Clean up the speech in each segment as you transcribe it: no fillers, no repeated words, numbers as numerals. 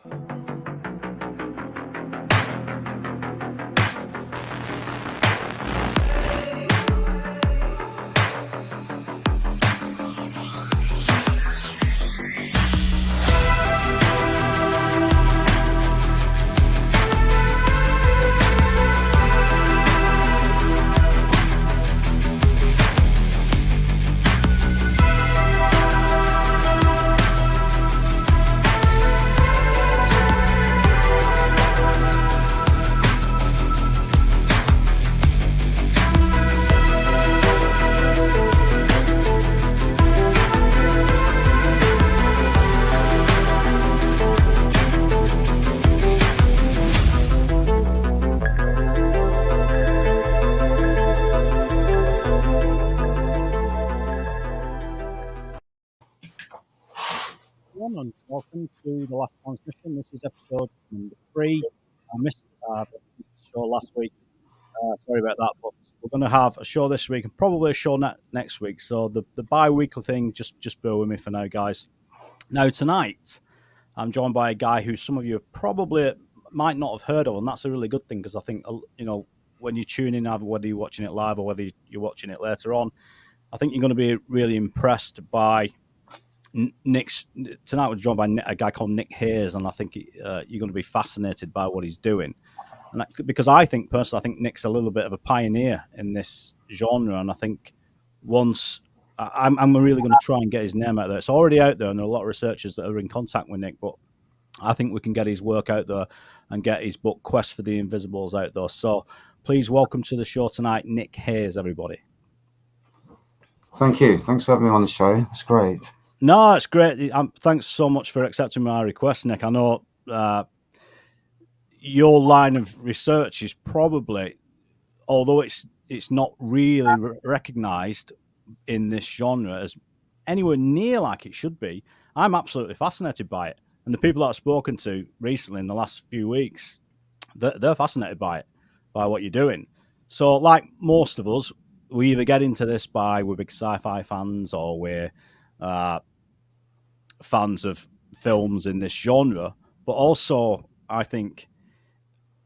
And welcome to the last transmission. This is episode number 3. I missed the show last week. Sorry about that, but we're going to have a show this week and probably a show next week. So the bi-weekly thing, just bear with me for now, guys. Now tonight, I'm joined by a guy who some of you probably might not have heard of, and that's a really good thing because I think when you tune in, either whether you're watching it live or whether you're watching it later on, I think you're going to be really impressed by Nick's. Tonight we're joined by a guy called NIK HAYES, and I think you're going to be fascinated by what he's doing. And because I think Nick's a little bit of a pioneer in this genre, and I think once I'm really going to try and get his name out there. It's already out there, and there are a lot of researchers that are in contact with Nick, but I think we can get his work out there and get his book Quest for the Invisibles out there. So please welcome to the show tonight, NIK HAYES, everybody. Thank you. Thanks for having me on the show. It's great. No, it's great. Thanks so much for accepting my request, Nick. I know your line of research is probably, although it's not really recognised in this genre as anywhere near like it should be, I'm absolutely fascinated by it. And the people that I've spoken to recently in the last few weeks, they're fascinated by it, by what you're doing. So like most of us, we either get into this by we're big sci-fi fans or we're fans of films in this genre, but also I think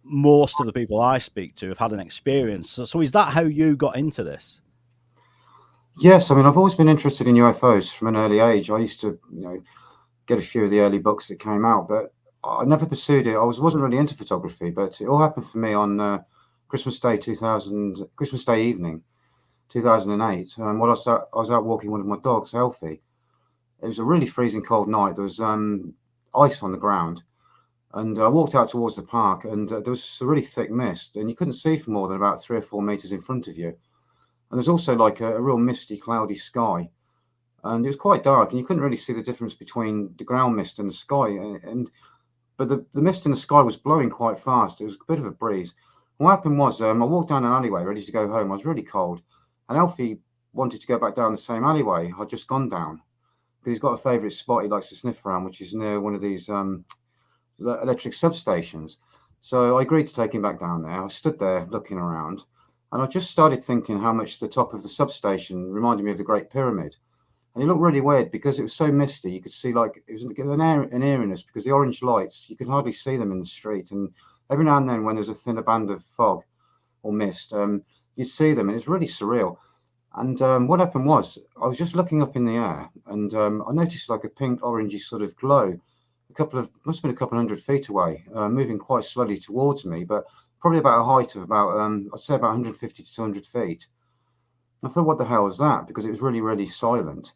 most of the people I speak to have had an experience. So is that how you got into this? Yes, I mean, I've always been interested in UFOs from an early age. I used to, get a few of the early books that came out, but I never pursued it. I wasn't really into photography, but it all happened for me on Christmas Day evening, 2008. While I was out walking one of my dogs, Elfie. It was a really freezing cold night. There was ice on the ground, and I walked out towards the park, and there was a really thick mist, and you couldn't see for more than about 3 or 4 meters in front of you. And there's also like a real misty, cloudy sky, and it was quite dark, and you couldn't really see the difference between the ground mist and the sky. But the mist in the sky was blowing quite fast. It was a bit of a breeze. And what happened was I walked down an alleyway ready to go home. I was really cold, and Elfie wanted to go back down the same alleyway I'd just gone down, because he's got a favourite spot he likes to sniff around, which is near one of these electric substations. So I agreed to take him back down there. I stood there looking around, and I just started thinking how much the top of the substation reminded me of the Great Pyramid. And it looked really weird because it was so misty. You could see like it was an eeriness because the orange lights, you could hardly see them in the street. And every now and then when there was a thinner band of fog or mist, you'd see them, and it's really surreal. And what happened was I was just looking up in the air, and I noticed like a pink orangey sort of glow, must have been a couple 100 feet away, moving quite slowly towards me, but probably about a height of about, I'd say about 150 to 200 feet. I thought, what the hell was that? Because it was really, really silent.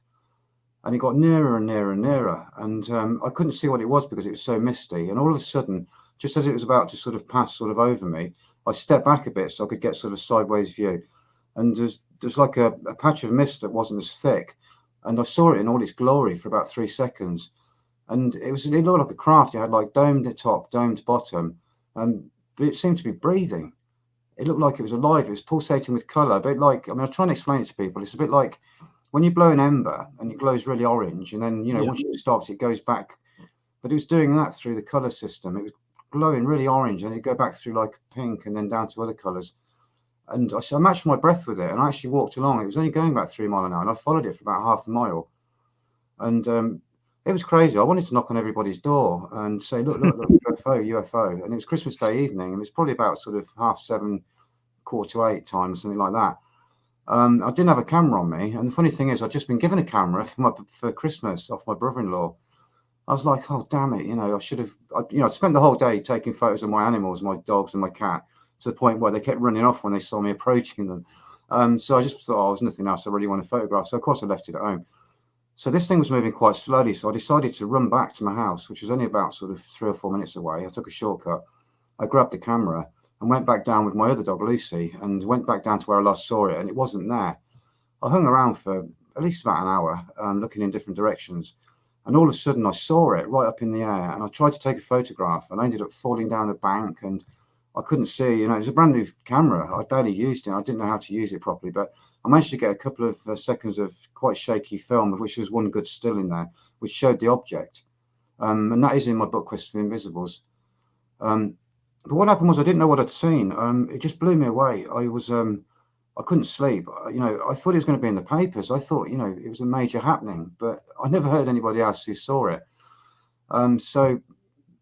And it got nearer and nearer and nearer. And I couldn't see what it was because it was so misty. And all of a sudden, just as it was about to sort of pass sort of over me, I stepped back a bit so I could get sort of sideways view. And there's like a patch of mist that wasn't as thick. And I saw it in all its glory for about 3 seconds. And it looked like a craft. It had like domed top, domed bottom. But it seemed to be breathing. It looked like it was alive. It was pulsating with colour. A bit like, I was trying to explain it to people. It's a bit like when you blow an ember and it glows really orange. And then, once it stops, it goes back. But it was doing that through the colour system. It was glowing really orange, and it'd go back through like pink and then down to other colours. And I matched my breath with it, and I actually walked along. It was only going about 3 miles an hour, and I followed it for about half a mile. And It was crazy. I wanted to knock on everybody's door and say, look, UFO. And it was Christmas Day evening, and it was probably about sort of 7:30, 7:45 time, something like that. I didn't have a camera on me. And the funny thing is, I'd just been given a camera for Christmas off my brother-in-law. I was like, oh, damn it. I should have, I spent the whole day taking photos of my animals, my dogs and my cat, to the point where they kept running off when they saw me approaching them. So I just thought, there's nothing else I really want to photograph. So, of course, I left it at home. So this thing was moving quite slowly. So I decided to run back to my house, which was only about sort of 3 or 4 minutes away. I took a shortcut. I grabbed the camera and went back down with my other dog, Lucy, and went back down to where I last saw it, and it wasn't there. I hung around for at least about an hour, looking in different directions. And all of a sudden, I saw it right up in the air, and I tried to take a photograph, and I ended up falling down a bank, and I couldn't see. It was a brand new camera. I barely used it. I didn't know how to use it properly, but I managed to get a couple of seconds of quite shaky film, of which there was one good still in there, which showed the object. And that is in my book, Quest for the Invisibles. But what happened was I didn't know what I'd seen. It just blew me away. I couldn't sleep. I thought it was going to be in the papers. I thought, it was a major happening, but I never heard anybody else who saw it. So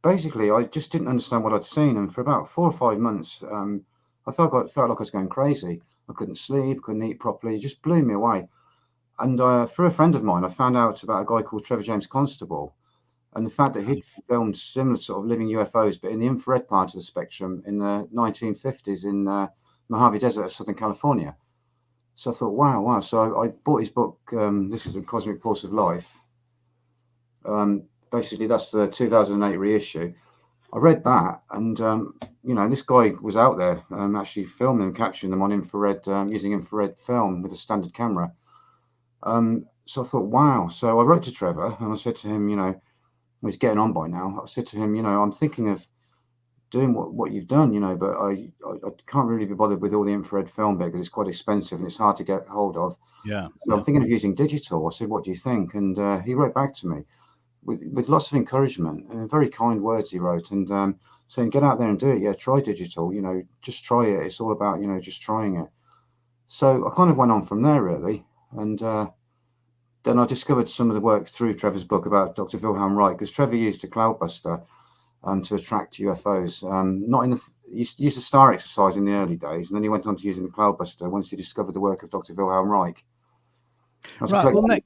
basically, I just didn't understand what I'd seen. And for about 4 or 5 months, I felt like I was going crazy. I couldn't sleep, couldn't eat properly. It just blew me away. And through a friend of mine, I found out about a guy called Trevor James, Constable, and the fact that he'd filmed similar sort of living UFOs, but in the infrared part of the spectrum in the 1950s in Mojave Desert of Southern California. So I thought, wow. So I bought his book, This is a Cosmic Force of Life. Basically, that's the 2008 reissue. I read that, and this guy was out there actually filming and capturing them on infrared, using infrared film with a standard camera. So I thought, wow. So I wrote to Trevor, and I said to him, he's getting on by now. I said to him, I'm thinking of doing what you've done, but I can't really be bothered with all the infrared film bit because it's quite expensive and it's hard to get hold of. Yeah. So I'm thinking of using digital. I said, what do you think? And he wrote back to me with lots of encouragement and very kind words he wrote, and saying, get out there and do it. Yeah, try digital, just try it. It's all about, just trying it. So I kind of went on from there, really. And then I discovered some of the work through Trevor's book about Dr. Wilhelm Reich, because Trevor used a Cloudbuster to attract UFOs. He used the star exercise in the early days, and then he went on to using the Cloudbuster once he discovered the work of Dr. Wilhelm Reich. Right. Well, Nick,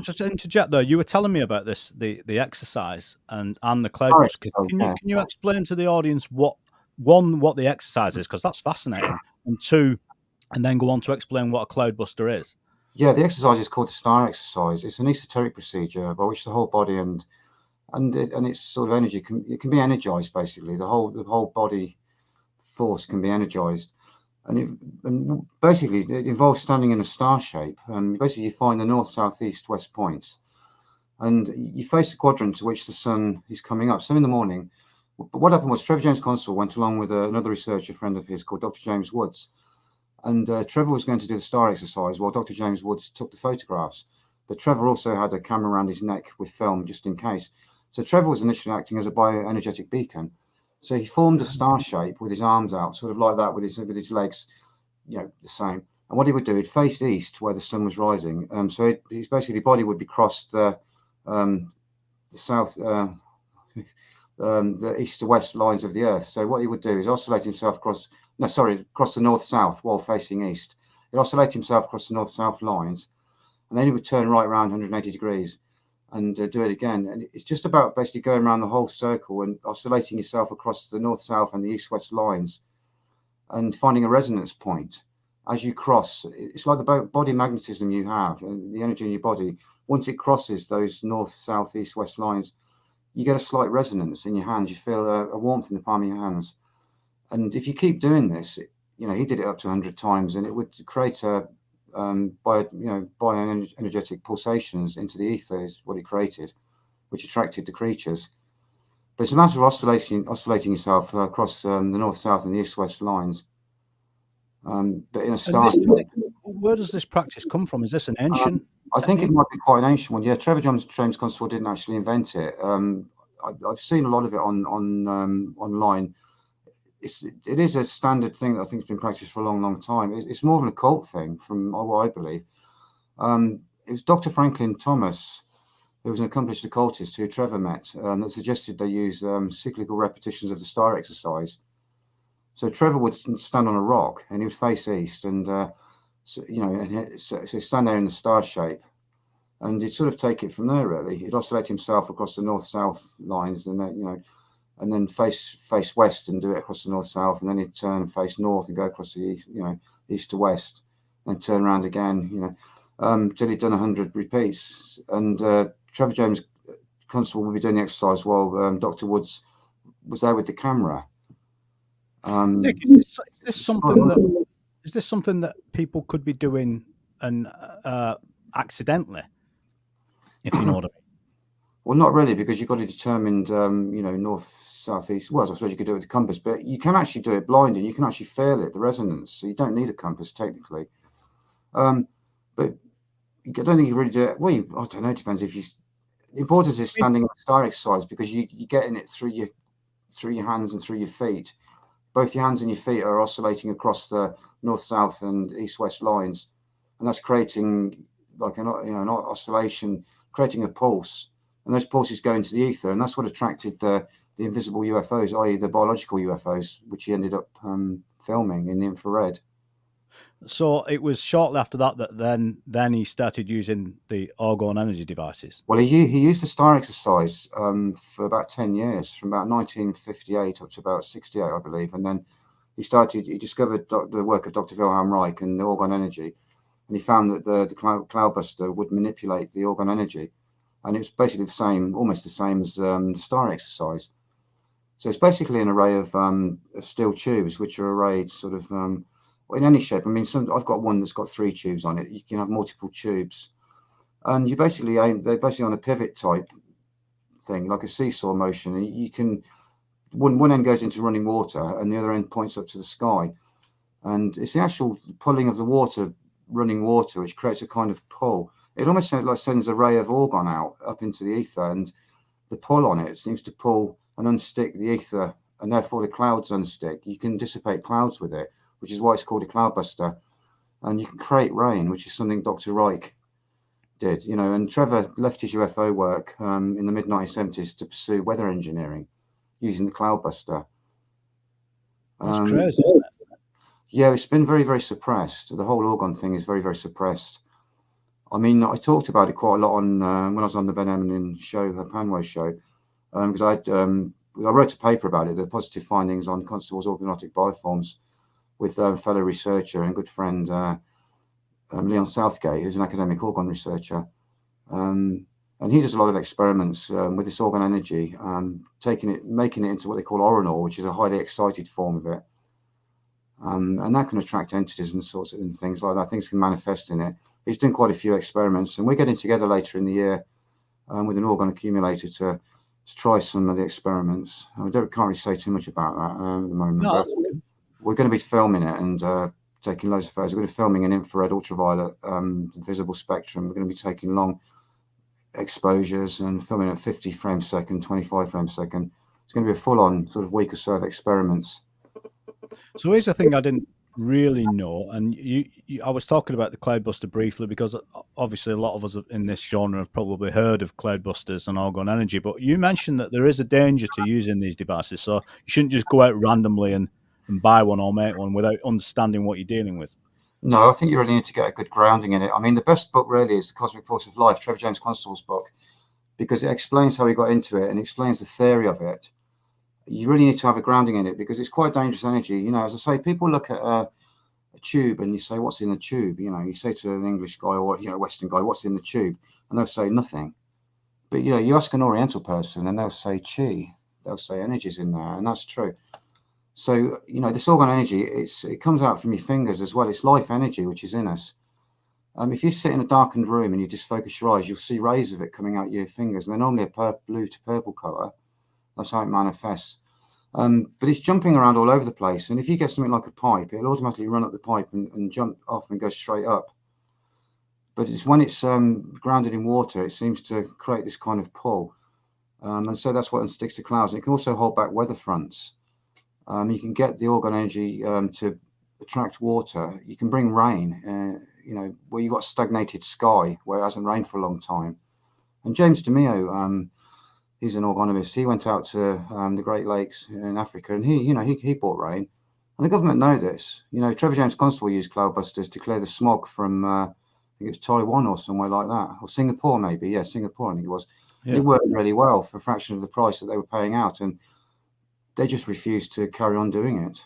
just to interject though, you were telling me about this, the exercise and the Cloudbuster. Can you explain to the audience what the exercise is, because that's fascinating, and two, and then go on to explain what a Cloudbuster is? Yeah, the exercise is called the star exercise. It's an esoteric procedure by which the whole body and its sort of energy can be energized. Basically, the whole body force can be energized, and basically it involves standing in a star shape. Basically, you find the north, south, east, west points, and you face the quadrant to which the sun is coming up. So in the morning, what happened was Trevor James Constable went along with another researcher friend of his called Dr. James Woods, and Trevor was going to do the star exercise while Dr. James Woods took the photographs. But Trevor also had a camera around his neck with film just in case. So Trevor was initially acting as a bioenergetic beacon. So he formed a star shape with his arms out, sort of like that, with his legs, the same. And what he would do, he'd face east where the sun was rising. So his basically body would be crossed the south, the east to west lines of the Earth. So what he would do is oscillate himself across the north-south while facing east. He'd oscillate himself across the north-south lines, and then he would turn right around 180 degrees and do it again. And it's just about basically going around the whole circle and oscillating yourself across the north-south and the east-west lines and finding a resonance point as you cross. It's like the body magnetism you have and the energy in your body. Once it crosses those north, south, east, west lines, you get a slight resonance in your hands. You feel a warmth in the palm of your hands. And if you keep doing this, he did it up to 100 times, and it would create bioenergetic pulsations into the ether is what it created, which attracted the creatures. But it's a matter of oscillating yourself across the north, south, and the east, west lines. But in a star. Where does this practice come from? Is this an ancient? I think it might be quite an ancient one. Yeah, Trevor James Constable didn't actually invent it. I've seen a lot of it online. It is a standard thing that I think has been practiced for a long, long time. It's more of an occult thing, from what I believe. It was Dr. Franklin Thomas who was an accomplished occultist who Trevor met, that suggested they use cyclical repetitions of the star exercise. So Trevor would stand on a rock and he would face east, and so stand there in the star shape, and he'd sort of take it from there. Really, he'd oscillate himself across the north-south lines, and then and then face west and do it across the north-south, and then he'd turn and face north and go across the east, east to west, and turn around again, till he'd done 100 repeats. And Trevor James, Constable, would be doing the exercise while Dr. Woods was there with the camera. Nick, is this something that people could be doing and accidentally, if you know what I mean? Well, not really, because you've got to determine, north, south, east. Well, I suppose you could do it with a compass, but you can actually do it blind, and you can actually feel it, the resonance. So you don't need a compass technically. But I don't think you really do it. Well, I don't know. It depends if you. The importance is standing in star exercise, because you're getting it through your hands and through your feet. Both your hands and your feet are oscillating across the north, south, and east, west lines, and that's creating like an oscillation, creating a pulse. And those pulses go into the ether, and that's what attracted the invisible UFOs, i.e. the biological UFOs, which he ended up filming in the infrared. So it was shortly after that then he started using the orgone energy devices. Well, he used the star exercise for about 10 years, from about 1958 up to about 68, I believe. And then he discovered the work of Dr. Wilhelm Reich and the orgone energy. And he found that the Cloudbuster would manipulate the orgone energy. And it was basically almost the same as the star exercise. So it's basically an array of steel tubes, which are arrayed sort of in any shape. I mean, I've got one that's got 3 tubes on it. You can have multiple tubes, and they're basically on a pivot type thing, like a seesaw motion. And you can one end goes into running water, and the other end points up to the sky. And it's the actual pulling of the running water, which creates a kind of pull. It almost sends a ray of orgone out up into the ether, and the pull on it seems to pull and unstick the ether, and therefore the clouds unstick. You can dissipate clouds with it, which is why it's called a cloudbuster. And you can create rain, which is something Dr. Reich did, and Trevor left his UFO work in the mid-1970s to pursue weather engineering using the cloudbuster. That's crazy, isn't it? Yeah, it's been very, very suppressed. The whole orgone thing is very, very suppressed. I mean, I talked about it quite a lot on when I was on the Ben Eminem show, Panway show, because I wrote a paper about it, the positive findings on Constables' organotic bioforms, with a fellow researcher and good friend Leon Southgate, who's an academic orgone researcher. And he does a lot of experiments with this orgone energy, making it into what they call oronal, which is a highly excited form of it. And that can attract entities and sorts of things like that. Things can manifest in it. He's doing quite a few experiments, and we're getting together later in the year with an orgone accumulator to try some of the experiments. I can't really say too much about that at the moment. No, but we're going to be filming it and taking loads of photos. We're going to be filming in infrared, ultraviolet, visible spectrum. We're going to be taking long exposures and filming at 50 frames a second, 25 frames a second. It's going to be a full-on sort of week or so of experiments. So here's the thing I didn't really know, and I was talking about the Cloudbuster briefly because obviously a lot of us in this genre have probably heard of Cloudbusters and orgone energy, but you mentioned that there is a danger to using these devices, so you shouldn't just go out randomly and buy one or make one without understanding what you're dealing with. No, I think you really need to get a good grounding in it. I mean, the best book really is The Cosmic Force of Life, Trevor James Constable's book, because it explains how he got into it and explains the theory of it. You really need to have a grounding in it because it's quite dangerous energy. As I say, people look at a tube and you say, what's in the tube? You say to an English guy or a Western guy, what's in the tube? And they'll say nothing. But, you ask an Oriental person and they'll say chi. They'll say energy's in there, and that's true. So, this orgone energy, it comes out from your fingers as well. It's life energy, which is in us. If you sit in a darkened room and you just focus your eyes, you'll see rays of it coming out your fingers. And they're normally a blue to purple color. That's how it manifests. But it's jumping around all over the place. And if you get something like a pipe, it'll automatically run up the pipe and jump off and go straight up. But it's when it's grounded in water, it seems to create this kind of pull. And so that's what unsticks the clouds. And it can also hold back weather fronts. You can get the orgone energy to attract water. You can bring rain, where you've got stagnated sky, where it hasn't rained for a long time. And James DeMeo, he's an orgonomist. He went out to the Great Lakes in Africa, and he bought rain. And the government know this. Trevor James Constable used Cloudbusters to clear the smog from, I think it was Taiwan or somewhere like that, or Singapore maybe. Yeah, Singapore, I think it was. Yeah. It worked really well for a fraction of the price that they were paying out, and they just refused to carry on doing it.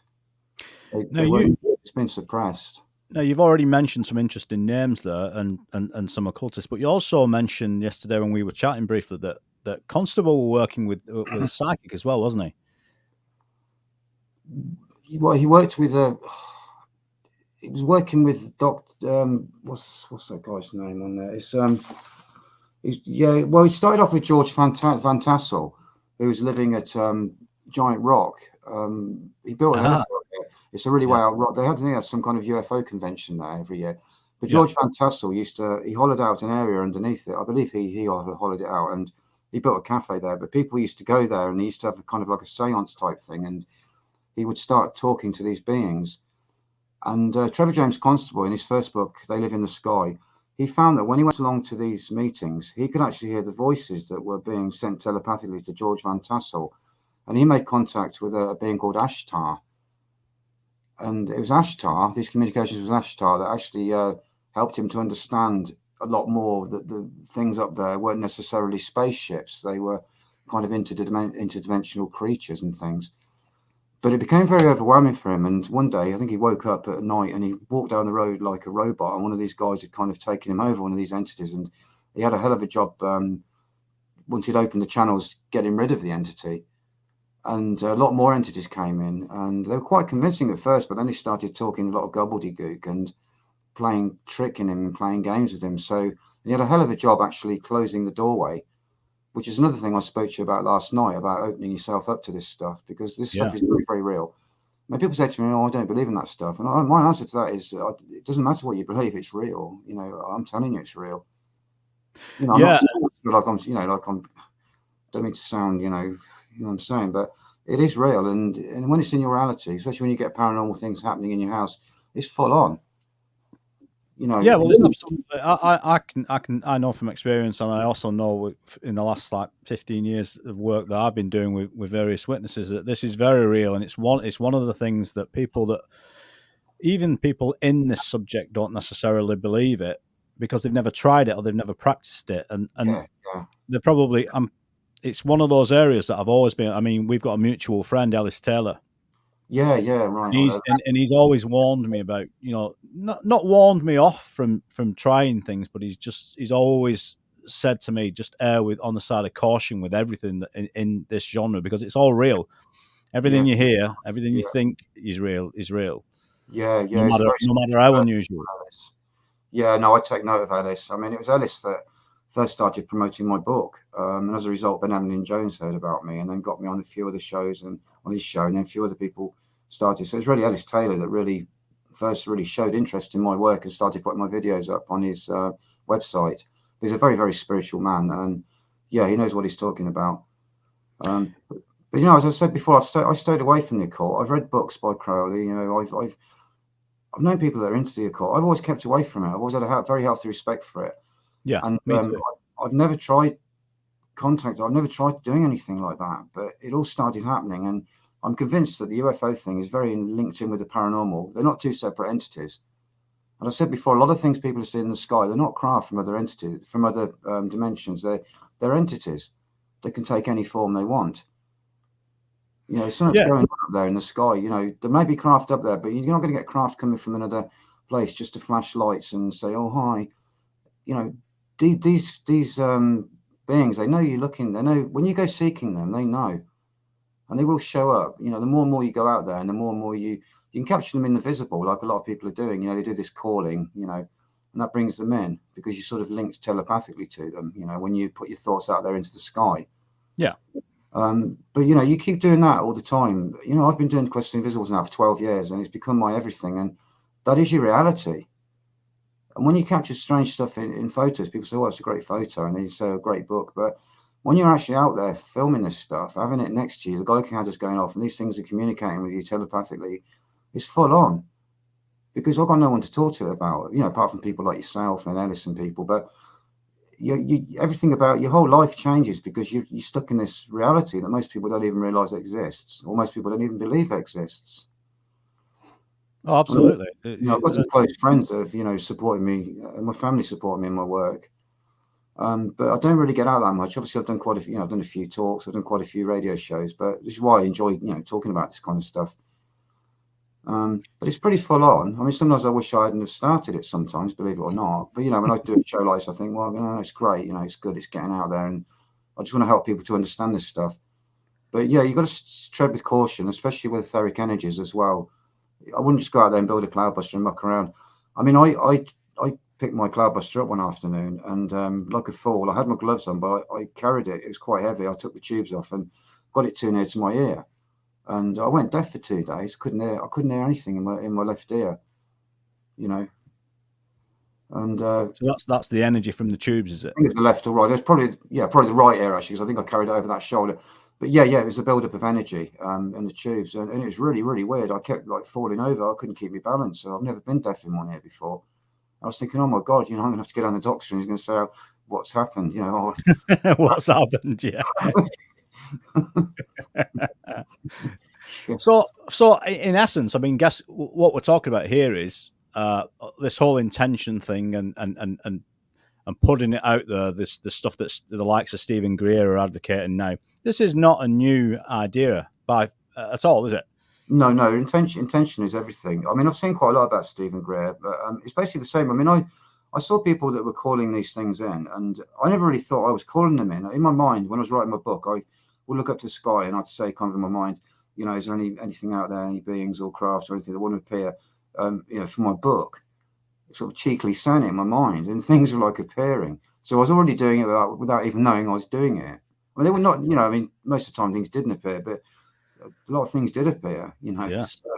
It's been suppressed. Now, you've already mentioned some interesting names there and some occultists, but you also mentioned yesterday when we were chatting briefly that Constable were working with psychic as well, wasn't he? Well, he worked with he was working with Dr. What's that guy's name on there? Well, he started off with George Van Tassel, who was living at Giant Rock. He built an elephant. It's a really way out rock. They had some kind of UFO convention there every year. But George Van Tassel he hollowed out an area underneath it. I believe he hollowed it out, and he built a cafe there. But people used to go there, and he used to have a kind of like a seance type thing, and he would start talking to these beings. And Trevor James Constable, in his first book, They Live in the Sky, he found that when he went along to these meetings, he could actually hear the voices that were being sent telepathically to George Van Tassel. And he made contact with a being called Ashtar. And it was Ashtar, these communications with Ashtar, that actually helped him to understand a lot more that the things up there weren't necessarily spaceships. They were kind of interdimensional creatures and things. But it became very overwhelming for him. And one day, I think he woke up at night and he walked down the road like a robot. And one of these guys had kind of taken him over, one of these entities. And he had a hell of a job once he'd opened the channels, getting rid of the entity. And a lot more entities came in, and they were quite convincing at first, but then they started talking a lot of gobbledygook and tricking him and playing games with him. So he had a hell of a job actually closing the doorway, which is another thing I spoke to you about last night, about opening yourself up to this stuff, because this stuff is very, very real. When people say to me, "Oh, I don't believe in that stuff," and my answer to that is, it doesn't matter what you believe; it's real. I'm telling you, it's real. I'm not saying like I'm. Don't mean to sound, you know what I'm saying, but it is real, and when it's in your reality, especially when you get paranormal things happening in your house, it's full on. Yeah, well, it's absolutely. I know from experience, and I also know in the last 15 years of work that I've been doing with various witnesses, that this is very real, and it's one of the things that even people in this subject don't necessarily believe it because they've never tried it or they've never practiced it, and they're probably it's one of those areas that I've always been. I mean, we've got a mutual friend, Ellis Taylor. Yeah, right. He's always warned me about, not warned me off from trying things, but he's always said to me, just err on the side of caution with everything that in this genre, because it's all real. Everything you hear, everything you think is real. Yeah. No matter how unusual. Yeah, no, I take note of Ellis. I mean, it was Ellis that first started promoting my book, and as a result, Ben Emlyn Jones heard about me and then got me on a few other shows and on his show, and then a few other people started. So it's really Ellis Taylor that really showed interest in my work and started putting my videos up on his website. He's a very, very spiritual man, and yeah, he knows what he's talking about. But as I said before, I stayed away from the occult. I've read books by Crowley. I've known people that are into the occult. I've always kept away from it. I've always had a very healthy respect for it. Yeah, and me too. I've never tried contact. I've never tried doing anything like that, but it all started happening, and I'm convinced that the UFO thing is very linked in with the paranormal. They're not two separate entities. And I said before, a lot of things people see in the sky, they're not craft from other entities, from other dimensions. They're entities. They can take any form they want. Something's going on up there in the sky. There may be craft up there, but you're not going to get craft coming from another place just to flash lights and say, "Oh, hi." These beings, they know you're looking. They know when you go seeking them. They know, and they will show up. The more and more you go out there, and the more and more you can capture them in the visible, like a lot of people are doing. They do this calling, and that brings them in because you sort of linked telepathically to them. When you put your thoughts out there into the sky. Yeah. But you keep doing that all the time. I've been doing Quest of Invisibles now for 12 years, and it's become my everything, and that is your reality. And when you capture strange stuff in photos, people say, "Oh, it's a great photo," and then you say, "A great book." But when you're actually out there filming this stuff, having it next to you, the Geiger is going off, and these things are communicating with you telepathically, it's full on. Because I've got no one to talk to about it, apart from people like yourself and Ellis and people. But everything about your whole life changes because you're stuck in this reality that most people don't even realize exists, or most people don't even believe exists. Oh, absolutely. I've got some close friends that have, supported me, and my family supported me in my work. But I don't really get out that much. Obviously, I've done quite a few, I've done a few talks, I've done quite a few radio shows, but this is why I enjoy, talking about this kind of stuff. But it's pretty full on. I mean, sometimes I wish I hadn't have started it sometimes, believe it or not. But, when I do a show like this, I think, well, it's great. It's good. It's getting out there. And I just want to help people to understand this stuff. But yeah, you've got to tread with caution, especially with etheric energies as well. I wouldn't just go out there and build a Cloudbuster and muck around. I mean, I picked my Cloudbuster up one afternoon and like a fool, I had my gloves on, but I carried it. It was quite heavy. I took the tubes off and got it too near to my ear. And I went deaf for 2 days. I couldn't hear anything in my left ear, And so that's the energy from the tubes, is it? I think it's the left or right. It's probably the right ear actually, because I think I carried it over that shoulder. But yeah, it was a build-up of energy in the tubes, and it was really, really weird. I kept falling over. I couldn't keep my balance. So I've never been deaf in one ear before. I was thinking, oh my God, I'm going to have to get on the doctor, and he's going to say, oh, what's happened? What's happened? Yeah. So in essence, I mean, guess what we're talking about here is this whole intention thing and putting it out there. This stuff that the likes of Stephen Greer are advocating now. This is not a new idea at all, is it? No. Intention is everything. I mean, I've seen quite a lot about Stephen Greer, but it's basically the same. I mean, I saw people that were calling these things in, and I never really thought I was calling them in. In my mind, when I was writing my book, I would look up to the sky and I'd say, kind of in my mind, is there anything out there, any beings or crafts or anything that want to appear, for my book? Sort of cheekily saying it in my mind, and things were appearing. So I was already doing it without even knowing I was doing it. I mean, they were not, I mean, most of the time things didn't appear, but a lot of things did appear, Yeah. So,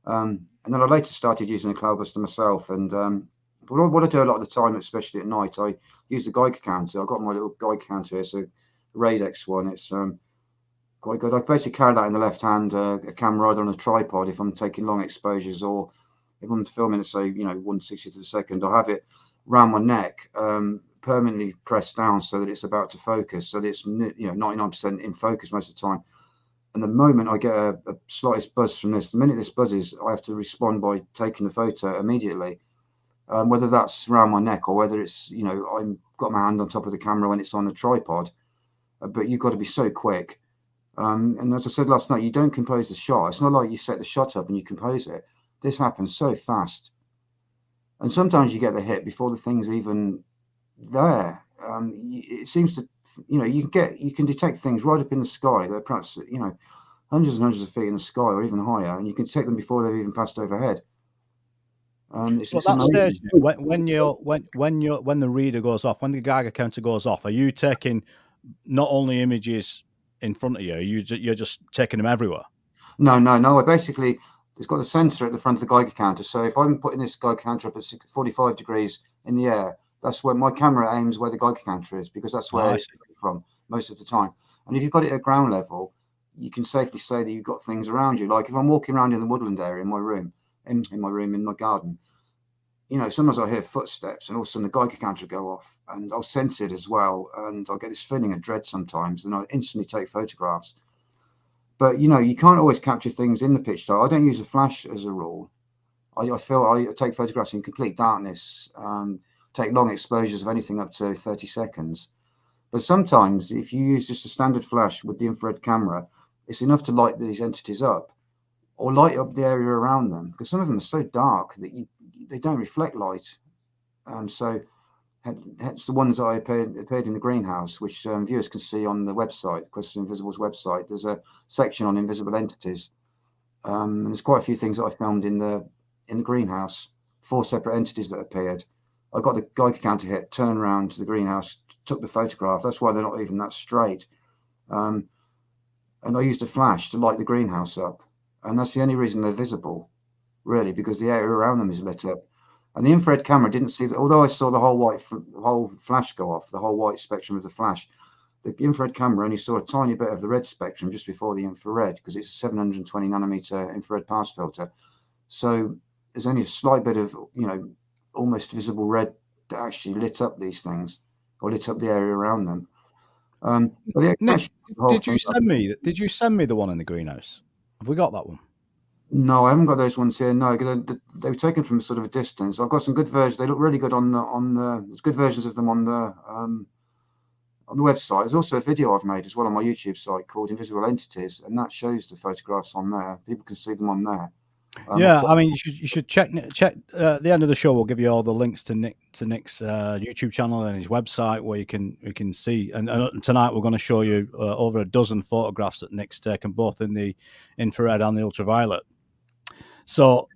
and then I later started using the Cloudbuster myself. And but what I do a lot of the time, especially at night, I use the Geiger counter. I've got my little Geiger counter here, so Radex one. It's quite good. I basically carry that in the left hand, a camera either on a tripod if I'm taking long exposures, or if I'm filming at, say, 160 to the second, I'll have it around my neck, permanently pressed down so that it's about to focus. So that it's 99% in focus most of the time. And the moment I get a slightest buzz from this, the minute this buzzes, I have to respond by taking the photo immediately. Whether that's around my neck or whether it's, I've got my hand on top of the camera when it's on a tripod. But you've got to be so quick. And as I said last night, you don't compose the shot. It's not like you set the shot up and you compose it. This happens so fast. And sometimes you get the hit before the thing's even there. It seems to, you can detect things right up in the sky. They're perhaps, hundreds and hundreds of feet in the sky or even higher, and you can detect them before they've even passed overhead. So at that stage, when the reader goes off, when the Geiger counter goes off, are you taking not only images in front of you, you're just taking them everywhere? No. I basically, it's got a sensor at the front of the Geiger counter. So if I'm putting this Geiger counter up at 45 degrees in the air, that's where my camera aims where the Geiger counter is, because that's where it's coming from most of the time. And if you've got it at ground level, you can safely say that you've got things around you. Like if I'm walking around in the woodland area in my room, in my garden, sometimes I hear footsteps and all of a sudden the Geiger counter will go off, and I'll sense it as well. And I'll get this feeling of dread sometimes, and I instantly take photographs. But, you can't always capture things in the pitch dark. I don't use a flash as a rule. I take photographs in complete darkness, take long exposures of anything up to 30 seconds. But sometimes if you use just a standard flash with the infrared camera, it's enough to light these entities up or light up the area around them, because some of them are so dark that they don't reflect light. So hence the ones that I appeared in the greenhouse, which viewers can see on the website, Questions Invisible's website. There's a section on invisible entities. And there's quite a few things that I filmed in the greenhouse, 4 separate entities that appeared. I got the Geiger counter hit, turned around to the greenhouse, took the photograph. That's why they're not even that straight. And I used a flash to light the greenhouse up. And that's the only reason they're visible, really, because the area around them is lit up. And the infrared camera didn't see that, although I saw the whole flash go off, the whole white spectrum of the flash. The infrared camera only saw a tiny bit of the red spectrum just before the infrared, because it's a 720 nanometer infrared pass filter. So there's only a slight bit of, almost visible red that actually lit up these things. or lit up the area around them. But yeah, Nick, the whole did you thing. send me? Did you send me the one in the greenhouse? Have we got that one? No, I haven't got those ones here. No, they were taken from sort of a distance. I've got some good versions. They look really good on the. There's good versions of them on the website. There's also a video I've made as well on my YouTube site called Invisible Entities, and that shows the photographs on there. People can see them on there. Yeah, I mean, you should check at the end of the show. We'll give you all the links to Nick's YouTube channel and his website where you can see. And tonight we're going to show you over a dozen photographs that Nick's taken, both in the infrared and the ultraviolet. So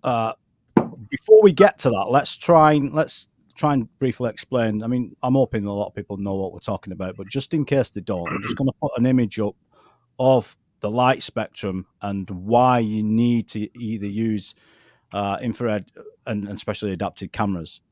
before we get to that, let's try and briefly explain. I mean, I'm hoping a lot of people know what we're talking about, but just in case they don't, I'm just going to put an image up of the light spectrum and why you need to either use infrared and especially adapted cameras.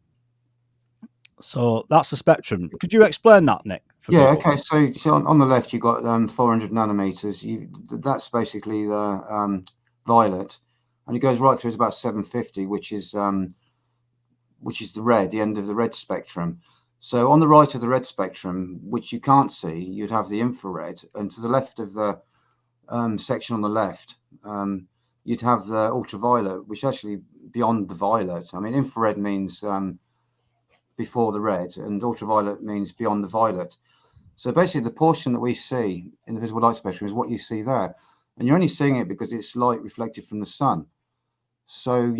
So that's the spectrum. Could you explain that, Nick? Yeah. Okay. So on the left, you've got 400 nanometers. That's basically the violet, and it goes right through to about 750, which is the red, the end of the red spectrum. So on the right of the red spectrum, which you can't see, you'd have the infrared, and to the left of the section on the left, you'd have the ultraviolet, which actually beyond the violet. I mean, infrared means before the red, and ultraviolet means beyond the violet. So basically, the portion that we see in the visible light spectrum is what you see there, and you're only seeing it because it's light reflected from the sun. So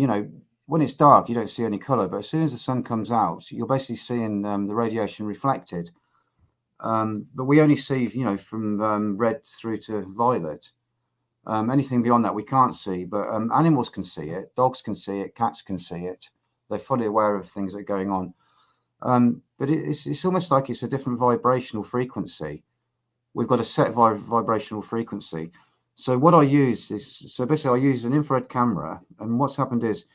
when it's dark, you don't see any color, but as soon as the sun comes out, you're basically seeing the radiation reflected. But we only see, from red through to violet. Anything beyond that we can't see, but animals can see it, dogs can see it, cats can see it. They're fully aware of things that are going on. But it's almost like it's a different vibrational frequency. We've got a set vibrational frequency. So what I use is, basically I use an infrared camera, and what's happened is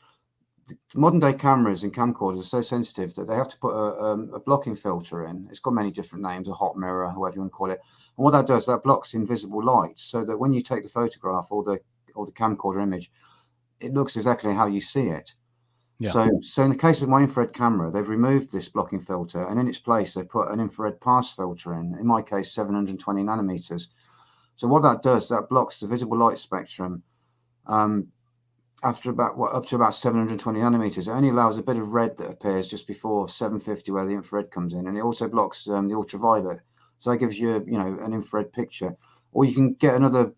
modern day cameras and camcorders are so sensitive that they have to put a blocking filter in. It's got many different names, a hot mirror, whatever you want to call it. And what that does, that blocks invisible light, so that when you take the photograph or the camcorder image, it looks exactly how you see it. Yeah. So in the case of my infrared camera, they've removed this blocking filter, and in its place they put an infrared pass filter in my case 720 nanometers. So what that does, that blocks the visible light spectrum after up to about 720 nanometers. It only allows a bit of red that appears just before 750 where the infrared comes in, and it also blocks the ultraviolet. So that gives you an infrared picture. Or you can get another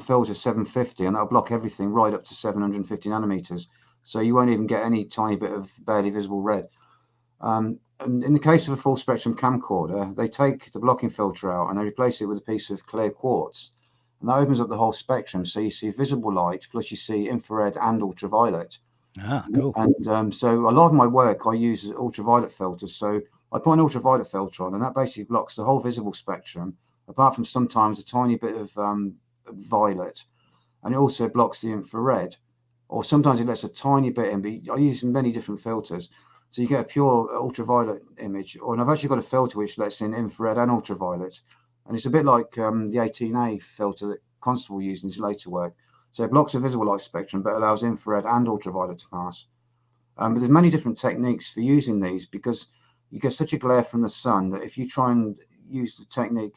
filter 750, and that'll block everything right up to 750 nanometers. So you won't even get any tiny bit of barely visible red. And in the case of a full spectrum camcorder, they take the blocking filter out and they replace it with a piece of clear quartz. And that opens up the whole spectrum. So you see visible light, plus you see infrared and ultraviolet. Ah, cool. And so a lot of my work, I use ultraviolet filters. So I put an ultraviolet filter on, and that basically blocks the whole visible spectrum, apart from sometimes a tiny bit of violet. And it also blocks the infrared. Or sometimes it lets a tiny bit in, but I use many different filters. So you get a pure ultraviolet image. And I've actually got a filter which lets in infrared and ultraviolet. And it's a bit like the 18A filter that Constable used in his later work. So it blocks the visible light spectrum, but allows infrared and ultraviolet to pass. But there's many different techniques for using these, because you get such a glare from the sun that if you try and use the technique,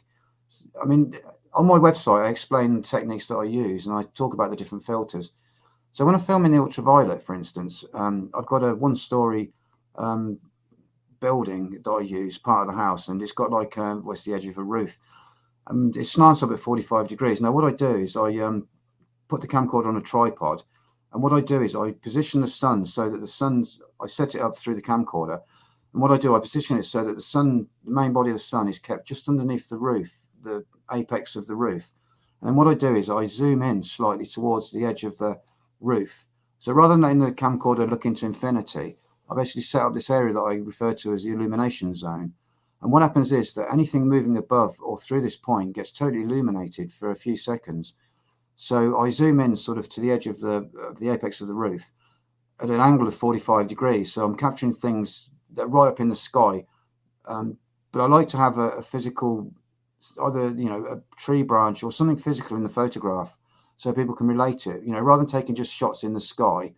I mean, on my website, I explain the techniques that I use, and I talk about the different filters. So when I'm filming the ultraviolet, for instance, I've got a one-story building that I use, part of the house, and it's got like what's the edge of a roof. It slants up at 45 degrees. Now, what I do is I put the camcorder on a tripod, and what I do is I position the sun so that I set it up through the camcorder, and what I do, I position it so that the main body of the sun is kept just underneath the roof, the apex of the roof. And then what I do is I zoom in slightly towards the edge of the roof. So rather than letting the camcorder look into infinity, I basically set up this area that I refer to as the illumination zone. And what happens is that anything moving above or through this point gets totally illuminated for a few seconds. So I zoom in sort of to the edge of the apex of the roof at an angle of 45 degrees. So I'm capturing things that are right up in the sky. But I like to have a physical, either a tree branch or something physical in the photograph, so people can relate it. Rather than taking just shots in the sky,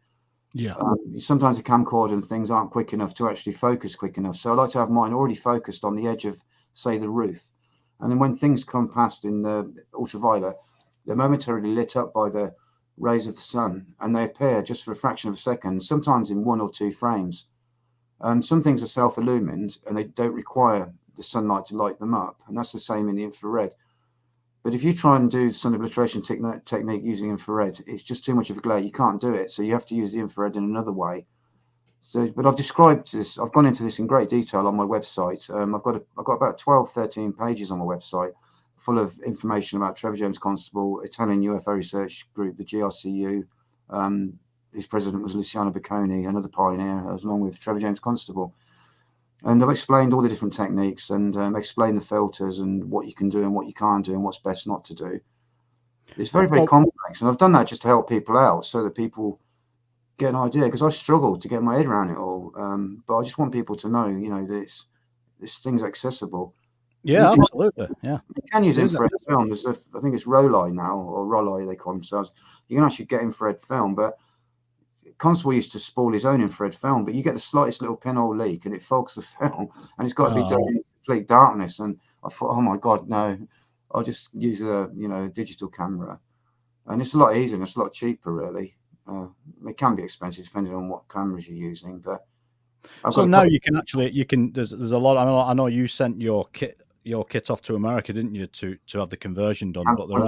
Yeah. Sometimes the camcorder and things aren't quick enough to actually focus quick enough. So I like to have mine already focused on the edge of, say, the roof. And then when things come past in the ultraviolet, they're momentarily lit up by the rays of the sun, and they appear just for a fraction of a second, sometimes in 1 or 2 frames. Some things are self-illumined, and they don't require the sunlight to light them up, and that's the same in the infrared. But if you try and do sun obliteration technique using infrared, it's just too much of a glare. You can't do it, so you have to use the infrared in another way. So, but I've described this. I've gone into this in great detail on my website. I've got about 12, 13 pages on my website, full of information about Trevor James Constable, Italian UFO research group, the GRCU, whose president was Luciano Bocconi, another pioneer, along with Trevor James Constable. And I've explained all the different techniques and explained the filters and what you can do and what you can't do and what's best not to do. It's very, very complex. And I've done that just to help people out so that people get an idea, because I struggle to get my head around it all. But I just want people to know, that this thing's accessible. Yeah, absolutely. Yeah. You can use infrared film. There's I think it's Rolei now, or Rolei they call themselves. You can actually get infrared film, but Constable used to spool his own infrared film, but you get the slightest little pinhole leak and it fogs the film, and it's got to be done in complete darkness. And I thought, oh my God, no, I'll just use a digital camera, and it's a lot easier and it's a lot cheaper, really. It can be expensive depending on what cameras you're using, but so now you can there's a lot. I know you sent your kit off to America, didn't you, to have the conversion done? But there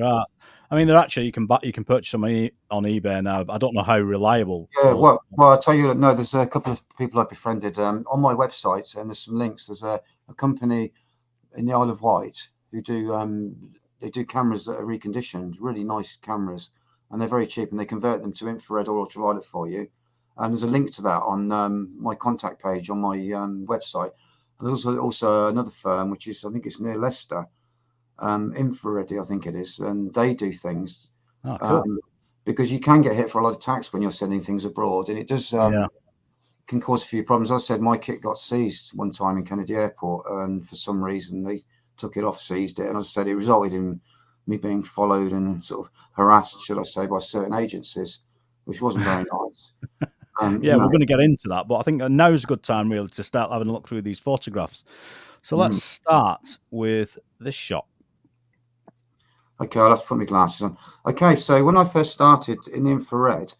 are they're actually you can purchase them on eBay now. But I don't know how reliable. Yeah, well, I'll tell you. No, there's a couple of people I befriended on my website, and there's some links. There's a company in the Isle of Wight who do they do cameras that are reconditioned, really nice cameras, and they're very cheap, and they convert them to infrared or ultraviolet for you. And there's a link to that on my contact page on my website. And there's also another firm, which is, I think it's near Leicester, Infrared, I think it is, and they do things. Oh, cool. Because you can get hit for a lot of tax when you're sending things abroad, and it does can cause a few problems. As I said, my kit got seized one time in Kennedy Airport, and for some reason they took it off, seized it, and as I said, it resulted in me being followed and sort of harassed, should I say, by certain agencies, which wasn't very nice. We're going to get into that, but I think now's a good time really to start having a look through these photographs. So let's start with this shot. Okay, I'll have to put my glasses on. Okay, so when I first started in the infrared,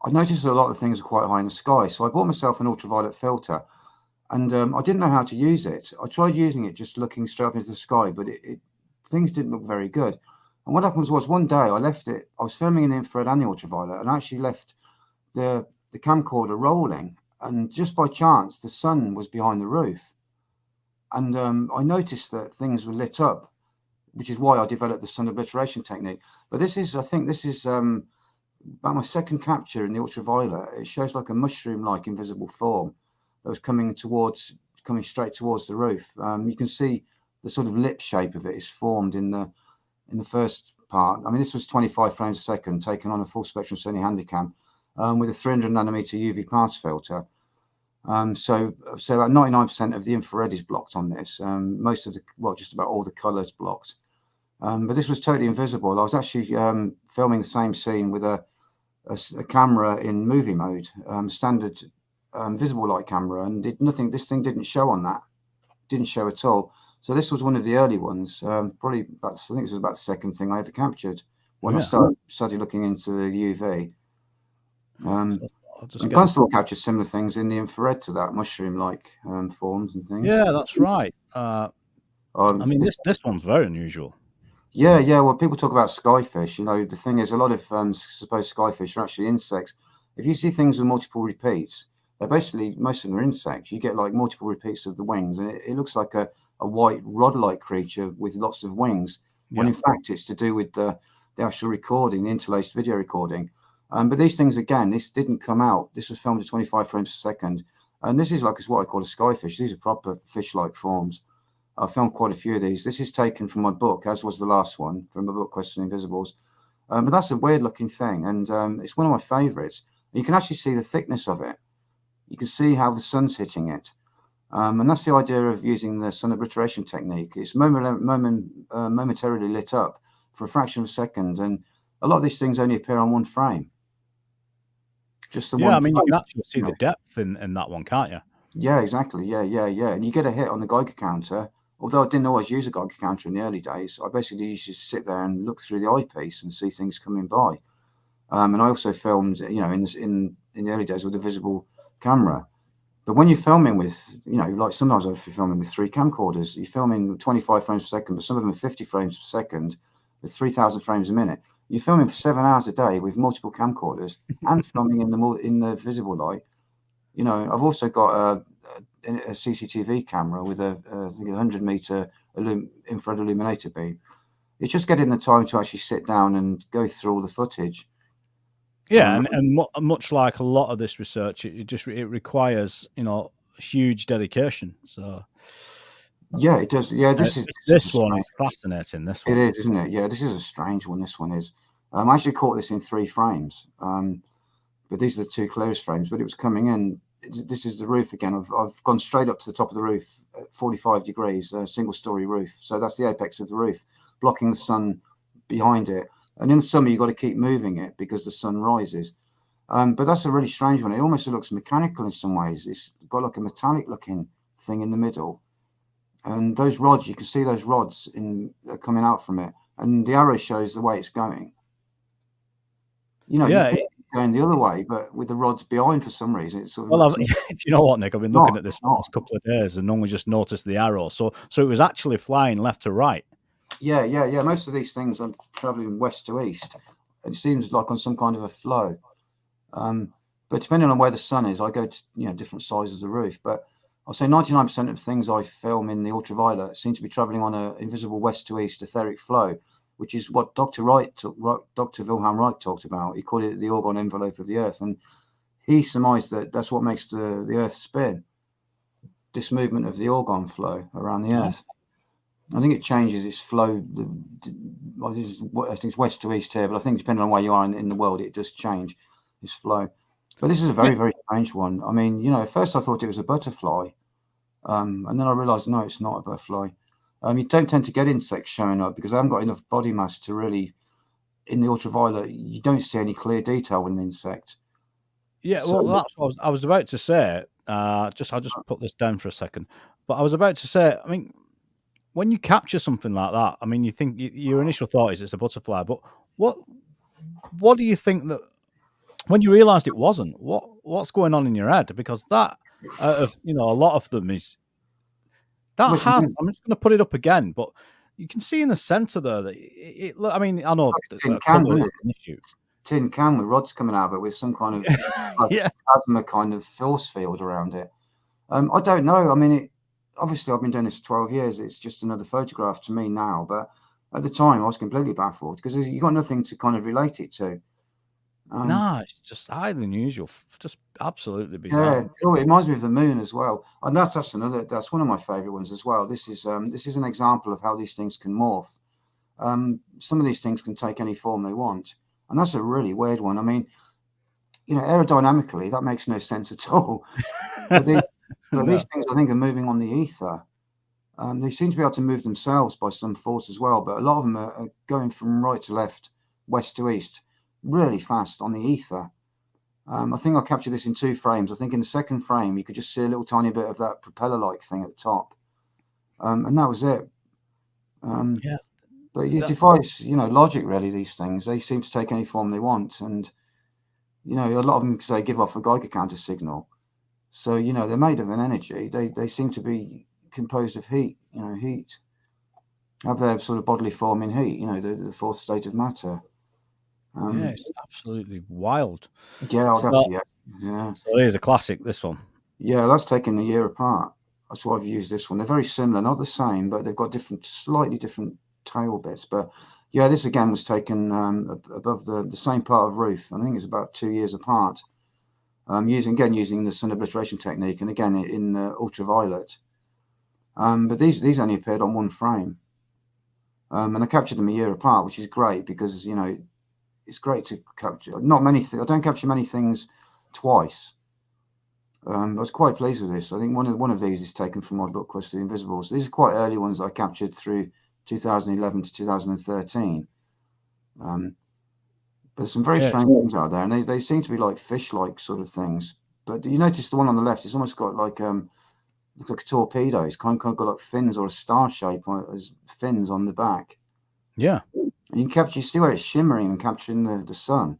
I noticed that a lot of things are quite high in the sky. So I bought myself an ultraviolet filter, and I didn't know how to use it. I tried using it just looking straight up into the sky, but things didn't look very good. And what happened was one day I left it. I was filming in the infrared and the ultraviolet, and I actually left the camcorder rolling, and just by chance the sun was behind the roof, and I noticed that things were lit up, which is why I developed the sun obliteration technique. But I think this is about my second capture in the ultraviolet. It shows like a mushroom-like invisible form that was coming straight towards the roof. You can see the sort of lip shape of it is formed in the first part. I mean, this was 25 frames a second taken on a full spectrum Sony Handycam with a 300 nanometer UV pass filter. So about 99% of the infrared is blocked on this. Most of just about all the colors blocked. But this was totally invisible. I was actually filming the same scene with a camera in movie mode, standard visible light camera, and this thing didn't show on that. Didn't show at all. So this was one of the early ones. Probably I think this was about the second thing I ever captured when I started looking into the UV. And Constable captures similar things in the infrared to that, mushroom-like forms and things. Yeah, that's right. I mean, this one's very unusual. Yeah. Well, people talk about skyfish. The thing is, a lot of supposed skyfish are actually insects. If you see things with multiple repeats, they're basically, most of them are insects. You get like multiple repeats of the wings, and it looks like a white rod-like creature with lots of wings, when in fact it's to do with the actual recording, the interlaced video recording. But these things, again, this didn't come out. This was filmed at 25 frames per second. And this is what I call a skyfish. These are proper fish-like forms. I filmed quite a few of these. This is taken from my book, as was the last one, from my book, Quest for the Invisibles. But that's a weird-looking thing, and it's one of my favourites. You can actually see the thickness of it. You can see how the sun's hitting it. And that's the idea of using the sun obliteration technique. It's momentarily lit up for a fraction of a second, and a lot of these things only appear on one frame. Just the Yeah, one. I mean, you frame, can actually see you the know. depth in that one, can't you? Yeah, exactly. Yeah. And you get a hit on the Geiger counter. Although I didn't always use a Geiger counter in the early days, I basically used to sit there and look through the eyepiece and see things coming by. And I also filmed, in the early days with a visible camera. But when you're filming with, like sometimes I'll be filming with 3 camcorders, you're filming 25 frames per second, but some of them are 50 frames per second with 3,000 frames a minute. You're filming for 7 hours a day with multiple camcorders and filming in the visible light. I've also got a CCTV camera with I think 100-meter infrared illuminator beam. It's just getting the time to actually sit down and go through all the footage. Yeah, and much like a lot of this research, it requires huge dedication. So Yeah, it does. Yeah, this one is fascinating. This one, it is, isn't it? Yeah, this is a strange one. This one is. I actually caught this in 3 frames, but these are the 2 clearest frames. But it was coming in. This is the roof again. I've gone straight up to the top of the roof at 45 degrees, single-story roof. So that's the apex of the roof, blocking the sun behind it. And in the summer, you've got to keep moving it because the sun rises. But that's a really strange one. It almost looks mechanical in some ways. It's got like a metallic-looking thing in the middle. And those rods, you can see those rods coming out from it. And the arrow shows the way it's going. You think it's going the other way, but with the rods behind for some reason, it's sort of. do you know what, Nick? I've been looking at this the last couple of days and only just noticed the arrow. So it was actually flying left to right. Yeah. Most of these things are traveling west to east. It seems like on some kind of a flow. But depending on where the sun is, I go to different sizes of the roof. But I'll say 99% of things I film in the ultraviolet seem to be traveling on an invisible west to east etheric flow, which is what Dr. Wilhelm Reich talked about. He called it the orgone envelope of the Earth, and he surmised that that's what makes the Earth spin. This movement of the orgone flow around the Earth. I think it changes its flow. I think it's west to east here, but I think depending on where you are in the world, it does change its flow. But this is a very, very strange one. I mean, at first I thought it was a butterfly, and then I realised no, it's not a butterfly. You don't tend to get insects showing up because they haven't got enough body mass to really. In the ultraviolet, you don't see any clear detail with an insect. Yeah, well, that's what I was about to say. I'll just put this down for a second. But I was about to say, I mean, when you capture something like that, I mean, you think your initial thought is it's a butterfly, but what do you think that when you realised it wasn't? What's going on in your head? Because that out of a lot of them is that has. I'm just going to put it up again, but you can see in the centre there that it. I mean, I know tin can, isn't it? An issue. Tin can with rods coming out of it with some kind of plasma kind of force field around it. I don't know. I mean, obviously I've been doing this 12 years. It's just another photograph to me now, but at the time I was completely baffled because you got nothing to kind of relate it to. No, it's just highly unusual, just absolutely bizarre. Yeah, it reminds me of the moon as well, and that's one of my favourite ones as well. This is an example of how these things can morph. Some of these things can take any form they want, and that's a really weird one. I mean, aerodynamically that makes no sense at all. But these things, I think, are moving on the ether. They seem to be able to move themselves by some force as well, but a lot of them are going from right to left, west to east, really fast on the ether. I think I captured this in 2 frames. I think in the second frame, you could just see a little tiny bit of that propeller-like thing at the top. And that was it. But it defies, logic, really, these things. They seem to take any form they want. And, a lot of them say give off a Geiger counter signal. So, they're made of an energy. They seem to be composed of heat, heat. Have their sort of bodily form in heat, the 4th state of matter. Yeah, it's absolutely wild. Yeah, So here's a classic, this one. Yeah, that's taken a year apart. That's why I've used this one. They're very similar, not the same, but they've got slightly different tail bits. But yeah, this again was taken above the same part of roof. I think it's about 2 years apart. Using the sun obliteration technique, and again in ultraviolet. But these only appeared on 1 frame. And I captured them a year apart, which is great because it's great to capture. Not many. I don't capture many things twice. I was quite pleased with this. I think one of these is taken from my book, Quest of the Invisibles. These are quite early ones I captured through 2011 to 2013. There's some very strange things out there, and they seem to be like fish-like sort of things. But you notice the one on the left, it's almost got like a torpedo. It's kind of got like fins or a star shape as fins on the back. Yeah. And you see where it's shimmering and capturing the sun.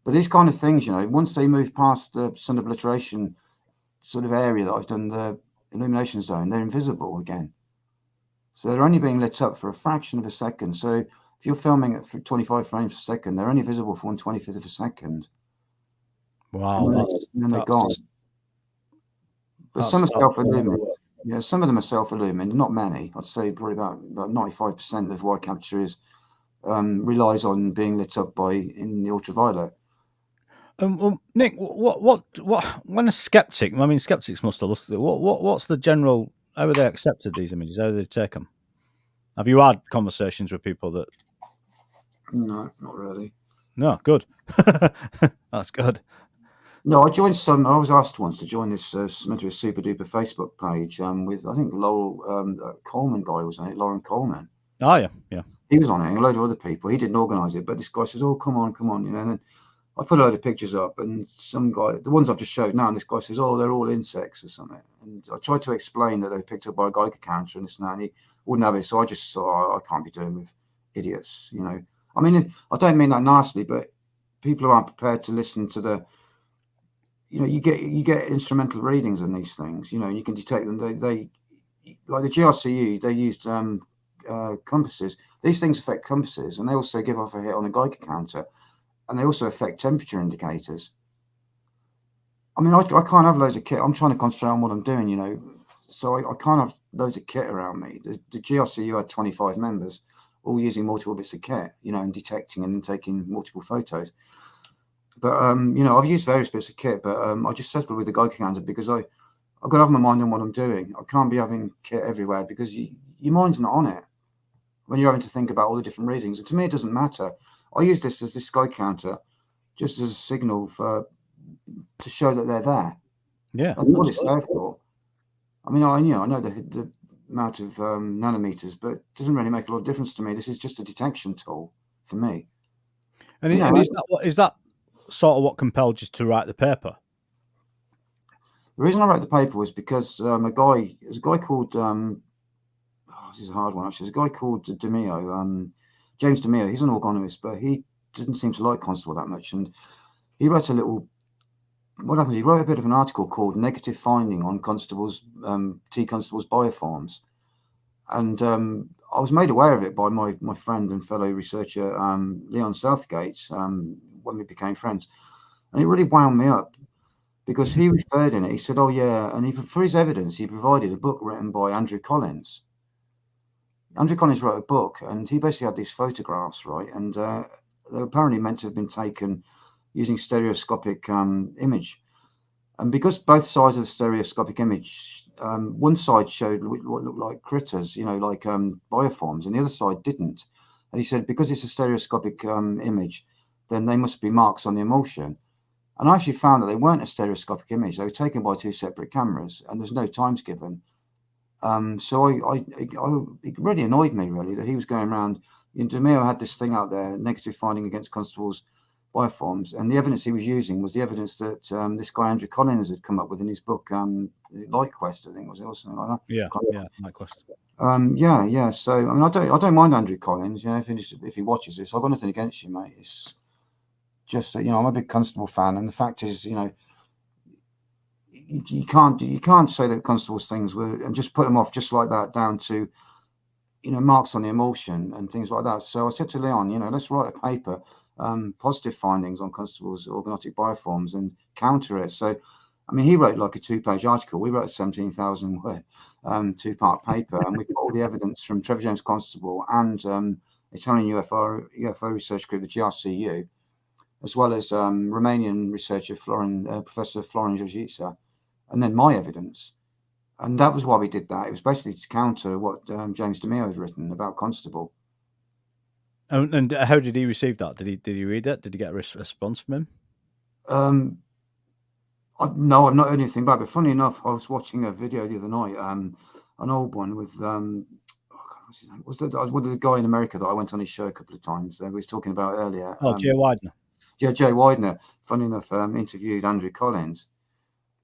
But these kind of things, once they move past the sun obliteration sort of area that I've done the illumination zone, they're invisible again. So they're only being lit up for a fraction of a second. So if you're filming it for 25 frames per second, they're only visible for 1/25th of a second. Wow, and then they're gone. But some are self-illumined. Yeah, some of them are self-illumined, not many. I'd say probably about 95% of wide capture relies on being lit up in the ultraviolet. Nick, what when a skeptic? I mean, skeptics must have looked at it. What's the general? How are they accepted these images? How do they take them? Have you had conversations with people that? No, not really. No, good. That's good. No, I joined some. I was asked once to join this meant to be a super duper Facebook page with I think Laurel Coleman guy was on it, Lauren Coleman. Oh yeah. He was on it, and a load of other people. He didn't organise it, but this guy says, "Oh, come on," And then I put a load of pictures up, and some guy, the ones I've just showed now, and this guy says, "Oh, they're all insects or something." And I tried to explain that they were picked up by a Geiger counter and this and that, and he wouldn't have it. So I just thought, I can't be doing with idiots, I mean, I don't mean that nastily, but people who aren't prepared to listen to the, you get instrumental readings on these things, you can detect them. They like the GRCU, they used compasses. These things affect compasses, and they also give off a hit on a Geiger counter. And they also affect temperature indicators. I mean, I can't have loads of kit. I'm trying to concentrate on what I'm doing, so I can't have loads of kit around me. The GRCU had 25 members, all using multiple bits of kit, and detecting and then taking multiple photos. But, I've used various bits of kit, but I just settled with the Geiger counter because I've got to have my mind on what I'm doing. I can't be having kit everywhere because your mind's not on it when you're having to think about all the different readings. And to me, it doesn't matter. I use this Geiger counter just as a signal to show that they're there. Yeah, that's what it's there for. I mean, I know the amount of nanometers, but it doesn't really make a lot of difference to me. This is just a detection tool for me. And is that sort of what compelled you to write the paper? The reason I wrote the paper was because there's a guy called this is a hard one actually. There's a guy called DeMeo, James DeMeo. He's an orgonomist, but he doesn't seem to like Constable that much, and he wrote a little. What happened? He wrote a bit of an article called "Negative Finding on Constables, T Constables Bioforms," and I was made aware of it by my friend and fellow researcher Leon Southgate when we became friends, and it really wound me up because he referred in it. He said, "Oh yeah," and for his evidence, he provided a book written by Andrew Collins. Andrew Collins wrote a book, and he basically had these photographs, right? And they're apparently meant to have been taken using stereoscopic image. And because both sides of the stereoscopic image, one side showed what looked like critters, like bioforms, and the other side didn't. And he said, because it's a stereoscopic image, then they must be marks on the emulsion. And I actually found that they weren't a stereoscopic image. They were taken by two separate cameras, and there's no times given. So it really annoyed me, really, that he was going around. DeMeo had this thing out there, negative finding against Constables bioforms, and the evidence he was using was the evidence that this guy Andrew Collins had come up with in his book, Light Quest, I think, was it, or something like that? Yeah, Light Quest. Yeah. So I mean, I don't mind Andrew Collins. If he watches this, I've got nothing against you, mate. It's just that I'm a big Constable fan, and the fact is, you can't say that Constables things were and just put them off just like that down to marks on the emulsion and things like that. So I said to Leon, let's write a paper, positive findings on Constables organotic bioforms, and counter it. So I mean, he wrote like a 2-page article. We wrote a 17,000 word 2-part paper, and we got all the evidence from Trevor James Constable and Italian UFO research group, the GRCU, as well as Romanian researcher Professor Florin Jojica, and then my evidence. And that was why we did that. It was basically to counter what James DeMeo had written about Constable. And how did he receive that? Did he read it? Did he get a response from him? No, I've not heard anything back. But funny enough, I was watching a video the other night, an old one with what's his name? Was the guy in America that I went on his show a couple of times? That we was talking about earlier. Jay Widener. Jay Widener, funny enough, interviewed Andrew Collins,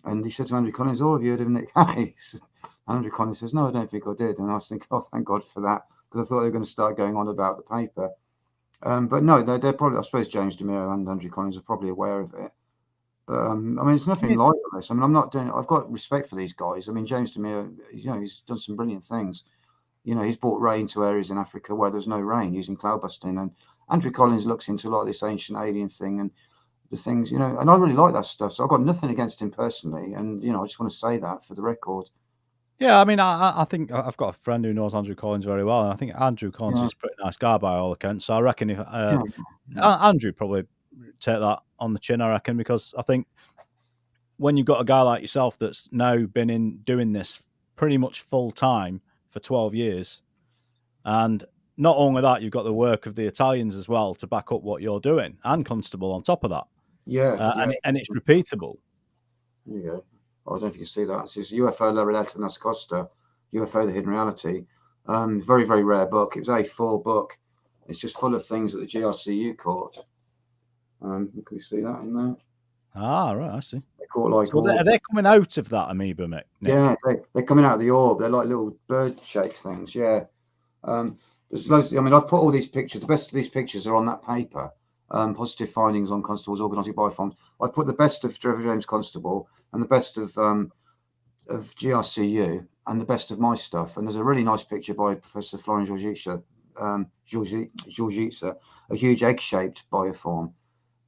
and he said to Andrew Collins, "Oh, have you heard of Nick Hayes?" And Andrew Collins says, "No, I don't think I did." And I was thinking, "Oh, thank God for that," because I thought they were going to start going on about the paper. But no, they're probably, I suppose James DeMiro and Andrew Collins are probably aware of it. But I mean, it's nothing like this. I mean, I'm not doing. I've got respect for these guys. I mean, James DeMiro, he's done some brilliant things. He's brought rain to areas in Africa where there's no rain using cloudbusting. And Andrew Collins looks into a lot of this ancient alien thing and the things, and I really like that stuff. So I've got nothing against him personally. And, I just want to say that for the record. Yeah, I mean, I think I've got a friend who knows Andrew Collins very well, and I think Andrew Collins is a pretty nice guy by all accounts. So I reckon if Andrew probably take that on the chin, I reckon, because I think when you've got a guy like yourself that's now been doing this pretty much full time for 12 years, and not only that, you've got the work of the Italians as well to back up what you're doing, and Constable on top of that. And it's repeatable. There you go. I don't know if you can see that. It's UFO La Realtà Nascosta, UFO The Hidden Reality. Very, very rare book. It was a full book. It's just full of things that the GRCU caught. Can you see that in there? Ah, right, I see. They caught like. So are they coming out of that amoeba, Mick? Yeah, they're coming out of the orb. They're like little bird-shaped things. Yeah. There's loads. I mean, I've put all these pictures. The best of these pictures are on that paper. Positive findings on Constables, organotic bioforms. I've put the best of Trevor James Constable and the best of GRCU and the best of my stuff. And there's a really nice picture by Professor Florian Georgitsa, a huge egg-shaped bioform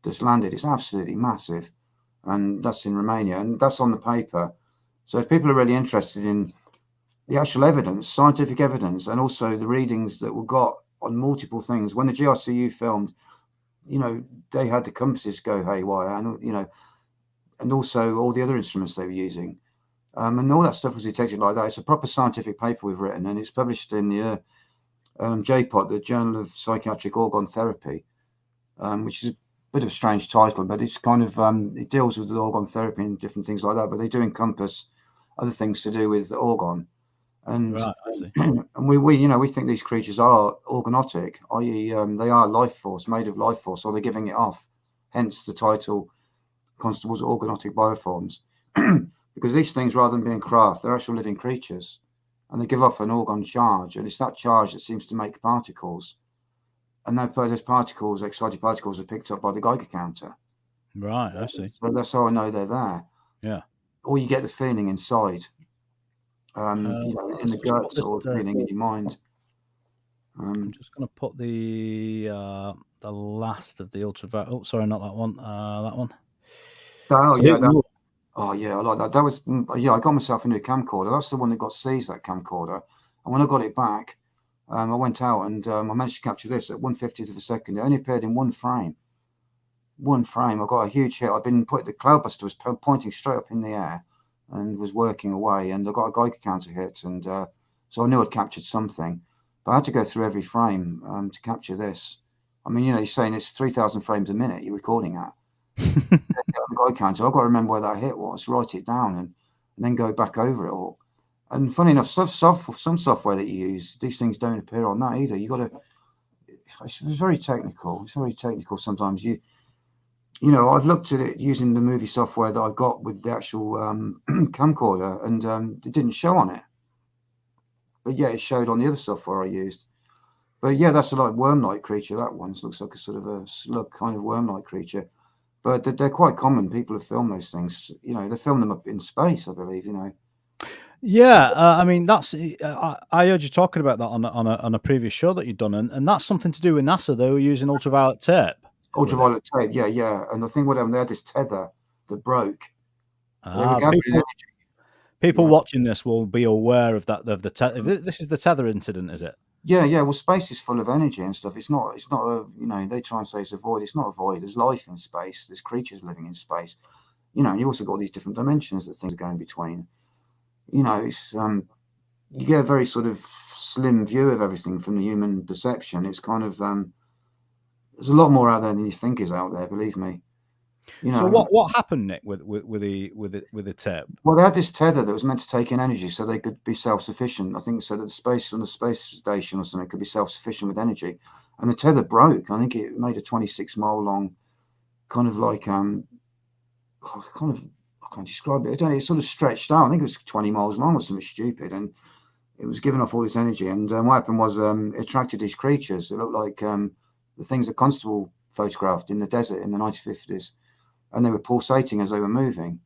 that's landed. It's absolutely massive, and that's in Romania, and that's on the paper. So if people are really interested in the actual evidence, scientific evidence, and also the readings that were got on multiple things, when the GRCU filmed, they had the compasses go haywire, and and also all the other instruments they were using, and all that stuff was detected like that. It's a proper scientific paper we've written, and it's published in the JPOT, the Journal of Psychiatric Organ Therapy, which is a bit of a strange title, but it's kind of it deals with the organ therapy and different things like that. But they do encompass other things to do with the organ. And right, I see. And we think these creatures are organotic, i.e., they are life force, made of life force, or they're giving it off. Hence the title, Constables Organotic Bioforms, because these things, rather than being craft, they're actual living creatures, and they give off an organ charge, and it's that charge that seems to make particles, and those particles, excited particles, are picked up by the Geiger counter. Right, I see. So that's how I know they're there. Yeah. Or you get the feeling inside. In the guts, or feeling in your mind. I'm just going to put the last of the ultraviolet. Oh, sorry, not that one. That one. Oh yeah, I like that. That was I got myself a new camcorder. That's the one that got seized, that camcorder. And when I got it back, I went out and I managed to capture this at 1/50th of a second. It only appeared in one frame. I got a huge hit. The Cloudbuster was pointing straight up in the air and was working away, and I got a Geiger counter hit, and so I knew I'd captured something. But I had to go through every frame to capture this. I mean, you're saying it's 3,000 frames a minute you're recording at. The Geiger counter, I've got to remember where that hit was, write it down, and then go back over it all. And funny enough, some software that you use, these things don't appear on that either. It's very technical. It's very technical sometimes. I've looked at it using the movie software that I got with the actual camcorder, and it didn't show on it. But yeah, it showed on the other software I used. But yeah, that's a like worm-like creature. That one looks like a sort of a slug kind of worm-like creature. But they're quite common. People have filmed those things. They film them up in space, I believe. Yeah, I mean that's. I heard you talking about that on a previous show that you'd done, and that's something to do with NASA. They were using ultraviolet tape. Ultraviolet tape, yeah. And I think whatever, they had this tether that broke. People watching this will be aware of that. Of the tether. This is the Tether Incident, is it? Yeah. Well, space is full of energy and stuff. It's not a. They try and say it's a void. It's not a void. There's life in space. There's creatures living in space. And you also got these different dimensions that things are going between. It's you get a very sort of slim view of everything from the human perception. It's kind of there's a lot more out there than you think is out there. Believe me. So what happened, Nick, with the tape? Well, they had this tether that was meant to take in energy, so they could be self-sufficient. I think so that the space station or something could be self-sufficient with energy, and the tether broke. I think it made a 26-mile long kind of like kind of, I can't describe it. I don't know. It sort of stretched out. I think it was 20 miles long or something stupid, and it was giving off all this energy. And what happened was it attracted these creatures that looked like the things that Constable photographed in the desert in the 1950s, and they were pulsating as they were moving,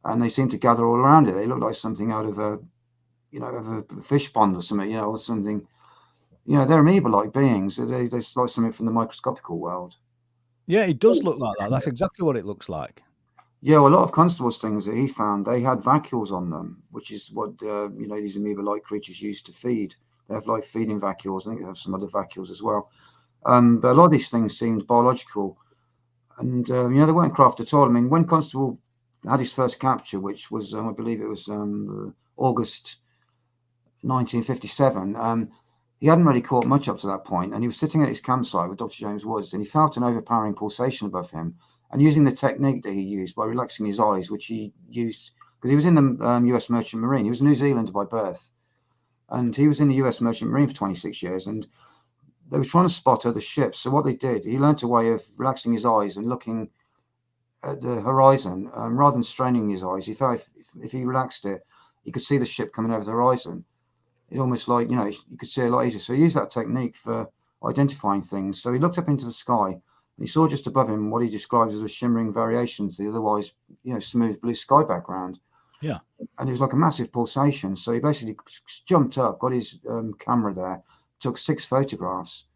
and they seemed to gather all around it. They looked like something out of a, of a fish pond or something, or something. They're amoeba-like beings. They're like something from the microscopical world. Yeah, it does look like that. That's exactly what it looks like. Yeah, well, a lot of Constable's things that he found, they had vacuoles on them, which is what these amoeba-like creatures use to feed. They have like feeding vacuoles. I think they have some other vacuoles as well. But a lot of these things seemed biological, and they weren't craft at all. I mean, when Constable had his first capture, which was I believe it was August 1957. He hadn't really caught much up to that point, and he was sitting at his campsite with Dr. James Woods, and he felt an overpowering pulsation above him. And using the technique that he used by relaxing his eyes, which he used because he was in the U.S. Merchant Marine. He was a New Zealander by birth, and he was in the U.S. Merchant Marine for 26 years, and they were trying to spot other ships. So what they did, he learned a way of relaxing his eyes and looking at the horizon rather than straining his eyes. He felt if he relaxed it, he could see the ship coming over the horizon. It almost like, you could see a lot easier. So he used that technique for identifying things. So he looked up into the sky and he saw just above him what he describes as a shimmering variation to the otherwise, smooth blue sky background. Yeah. And it was like a massive pulsation. So he basically jumped up, got his camera there, took 6 photographs,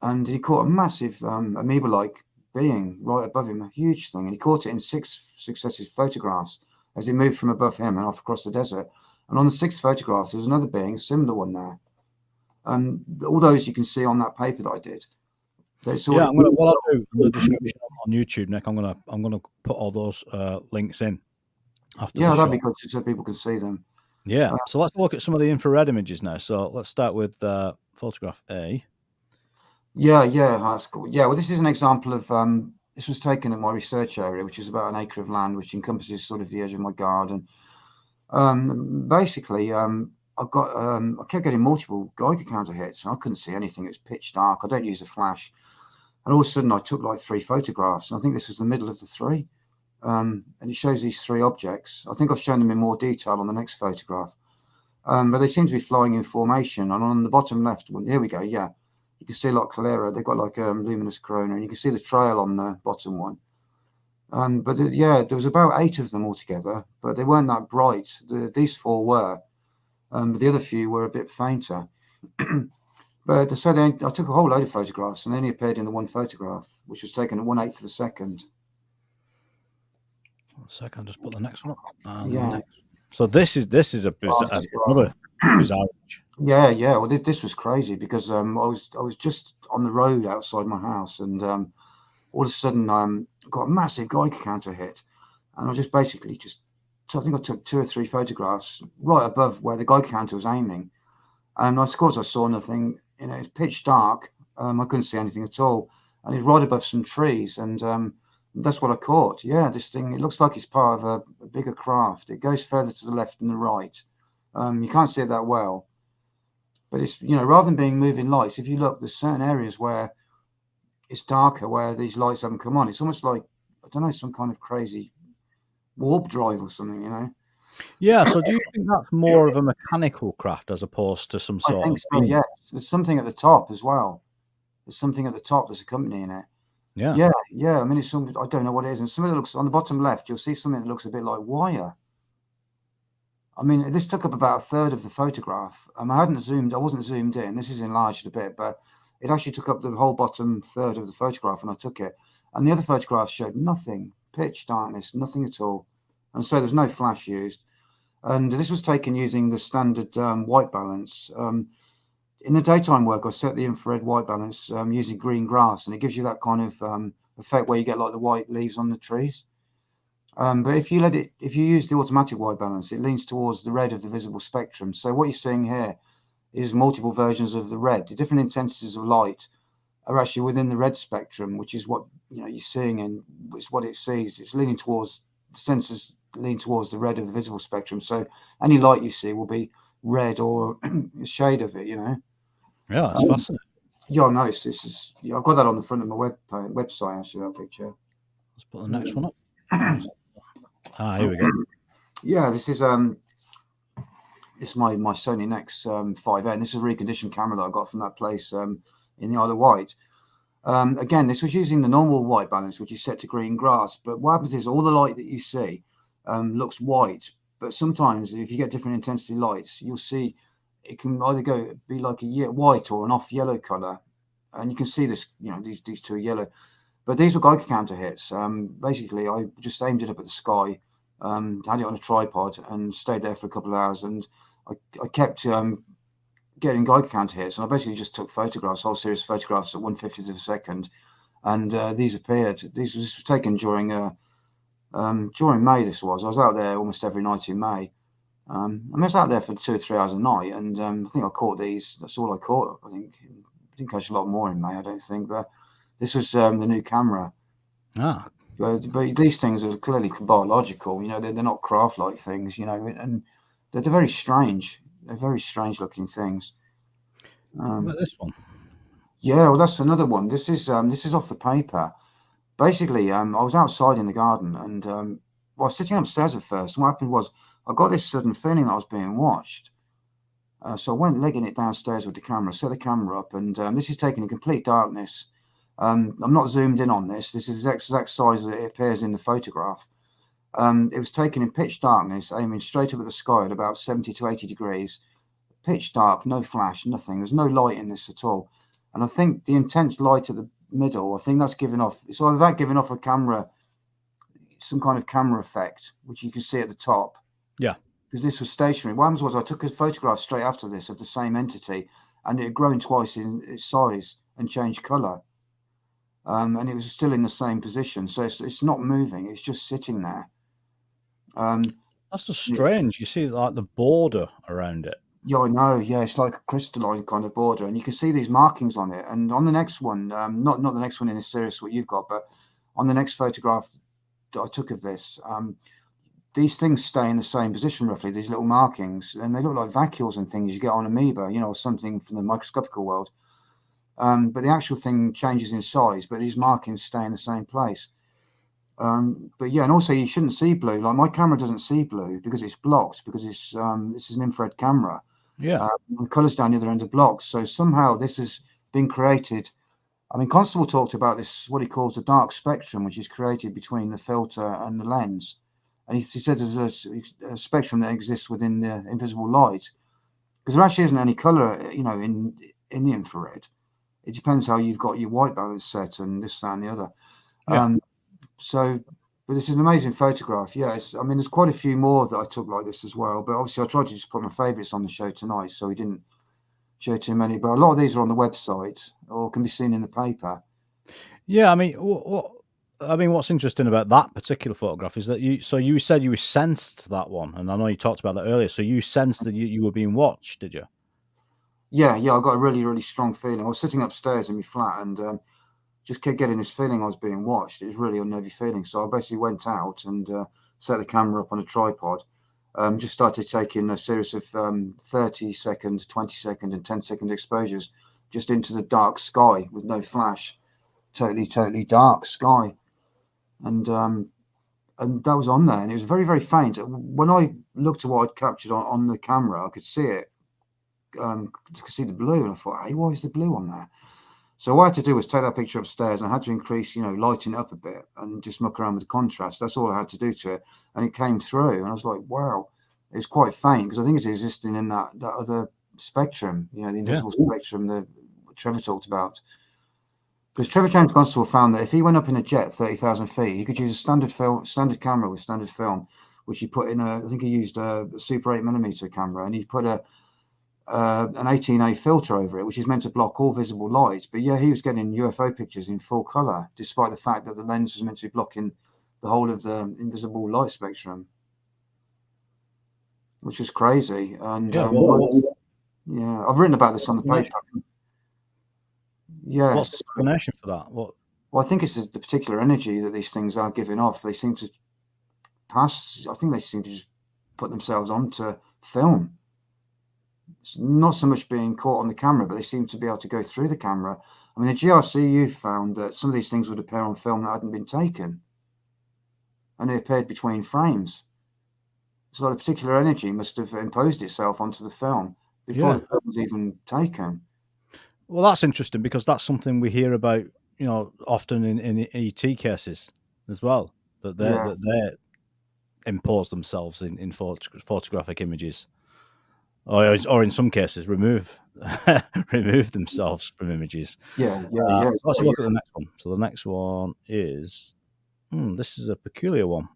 and he caught a massive amoeba-like being right above him, a huge thing. And he caught it in 6 successive photographs as he moved from above him and off across the desert. And on the 6th photograph, there was another being, a similar one there. And all those you can see on that paper that I did. Yeah, what I'll do in the description on YouTube, Nick, I'm gonna put all those links in after. Yeah, that'd be good so people can see them. Yeah. So let's look at some of the infrared images now. So let's start with photograph A. Yeah, that's cool. Yeah, well, this is an example of this was taken at my research area, which is about an acre of land, which encompasses sort of the edge of my garden. Basically, I kept getting multiple Geiger counter hits, and I couldn't see anything. It was pitch dark. I don't use a flash, and all of a sudden, I took like 3 photographs, and I think this was the middle of the 3. And it shows these 3 objects. I think I've shown them in more detail on the next photograph, but they seem to be flying in formation. And on the bottom left one, here we go. Yeah, you can see a lot clearer. They've got like a luminous corona, and you can see the trail on the bottom one. But there was about 8 of them altogether, but they weren't that bright. These 4 were, but the other few were a bit fainter. But so I took a whole load of photographs, and they only appeared in the 1 photograph, which was taken at 1/8 of a second. 1 second, I'll just put the next one up. Yeah. So this is another bizarre. Yeah. Well, this was crazy because I was just on the road outside my house, and all of a sudden got a massive Geiger counter hit, and I just basically I think I took 2 or 3 photographs right above where the Geiger counter was aiming, and of course I saw nothing. It's pitch dark. I couldn't see anything at all, and it's right above some trees, and that's what I caught. Yeah, this thing, it looks like it's part of a bigger craft. It goes further to the left and the right. You can't see it that well, but it's rather than being moving lights, if you look, there's certain areas where it's darker where these lights haven't come on. It's almost like, I don't know, some kind of crazy warp drive or something, Yeah, so do you think that's more of a mechanical craft as opposed to some sort of... I think so, yes. There's something at the top as well. There's something at the top that's accompanying it. Yeah. I mean, it's something, I don't know what it is. And something that looks, on the bottom left, you'll see something that looks a bit like wire. I mean, this took up about 1/3 of the photograph. I wasn't zoomed in. This is enlarged a bit, but it actually took up the whole bottom 1/3 of the photograph when I took it. And the other photographs showed nothing, pitch darkness, nothing at all. And so there's no flash used. And this was taken using the standard white balance. In the daytime work, I set the infrared white balance using green grass, and it gives you that kind of effect where you get like the white leaves on the trees. But if you use the automatic white balance, it leans towards the red of the visible spectrum. So what you're seeing here is multiple versions of the red. The different intensities of light are actually within the red spectrum, which is what you're seeing, and it's what it sees. It's leaning towards, the sensors lean towards the red of the visible spectrum. So any light you see will be red or a shade of it. Yeah, that's fascinating. Yeah, no, I've got that on the front of my website. Actually, that picture. Let's put the next one up. Here we go. Yeah, this is my Sony Nex 5N. This is a reconditioned camera that I got from that place in the Isle of Wight. Again, this was using the normal white balance, which is set to green grass. But what happens is all the light that you see looks white. But sometimes if you get different intensity lights, you'll see it can either be like a white or an off yellow color. And you can see this, these two are yellow. But these were Geiger counter hits. Basically, I just aimed it up at the sky, had it on a tripod and stayed there for a couple of hours. And I kept getting Geiger counter hits. And I basically just took photographs, whole series of photographs at 1/50th of a second. And these appeared. This was taken during May, this was. I was out there almost every night in May. I was out there for 2 or 3 hours a night. And I think I caught these. That's all I caught, I think. I didn't catch a lot more in May, I don't think. But this was the new camera. But these things are clearly biological. They're not craft-like things. And they're very strange. They're very strange-looking things. What about this one? Yeah, well, that's another one. This is off the paper. Basically, I was outside in the garden, and I was sitting upstairs at first. And what happened was I got this sudden feeling that I was being watched. So I went legging it downstairs with the camera, set the camera up, and this is taken in complete darkness. I'm not zoomed in on this. This is the exact size that it appears in the photograph. It was taken in pitch darkness, aiming straight up at the sky at about 70 to 80 degrees. Pitch dark, no flash, nothing. There's no light in this at all. And I think the intense light at the middle, I think that's giving off, it's either that giving off a camera, some kind of camera effect, which you can see at the top. Yeah. Because this was stationary. What happens was I took a photograph straight after this of the same entity, and it had grown twice in its size and changed color. And it was still in the same position. So it's not moving. It's just sitting there. That's just strange. You see like the border around it. Yeah, I know. Yeah, it's like a crystalline kind of border. And you can see these markings on it. And on the next one, not the next one in this series, what you've got, but on the next photograph that I took of this, these things stay in the same position roughly, these little markings. And they look like vacuoles and things you get on amoeba, or something from the microscopical world. But the actual thing changes in size, but these markings stay in the same place. But yeah, and also you shouldn't see blue. Like my camera doesn't see blue because it's blocked, because it's this is an infrared camera. Yeah. The colours down the other end are blocked. So somehow this has been created. I mean, Constable talked about this, what he calls the dark spectrum, which is created between the filter and the lens. And he said there's a spectrum that exists within the invisible light, because there actually isn't any colour, in the infrared. It depends how you've got your white balance set and this, that, and the other. Yeah. But this is an amazing photograph. Yeah, there's quite a few more that I took like this as well. But obviously, I tried to just put my favourites on the show tonight, so we didn't show too many. But a lot of these are on the website or can be seen in the paper. Yeah, what's interesting about that particular photograph is that you said you sensed that one, and I know you talked about that earlier. So you sensed that you were being watched, did you? Yeah, I got a really, really strong feeling. I was sitting upstairs in my flat and just kept getting this feeling I was being watched. It was really unnerving feeling. So I basically went out and set the camera up on a tripod. Just started taking a series of 30-second, 20-second, and 10-second exposures just into the dark sky with no flash. Totally, totally dark sky. And that was on there, and it was very, very faint. When I looked at what I'd captured on the camera, I could see it. I could see the blue, and I thought, hey, why is the blue on there? So what I had to do was take that picture upstairs, and I had to increase, lighten it up a bit and just muck around with the contrast. That's all I had to do to it, and it came through, and I was like, wow, it was quite faint, because I think it's existing in that other spectrum, the invisible spectrum that Trevor talked about. Because Trevor James Constable found that if he went up in a jet 30,000 feet, he could use a standard camera with standard film, which he put in I think he used a Super 8mm camera, and he put an 18A filter over it, which is meant to block all visible light. But yeah, he was getting UFO pictures in full color, despite the fact that the lens was meant to be blocking the whole of the invisible light spectrum, which is crazy. And yeah, I've written about this on the paper. Yeah. What's the explanation for that? Well, I think it's the particular energy that these things are giving off. They seem to pass. I think they seem to just put themselves onto film. It's not so much being caught on the camera, but they seem to be able to go through the camera. I mean, the GRCU found that some of these things would appear on film that hadn't been taken. and they appeared between frames. So the particular energy must have imposed itself onto the film before the film was even taken. Well, that's interesting because that's something we hear about, often in ET cases as well, that they impose themselves in photographic images, or in some cases remove themselves from images. Yeah. So let's have a look at the next one. So the next one is this is a peculiar one.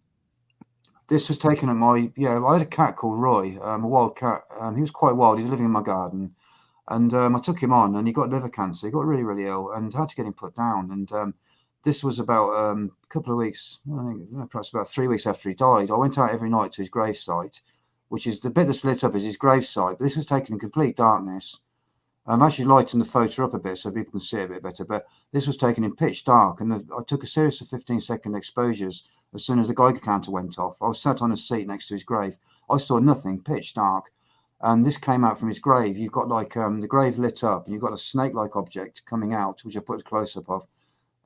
This was taken at I had a cat called Roy, a wild cat. He was quite wild. He was living in my garden, and I took him on, and he got liver cancer. He got really, really ill, and had to get him put down. And this was about a couple of weeks, I think, perhaps about 3 weeks after he died. I went out every night to his gravesite, which is the bit that's lit up is his gravesite. But this was taken in complete darkness. I'm actually lighting the photo up a bit so people can see it a bit better. But this was taken in pitch dark, and I took a series of 15-second exposures as soon as the Geiger counter went off. I was sat on a seat next to his grave. I saw nothing, pitch dark. And this came out from his grave. You've got like the grave lit up, and you've got a snake-like object coming out, which I put a close-up of.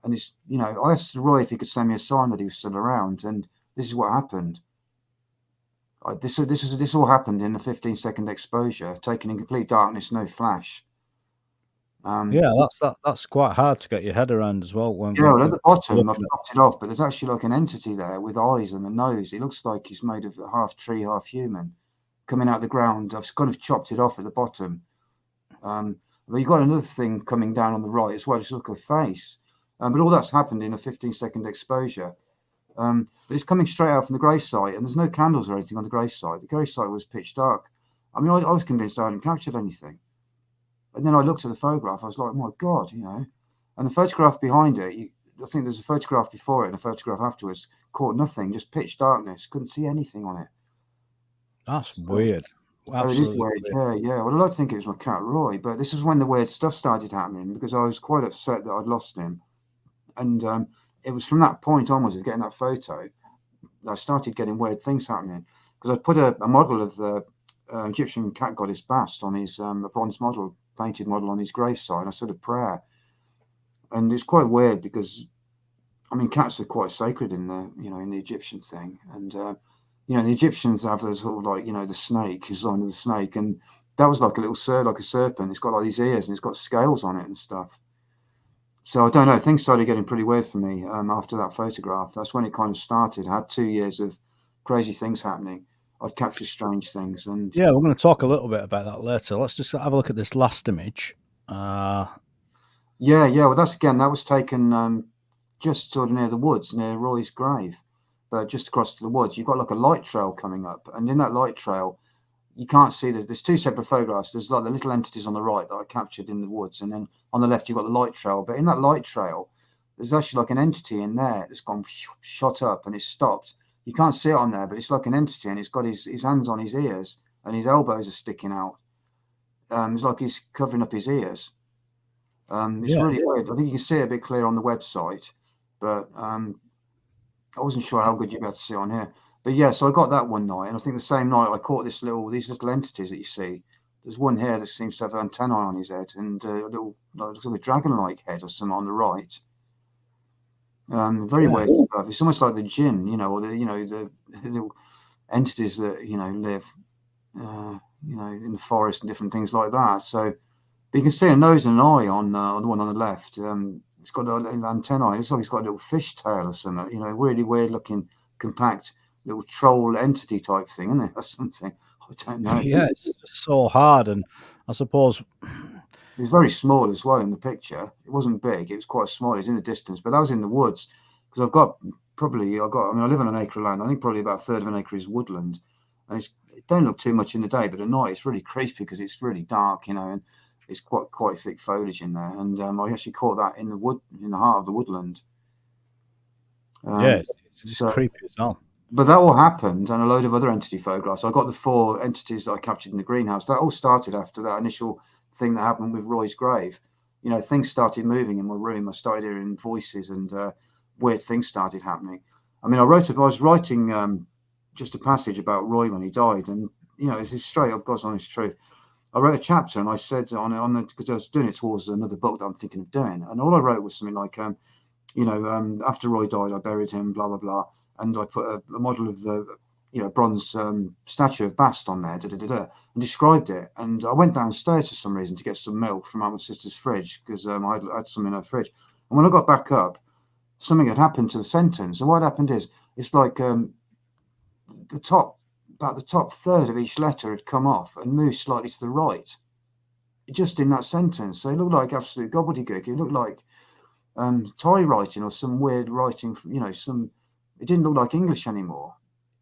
And it's, I asked Roy if he could send me a sign that he was still around, and this is what happened. This all happened in a 15-second exposure, taken in complete darkness, no flash. That's quite hard to get your head around as well. At the bottom, I've chopped it off, but there's actually like an entity there with eyes and a nose. It looks like he's made of half tree, half human, coming out of the ground. I've kind of chopped it off at the bottom. But you've got another thing coming down on the right as well, just look at a face. But all that's happened in a 15-second exposure. But it's coming straight out from the gravesite, and there's no candles or anything on the gravesite. The gravesite was pitch dark. I mean, I was convinced I hadn't captured anything. And then I looked at the photograph. I was like, oh my God, And the photograph behind it, I think there's a photograph before it and a photograph afterwards, caught nothing, just pitch darkness. Couldn't see anything on it. That's weird. Absolutely. Oh, it is weird. Yeah. Well, I like to think it was my cat Roy, but this is when the weird stuff started happening because I was quite upset that I'd lost him. And it was from that point onwards of getting that photo that I started getting weird things happening because I put a model of the Egyptian cat goddess Bast on his a bronze model, painted model on his gravesite. I said a prayer, and it's quite weird because, I mean, cats are quite sacred in the in the Egyptian thing, and the Egyptians have those sort of like the snake, his sign of the snake, and that was like a little like a serpent. It's got like these ears and it's got scales on it and stuff. So I don't know. Things started getting pretty weird for me after that photograph. That's when it kind of started. I had 2 years of crazy things happening. I'd capture strange things, and we're going to talk a little bit about that later. Let's just have a look at this last image. Well, that was taken just sort of near the woods, near Roy's grave, but just across to the woods. You've got like a light trail coming up, and in that light trail, you can't see that there's two separate photographs. There's like the little entities on the right that I captured in the woods, and then on the left you've got the light trail. But in that light trail, there's actually like an entity in there that's gone shot up and it's stopped. You can't see it on there, but it's like an entity, and it's got his hands on his ears, and his elbows are sticking out. It's like he's covering up his ears. It's really weird. I think you can see it a bit clear on the website, but I wasn't sure how good you'd be able to see it on here. But so I got that one night, and I think the same night I caught these little entities that you see. There's one here that seems to have antennae on his head, and a little looks like a dragon-like head or something on the right. Very weird stuff. It's almost like the jinn, or the little entities that live, in the forest and different things like that. So, but you can see a nose and an eye on the one on the left. It's got an antennae. It looks like it's got a little fish tail or something. Really weird looking, compact little troll entity type thing, isn't it, or something? I don't know. Yeah, it's so hard, and I suppose it was very small as well in the picture. It wasn't big. It was quite small. It was in the distance, but that was in the woods because I live on an acre of land. I think probably about a third of an acre is woodland, and it don't look too much in the day, but at night it's really creepy because it's really dark, and it's quite thick foliage in there. And I actually caught that in the wood, in the heart of the woodland. It's just creepy as hell. But that all happened, and a load of other entity photographs. I got the 4 entities that I captured in the greenhouse. That all started after that initial thing that happened with Roy's grave. Things started moving in my room. I started hearing voices, and weird things started happening. I mean, I was writing just a passage about Roy when he died, and it's just straight up God's honest truth. I wrote a chapter, and I said on it because I was doing it towards another book that I'm thinking of doing, and all I wrote was something like, after Roy died, I buried him, blah, blah, blah. And I put a model of the, bronze statue of Bast on there, and described it. And I went downstairs for some reason to get some milk from out my sister's fridge because I had some in her fridge. And when I got back up, something had happened to the sentence. And what happened is, it's like about the top third of each letter had come off and moved slightly to the right, just in that sentence. So it looked like absolute gobbledygook. It looked like Thai writing or some weird writing, it didn't look like English anymore.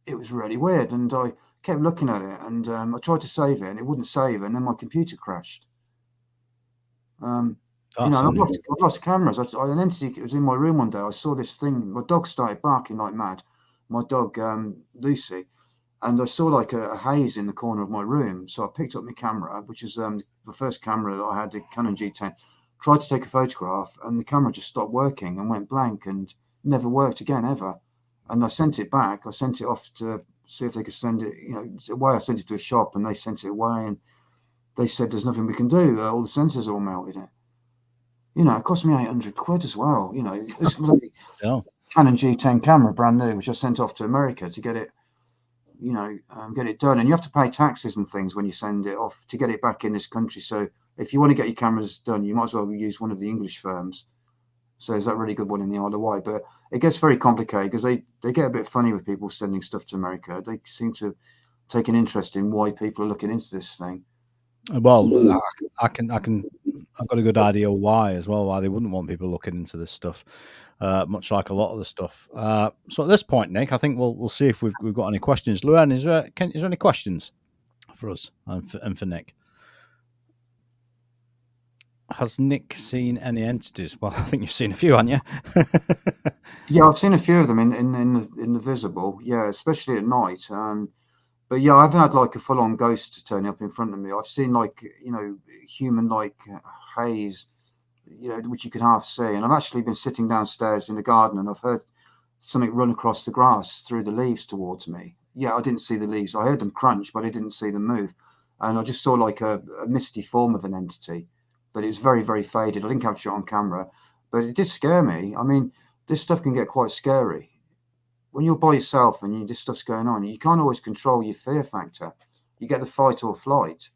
It was really weird. And I kept looking at it, and I tried to save it and it wouldn't save, and then my computer crashed. I've lost cameras. An entity was in my room one day. I saw this thing. My dog started barking like mad. My dog, Lucy. And I saw like a haze in the corner of my room. So I picked up my camera, which is the first camera that I had, the Canon G10, tried to take a photograph, and the camera just stopped working and went blank and never worked again, ever. And I sent it back. I sent it off to see if they could send it, away. I sent it to a shop and they sent it away, and they said, there's nothing we can do. All the sensors are all melted. It cost me £800 as well. This bloody Canon G10 camera, brand new, which I sent off to America to get it, get it done. And you have to pay taxes and things when you send it off to get it back in this country. So if you want to get your cameras done, you might as well use one of the English firms. So is that really good one in the Isle of Wight? But it gets very complicated because they get a bit funny with people sending stuff to America. They seem to take an interest in why people are looking into this thing. Well, I've got a good idea why as well, why they wouldn't want people looking into this stuff, much like a lot of the stuff. So at this point, Nick, I think we'll see if we've got any questions. Luann, is there any questions for us and for Nick? Has Nick seen any entities? Well, I think you've seen a few, haven't you? Yeah, I've seen a few of them in the visible. Yeah, especially at night. But yeah, I haven't had like a full-on ghost turning up in front of me. I've seen like human-like haze, which you can half see. And I've actually been sitting downstairs in the garden, and I've heard something run across the grass through the leaves towards me. Yeah, I didn't see the leaves. I heard them crunch, but I didn't see them move. And I just saw like a misty form of an entity. But it was very, very faded. I didn't capture it on camera, but it did scare me. I mean, this stuff can get quite scary. When you're by yourself and this stuff's going on, you can't always control your fear factor. You get the fight or flight.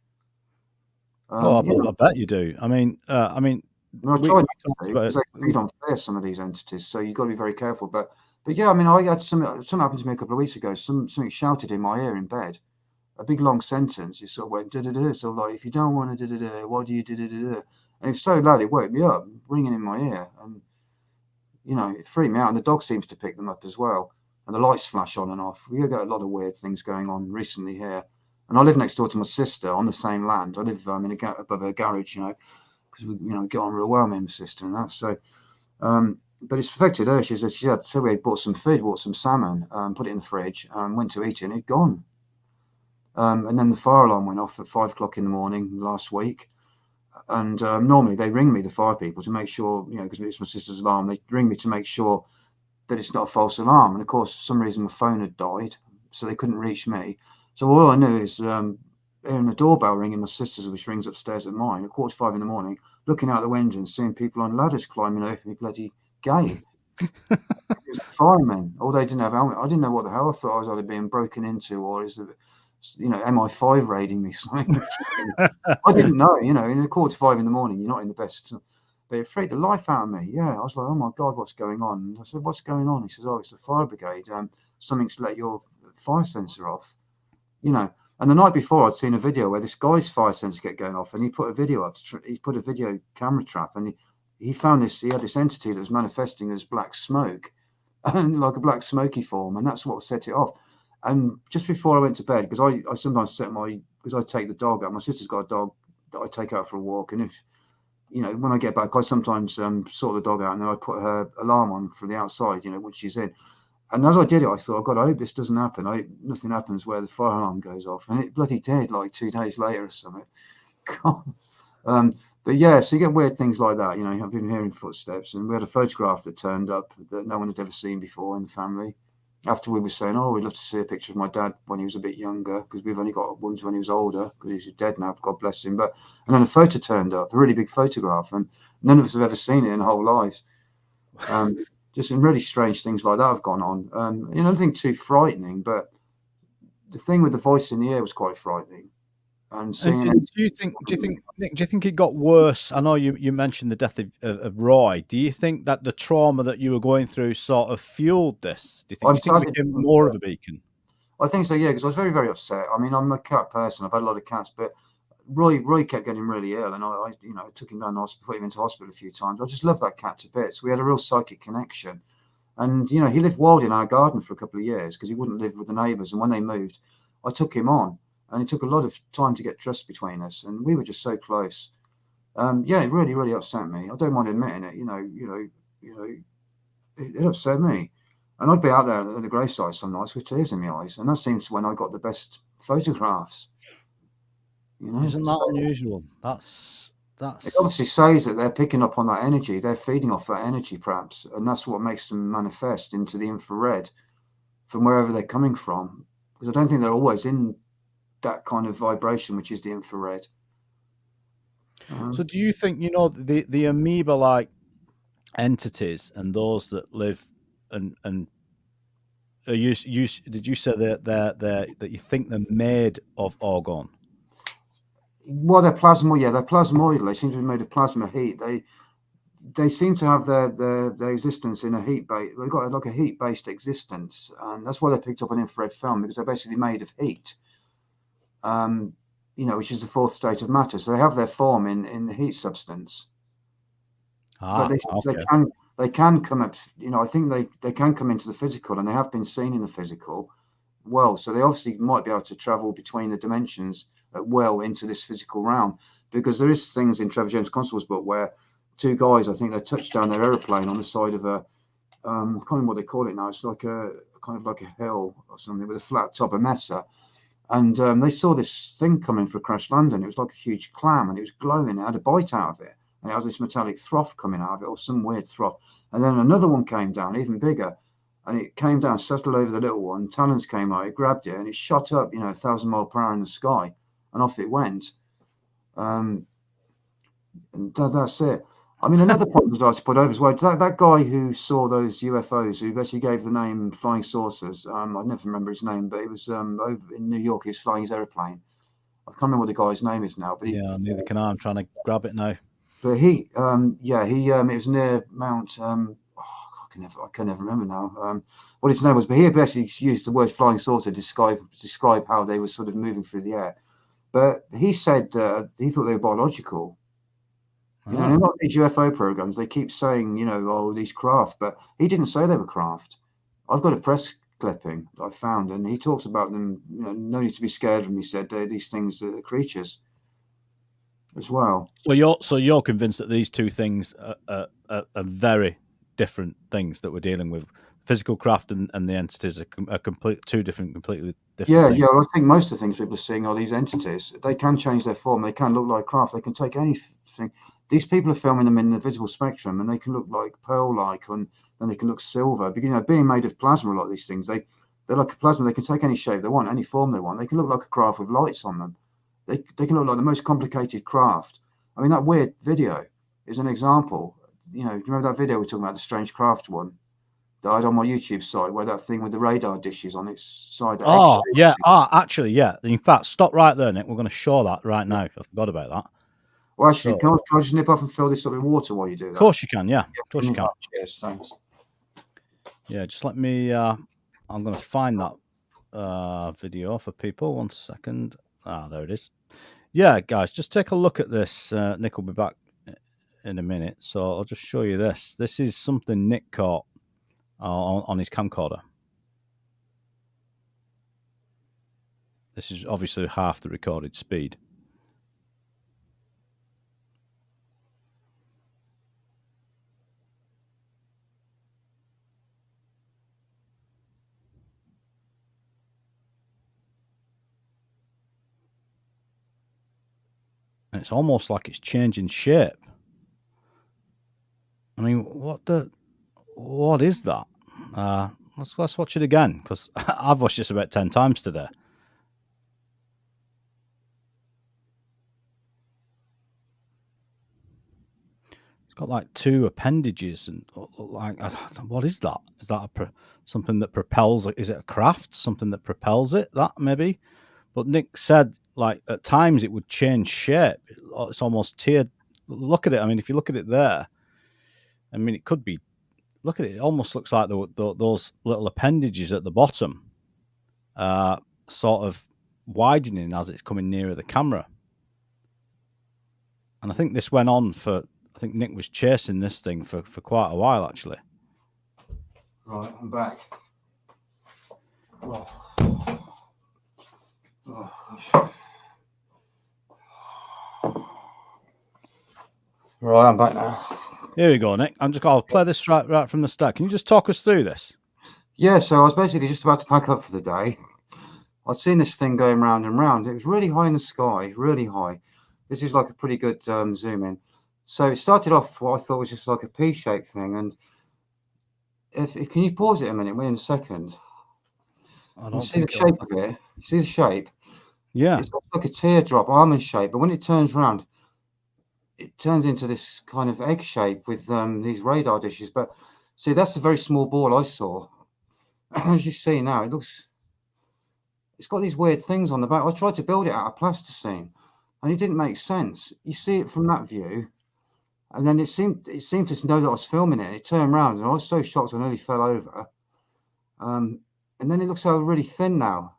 I bet you do. I tried because they feed on fear, some of these entities, so you've got to be very careful. But yeah, I mean, I had something happened to me a couple of weeks ago. Something shouted in my ear in bed. A big long sentence. It sort of went da-da-da. So like, if you don't want to da-da-da, why do you da-da-da? And it was so loud, it woke me up, ringing in my ear. And, it freaked me out. And the dog seems to pick them up as well. And the lights flash on and off. We got a lot of weird things going on recently here. And I live next door to my sister on the same land. I live above her garage, because we, get on real well, me and my sister and that. So, but it's affected her. So we bought some food, bought some salmon, put it in the fridge, went to eat it, and it'd gone. And then the fire alarm went off at 5 o'clock in the morning last week. And normally they ring me, the fire people, to make sure, because it's my sister's alarm, they ring me to make sure that it's not a false alarm. And of course, for some reason, my phone had died, so they couldn't reach me. So all I knew is hearing the doorbell ring in my sister's, which rings upstairs at mine, at 4:45 in the morning, looking out the window and seeing people on ladders climbing over me bloody gate. It was the firemen. They didn't have helmet. I didn't know what the hell. I thought I was either being broken into or is the MI5 raiding me. I didn't know, in 4:45 in the morning, you're not in the best. But it freaked the life out of me. Yeah, I was like, oh my God, what's going on? And I said, what's going on? He says, oh, it's the fire brigade. Something's let your fire sensor off. And the night before, I'd seen a video where this guy's fire sensor kept going off, and he put a video up. He put a video camera trap, and he found this. He had this entity that was manifesting as black smoke, and like a black smoky form, and that's what set it off. And just before I went to bed, because I sometimes because I take the dog out. My sister's got a dog that I take out for a walk, and if when I get back, I sometimes sort the dog out, and then I put her alarm on from the outside, when she's in. And as I did it, I thought, God, I hope this doesn't happen. Nothing happens where the fire alarm goes off, and it bloody did, like 2 days later or something. God. But yeah, so you get weird things like that. I've been hearing footsteps, and we had a photograph that turned up that no one had ever seen before in the family. After we were saying, oh, we'd love to see a picture of my dad when he was a bit younger, because we've only got ones when he was older, because he's dead now, God bless him. And then a photo turned up, a really big photograph, and none of us have ever seen it in our whole lives. Just some really strange things like that have gone on. Nothing too frightening, but the thing with the voice in the ear was quite frightening. And do you think, Nick, do you think it got worse? I know you mentioned the death of Roy. Do you think that the trauma that you were going through sort of fueled this? Do you think it became more of a beacon? I think so, yeah, because I was very, very upset. I mean, I'm a cat person. I've had a lot of cats, but Roy kept getting really ill, and I took him down the hospital, put him into hospital a few times. I just love that cat to bits. We had a real psychic connection. And, he lived wild in our garden for a couple of years because he wouldn't live with the neighbours. And when they moved, I took him on. And it took a lot of time to get trust between us. And we were just so close. It really, really upset me. I don't mind admitting it. It upset me. And I'd be out there at the graveside some nights with tears in my eyes. And that seems when I got the best photographs. Isn't that unusual? It obviously says that they're picking up on that energy. They're feeding off that energy, perhaps. And that's what makes them manifest into the infrared from wherever they're coming from. Because I don't think they're always in that kind of vibration, which is the infrared. So do you think, the amoeba-like entities and those that live and did you say that you think they're made of argon? Well, they're plasmoid. They're plasmoidal. They seem to be made of plasma heat. They seem to have their existence in a heat base. They've got like a heat-based existence, and that's why they picked up an infrared film, because they're basically made of heat. Which is the fourth state of matter. So they have their form in the heat substance. But they can come up. I think they can come into the physical, and they have been seen in the physical. Well, so they obviously might be able to travel between the dimensions into this physical realm, because there is things in Trevor James' Constables book where two guys, I think they touched down their aeroplane on the side of a I can't remember what they call it now. It's like a kind of like a hill or something with a flat top, a mesa. And they saw this thing coming for a crash landing. It was like a huge clam, and it was glowing. It had a bite out of it, and it had this metallic froth coming out of it, or some weird froth. And then another one came down, even bigger, and it came down, settled over the little one. Talons came out, it grabbed it, and it shot up, 1,000 miles per hour in the sky, and off it went. And that's it. I mean, another point I'd like to put over as well, that guy who saw those UFOs, who basically gave the name flying saucers, I never remember his name, but it was over in New York. He was flying his aeroplane. I can't remember what the guy's name is now. But neither can I. I'm trying to grab it now. But it was near Mount. I can never remember now what his name was. But he basically used the word flying saucer to describe how they were sort of moving through the air. But he said he thought they were biological. In a lot of these UFO programs, they keep saying, these craft, but he didn't say they were craft. I've got a press clipping that I found, and he talks about them. No need to be scared of them. He said these things are creatures as well. So you're convinced that these two things are very different things that we're dealing with. Physical craft and the entities are completely different things. Yeah. Well, I think most of the things people are seeing are these entities. They can change their form. They can look like craft. They can take anything. These people are filming them in the visible spectrum, and they can look like pearl-like, and then they can look silver. But, being made of plasma, a lot of these things, they're like a plasma. They can take any shape they want, any form they want. They can look like a craft with lights on them. They can look like the most complicated craft. I mean, that weird video is an example. Do you remember that video we were talking about, the strange craft one that I had on my YouTube site, where that thing with the radar dishes on its side? Actually, yeah. In fact, stop right there, Nick. We're going to show that right now. I forgot about that. Well, actually, can I just nip off and fill this up with water while you do that? Of course you can, yeah. Of course you can. Cheers, thanks. Yeah, just let me... I'm going to find that video for people. 1 second. There it is. Yeah, guys, just take a look at this. Nick will be back in a minute, so I'll just show you this. This is something Nick caught on his camcorder. This is obviously half the recorded speed. And it's almost like it's changing shape. I mean, what is that? Let's watch it again, because I've watched this about 10 times today. It's got like two appendages, and like, what is that? Is that something that propels? Is it a craft? Something that propels it? That maybe. But Nick said, like, at times it would change shape. It's almost tiered. Look at it. I mean, if you look at it there, I mean, it could be. Look at it. It almost looks like those little appendages at the bottom, sort of widening as it's coming nearer the camera. And I think this went on for. I think Nick was chasing this thing for quite a while, actually. Right, I'm back. Oh. Oh, gosh. Right, I'm back now. Here we go, Nick. I'll play this right from the start. Can you just talk us through this? Yeah, so I was basically just about to pack up for the day. I'd seen this thing going round and round. It was really high in the sky, really high. This is like a pretty good zoom in. So it started off what I thought was just like a P-shaped thing. And if can you pause it a minute? Wait a second. I don't see think the shape of it. You see the shape? Yeah. It's like a teardrop, almond shape. But when it turns round, it turns into this kind of egg shape with these radar dishes. But see, that's a very small ball I saw. As you see now, it's got these weird things on the back. I tried to build it out of plasticine, and it didn't make sense. You see it from that view, and then it seemed to know that I was filming it. It turned around, and I was so shocked I nearly fell over. And then it looks really thin now.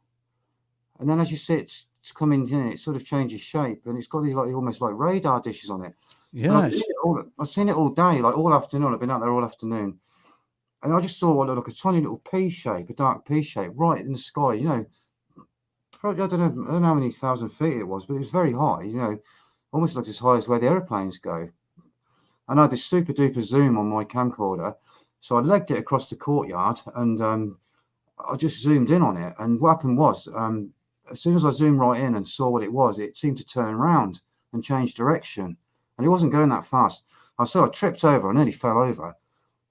And then as you see it's coming in, it sort of changes shape, and it's got these like almost like radar dishes on it. Yeah. I've seen it all day, like all afternoon. I've been out there all afternoon, and I just saw what looked like a tiny little P shape, a dark P shape, right in the sky. You know, probably I don't know how many thousand feet it was, but it was very high. You know, almost looked as high as where the airplanes go. And I had this super duper zoom on my camcorder, so I legged it across the courtyard, and I just zoomed in on it. And what happened was, as soon as I zoomed right in and saw what it was, it seemed to turn around and change direction. And it wasn't going that fast. I tripped over. I nearly fell over.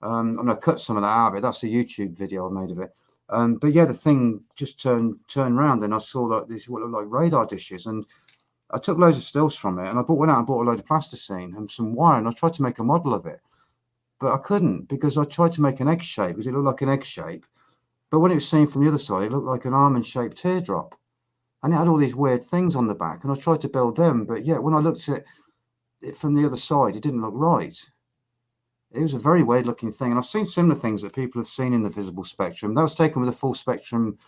I'm going to cut some of that out of it. That's a YouTube video I made of it. But yeah, the thing just turned around, and I saw like this what looked like radar dishes. And I took loads of stills from it, and I went out and bought a load of plasticine and some wire, and I tried to make a model of it. But I couldn't, because I tried to make an egg shape, because it looked like an egg shape. But when it was seen from the other side, it looked like an almond-shaped teardrop. And it had all these weird things on the back, and I tried to build them. But yeah, when I looked at it from the other side, it didn't look right. It was a very weird-looking thing. And I've seen similar things that people have seen in the visible spectrum. That was taken with a full-spectrum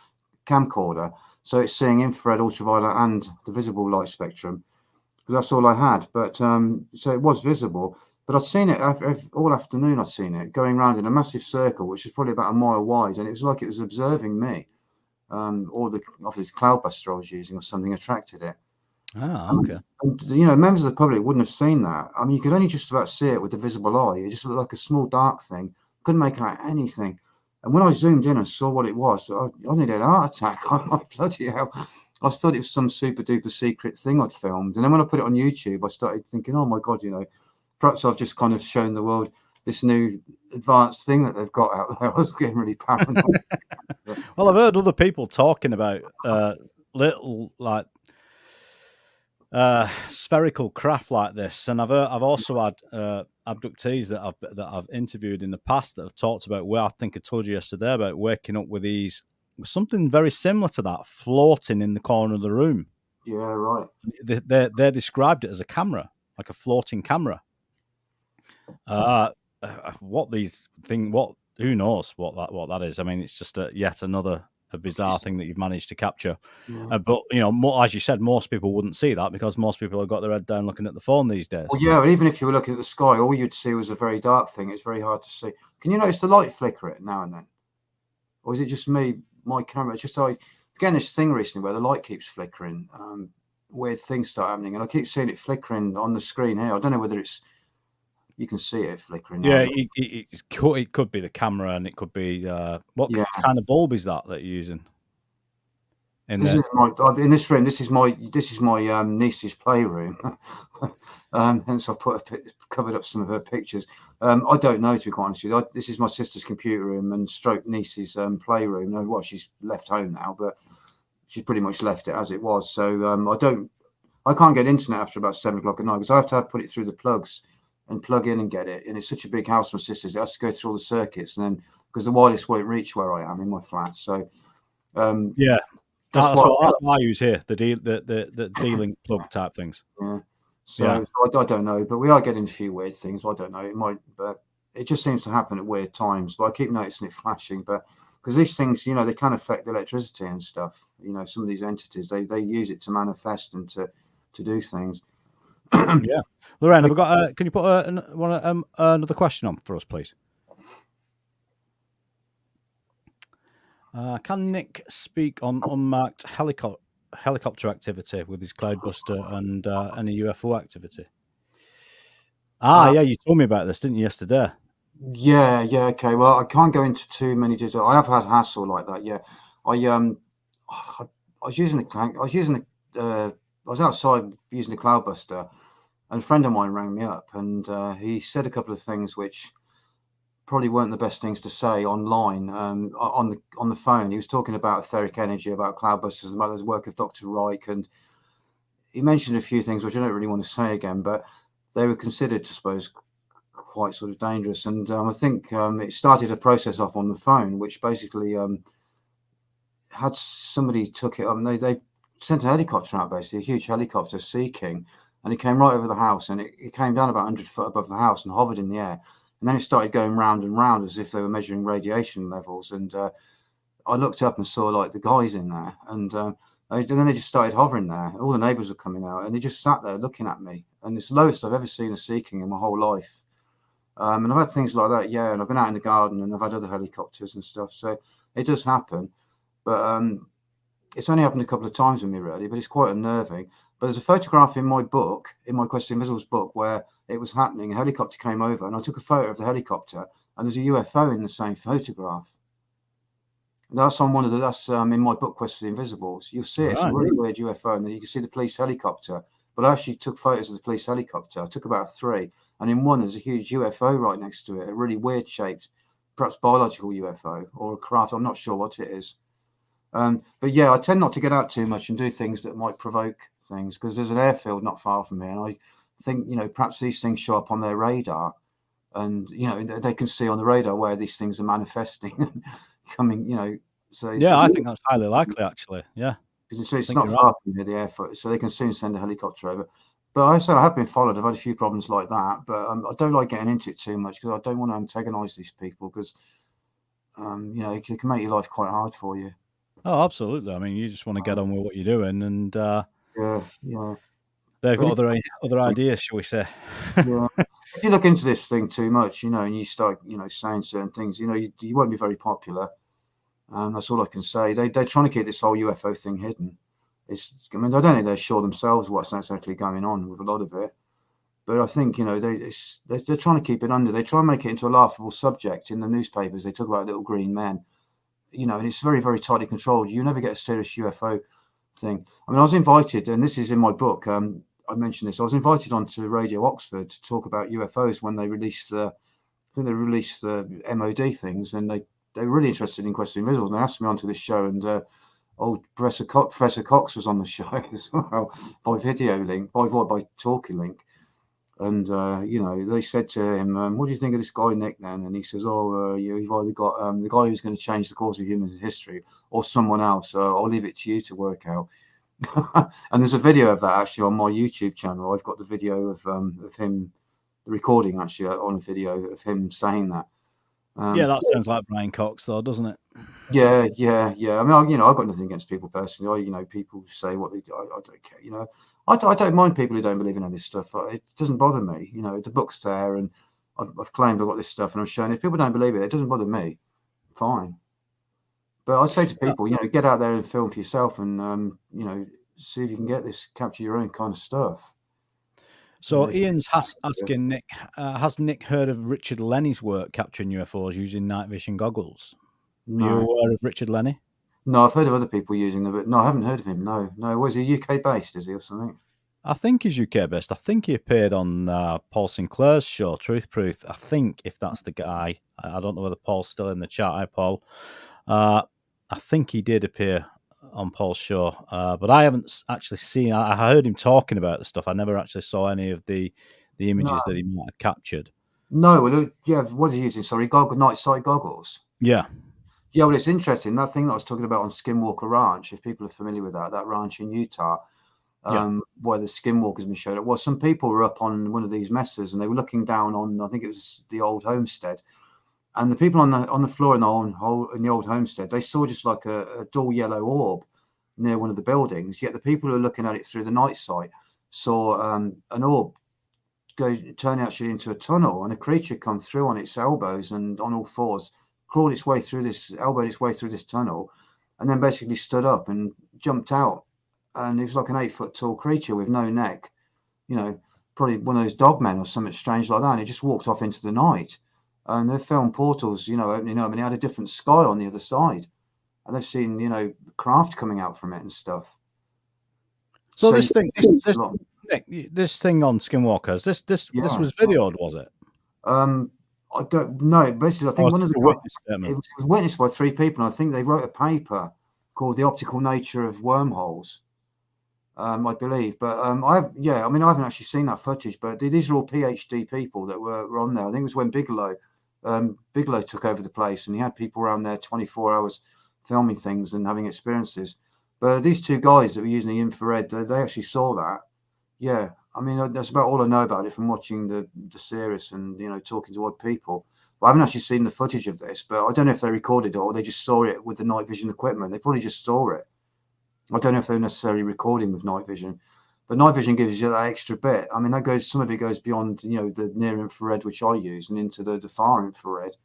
camcorder. So it's seeing infrared, ultraviolet, and the visible light spectrum, because that's all I had. But so it was visible. But I'd seen it all afternoon. I'd seen it going around in a massive circle, which is probably about a mile wide, and it was like it was observing me. Or this Cloudbuster I was using or something attracted it. Ah, okay. And you know, members of the public wouldn't have seen that. I mean, you could only just about see it with the visible eye. It just looked like a small dark thing. Couldn't make out anything. And when I zoomed in and saw what it was, I nearly had a heart attack. Bloody hell. I thought it was some super duper secret thing I'd filmed. And then when I put it on YouTube, I started thinking, oh my God, you know, perhaps I've just kind of shown the world this new advanced thing that they've got out there. I was getting really paranoid. Well, I've heard other people talking about little like spherical craft like this, and I've also had abductees that I've interviewed in the past that have talked about where I think I told you yesterday about waking up with something very similar to that floating in the corner of the room. Yeah, right. They described it as a camera, like a floating camera. Who knows what that is? I mean, it's just yet another bizarre thing that you've managed to capture. Yeah. But you know, as you said, most people wouldn't see that because most people have got their head down looking at the phone these days. Well, yeah, even if you were looking at the sky, all you'd see was a very dark thing. It's very hard to see. Can you notice the light flicker it now and then, or is it just me? My camera, just getting this thing recently where the light keeps flickering. Weird things start happening, and I keep seeing it flickering on the screen here. I don't know whether you can see it flickering. Yeah, it could be the camera, and it could be what kind of bulb is that you're using? In this room, this is my niece's playroom. Hence, I've covered up some of her pictures. I don't know, to be quite honest with you. This is my sister's computer room and stroke niece's playroom. Well, she's left home now, but she's pretty much left it as it was. So I can't get internet after about 7 o'clock at night because I have to put it through the plugs and plug in and get it. And it's such a big house, my sister's, it has to go through all the circuits, and then because the wireless won't reach where I am in my flat. So yeah, that's that's what. what I use here. The D-Link plug type things. Yeah. So I don't know, but we are getting a few weird things. I don't know. It might, but it just seems to happen at weird times. But I keep noticing it flashing. But because these things, they can affect electricity and stuff. Some of these entities, they use it to manifest and to do things. Yeah, Lorraine, have I got? Can you put another question on for us, please? Can Nick speak on unmarked helicopter activity with his Cloudbuster and any UFO activity? Yeah, you told me about this, didn't you, yesterday? Yeah, okay. Well, I can't go into too many details. I have had hassle like that. Yeah, I was using the crank. I was outside using the Cloudbuster, and a friend of mine rang me up, and he said a couple of things which probably weren't the best things to say online on the phone. He was talking about etheric energy, about Cloudbusters, and about the work of Dr. Reich, and he mentioned a few things which I don't really want to say again, but they were considered, I suppose, quite sort of dangerous. And I think it started a process off on the phone, which basically had somebody took it up, and they sent a helicopter out, basically a huge helicopter, Sea King, and it came right over the house, and it came down about 100 foot above the house and hovered in the air. And then it started going round and round as if they were measuring radiation levels. And I looked up and saw like the guys in there, and then they just started hovering there. All the neighbours were coming out, and they just sat there looking at me. And it's the lowest I've ever seen a Sea King in my whole life. And I've had things like that, yeah. And I've been out in the garden, and I've had other helicopters and stuff. So it does happen, but it's only happened a couple of times with me, really. But it's quite unnerving. But there's a photograph in my book, in my Quest of Invisibles book, where it was happening. A helicopter came over, and I took a photo of the helicopter, and there's a UFO in the same photograph. That's on one of the. That's in my book, Quest for the Invisibles. You'll see it's a really weird UFO, and then you can see the police helicopter. But I actually took photos of the police helicopter. I took about 3, and in one there's a huge UFO right next to it, a really weird shaped, perhaps biological UFO or a craft. I'm not sure what it is. But yeah, I tend not to get out too much and do things that might provoke things, because there's an airfield not far from here, and I think perhaps these things show up on their radar, and they can see on the radar where these things are manifesting, coming. So yeah, I think that's highly likely, actually. Yeah, because it's not far from here, the airfield, so they can soon send a helicopter over. But I have been followed. I've had a few problems like that, but I don't like getting into it too much, because I don't want to antagonise these people, because it can make your life quite hard for you. Oh, absolutely. I mean, you just want to get on with what you're doing, and yeah. They've got other ideas, shall we say? Yeah. If you look into this thing too much, and you start, saying certain things, you won't be very popular. That's all I can say. They're trying to keep this whole UFO thing hidden. I don't think they're sure themselves what's exactly going on with a lot of it. But I think, they're trying to keep it under. They try and make it into a laughable subject in the newspapers. They talk about little green men, and it's very, very tightly controlled. You never get a serious UFO thing. I mean, I was invited, and this is in my book. I mentioned this. I was invited onto Radio Oxford to talk about UFOs when they released the MOD things, and they were really interested in Quest of Invisibles. And they asked me onto this show, and Professor Cox was on the show as well by video link, by talkie link. And they said to him, "What do you think of this guy Nick?" Then, and he says, "Oh, you've either got the guy who's going to change the course of human history, or someone else. I'll leave it to you to work out." And there's a video of that actually on my YouTube channel. I've got the video of him, the recording actually on a video of him saying that. Yeah, that sounds like Brian Cox, though, doesn't it? Yeah. I mean, I've got nothing against people personally. People say what they do. I don't care. I don't mind people who don't believe in any of this stuff. It doesn't bother me. The book's there, and I've claimed I've got this stuff, and I'm showing. If people don't believe it, it doesn't bother me. Fine. But I say to people, get out there and film for yourself, and see if you can capture your own kind of stuff. So Ian's asking Nick, has Nick heard of Richard Lenny's work capturing UFOs using night vision goggles? No. Are you aware of Richard Lenny? No, I've heard of other people using them, but no, I haven't heard of him. No. Was he UK based? Is he or something? I think he's UK based. I think he appeared on Paul Sinclair's show, Truth Proof. I think, if that's the guy. I don't know whether Paul's still in the chat. Hi, Paul. I think he did appear on Paul's show, but I haven't actually seen. I heard him talking about the stuff. I never actually saw any of the the images that he might have captured. No, well, yeah, what are you using? Sorry, night sight goggles. Yeah. Yeah, well, it's interesting. That thing that I was talking about on Skinwalker Ranch, if people are familiar with that ranch in Utah, where the Skinwalker's been showed up. Well, some people were up on one of these messes and they were looking down on, I think it was the old homestead. And the people on the floor in the old homestead, they saw just like a dull yellow orb near one of the buildings. Yet the people who were looking at it through the night sight saw an orb turn actually into a tunnel, and a creature come through on its elbows and on all fours, elbowed its way through this tunnel, and then basically stood up and jumped out. And it was like an 8-foot tall creature with no neck, probably one of those dog men or something strange like that. And it just walked off into the night. And they've filmed portals, opening up, and it had a different sky on the other side. And they've seen, craft coming out from it and stuff. So this thing on Skinwalkers, this was videoed, was it? I don't know. Basically, I think one of the it was witnessed by 3 people. And I think they wrote a paper called "The Optical Nature of Wormholes," I believe. But I haven't actually seen that footage. But these are all PhD people that were on there. I think it was when Bigelow took over the place, and he had people around there 24 hours filming things and having experiences. But these 2 guys that were using the infrared, they actually saw that. Yeah, I mean, that's about all I know about it from watching the series and, talking to odd people. But I haven't actually seen the footage of this, but I don't know if they recorded it or they just saw it with the night vision equipment. They probably just saw it. I don't know if they're necessarily recording with night vision, but night vision gives you that extra bit. I mean, some of it goes beyond, the near infrared, which I use, and into the far infrared,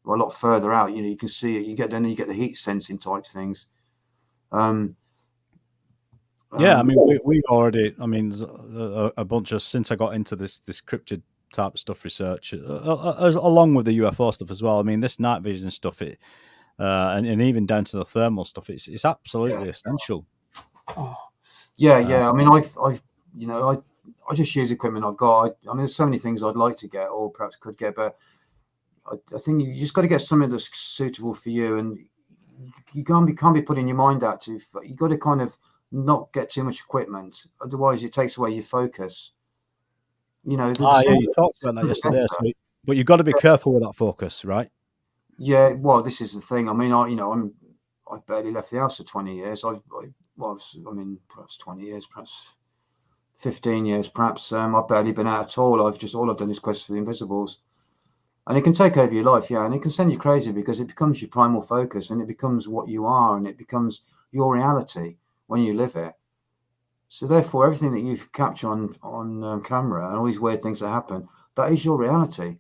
a lot further out. You can see it. You get the heat sensing type things. Yeah, I mean, we already. I mean, a bunch of, since I got into this cryptid type of stuff research, along with the UFO stuff as well. I mean, this night vision stuff, and even down to the thermal stuff, it's absolutely essential. Yeah. I mean, I just use equipment I've got. I mean, there's so many things I'd like to get, or perhaps could get, but I think you just got to get something that's suitable for you, and you can't be putting your mind out to. You got to kind of not get too much equipment, otherwise it takes away your focus. You talked about that yesterday. But you've got to be careful with that focus, right? Yeah, well, this is the thing. I mean, I barely left the house for 20 years. Perhaps 20 years, perhaps 15 years, perhaps. I've barely been out at all. All I've done is quest for the invisibles, and it can take over your life, and it can send you crazy because it becomes your primal focus, and it becomes what you are, and it becomes your reality when you live it. So therefore, everything that you capture on camera and all these weird things that happen, that is your reality.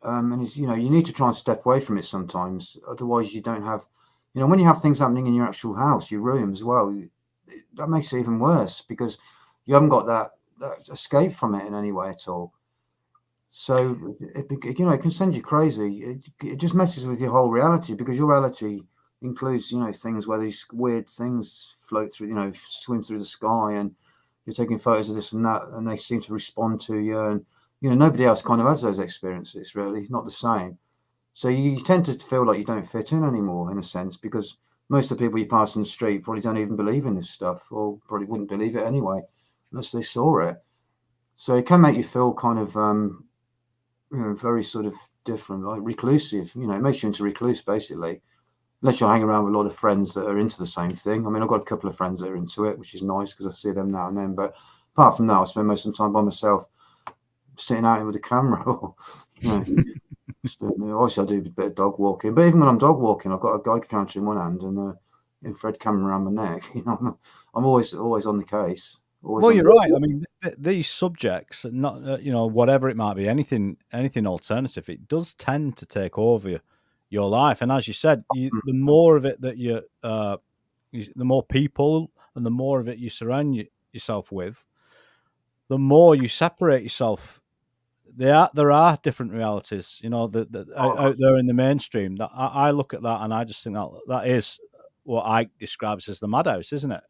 And it's, you need to try and step away from it sometimes. Otherwise, you don't have, when you have things happening in your actual house, your room as well, that makes it even worse because you haven't got that escape from it in any way at all. So it can send you crazy. It just messes with your whole reality because your reality includes, things where these weird things float through, swim through the sky, and you're taking photos of this and that, and they seem to respond to you. And, nobody else kind of has those experiences, really, not the same. So you tend to feel like you don't fit in anymore, in a sense, because most of the people you pass on the street probably don't even believe in this stuff, or probably wouldn't believe it anyway, unless they saw it. So it can make you feel kind of, very sort of different, like reclusive. It makes you into a recluse, basically. Unless you're hanging around with a lot of friends that are into the same thing. I mean, I've got a couple of friends that are into it, which is nice because I see them now and then. But apart from that, I spend most of the time by myself, sitting out with a camera. Obviously, I do a bit of dog walking. But even when I'm dog walking, I've got a Geiger counter in one hand and an infrared camera around my neck. I'm always on the case. Well, you're right. I mean, these subjects, not whatever it might be, anything alternative, it does tend to take over your life. And as you said, the more of it that the more people and the more of it you surround yourself with, the more you separate yourself. There are different realities, out there in the mainstream. That I look at that and I just think that is what I describe as the madhouse, isn't it?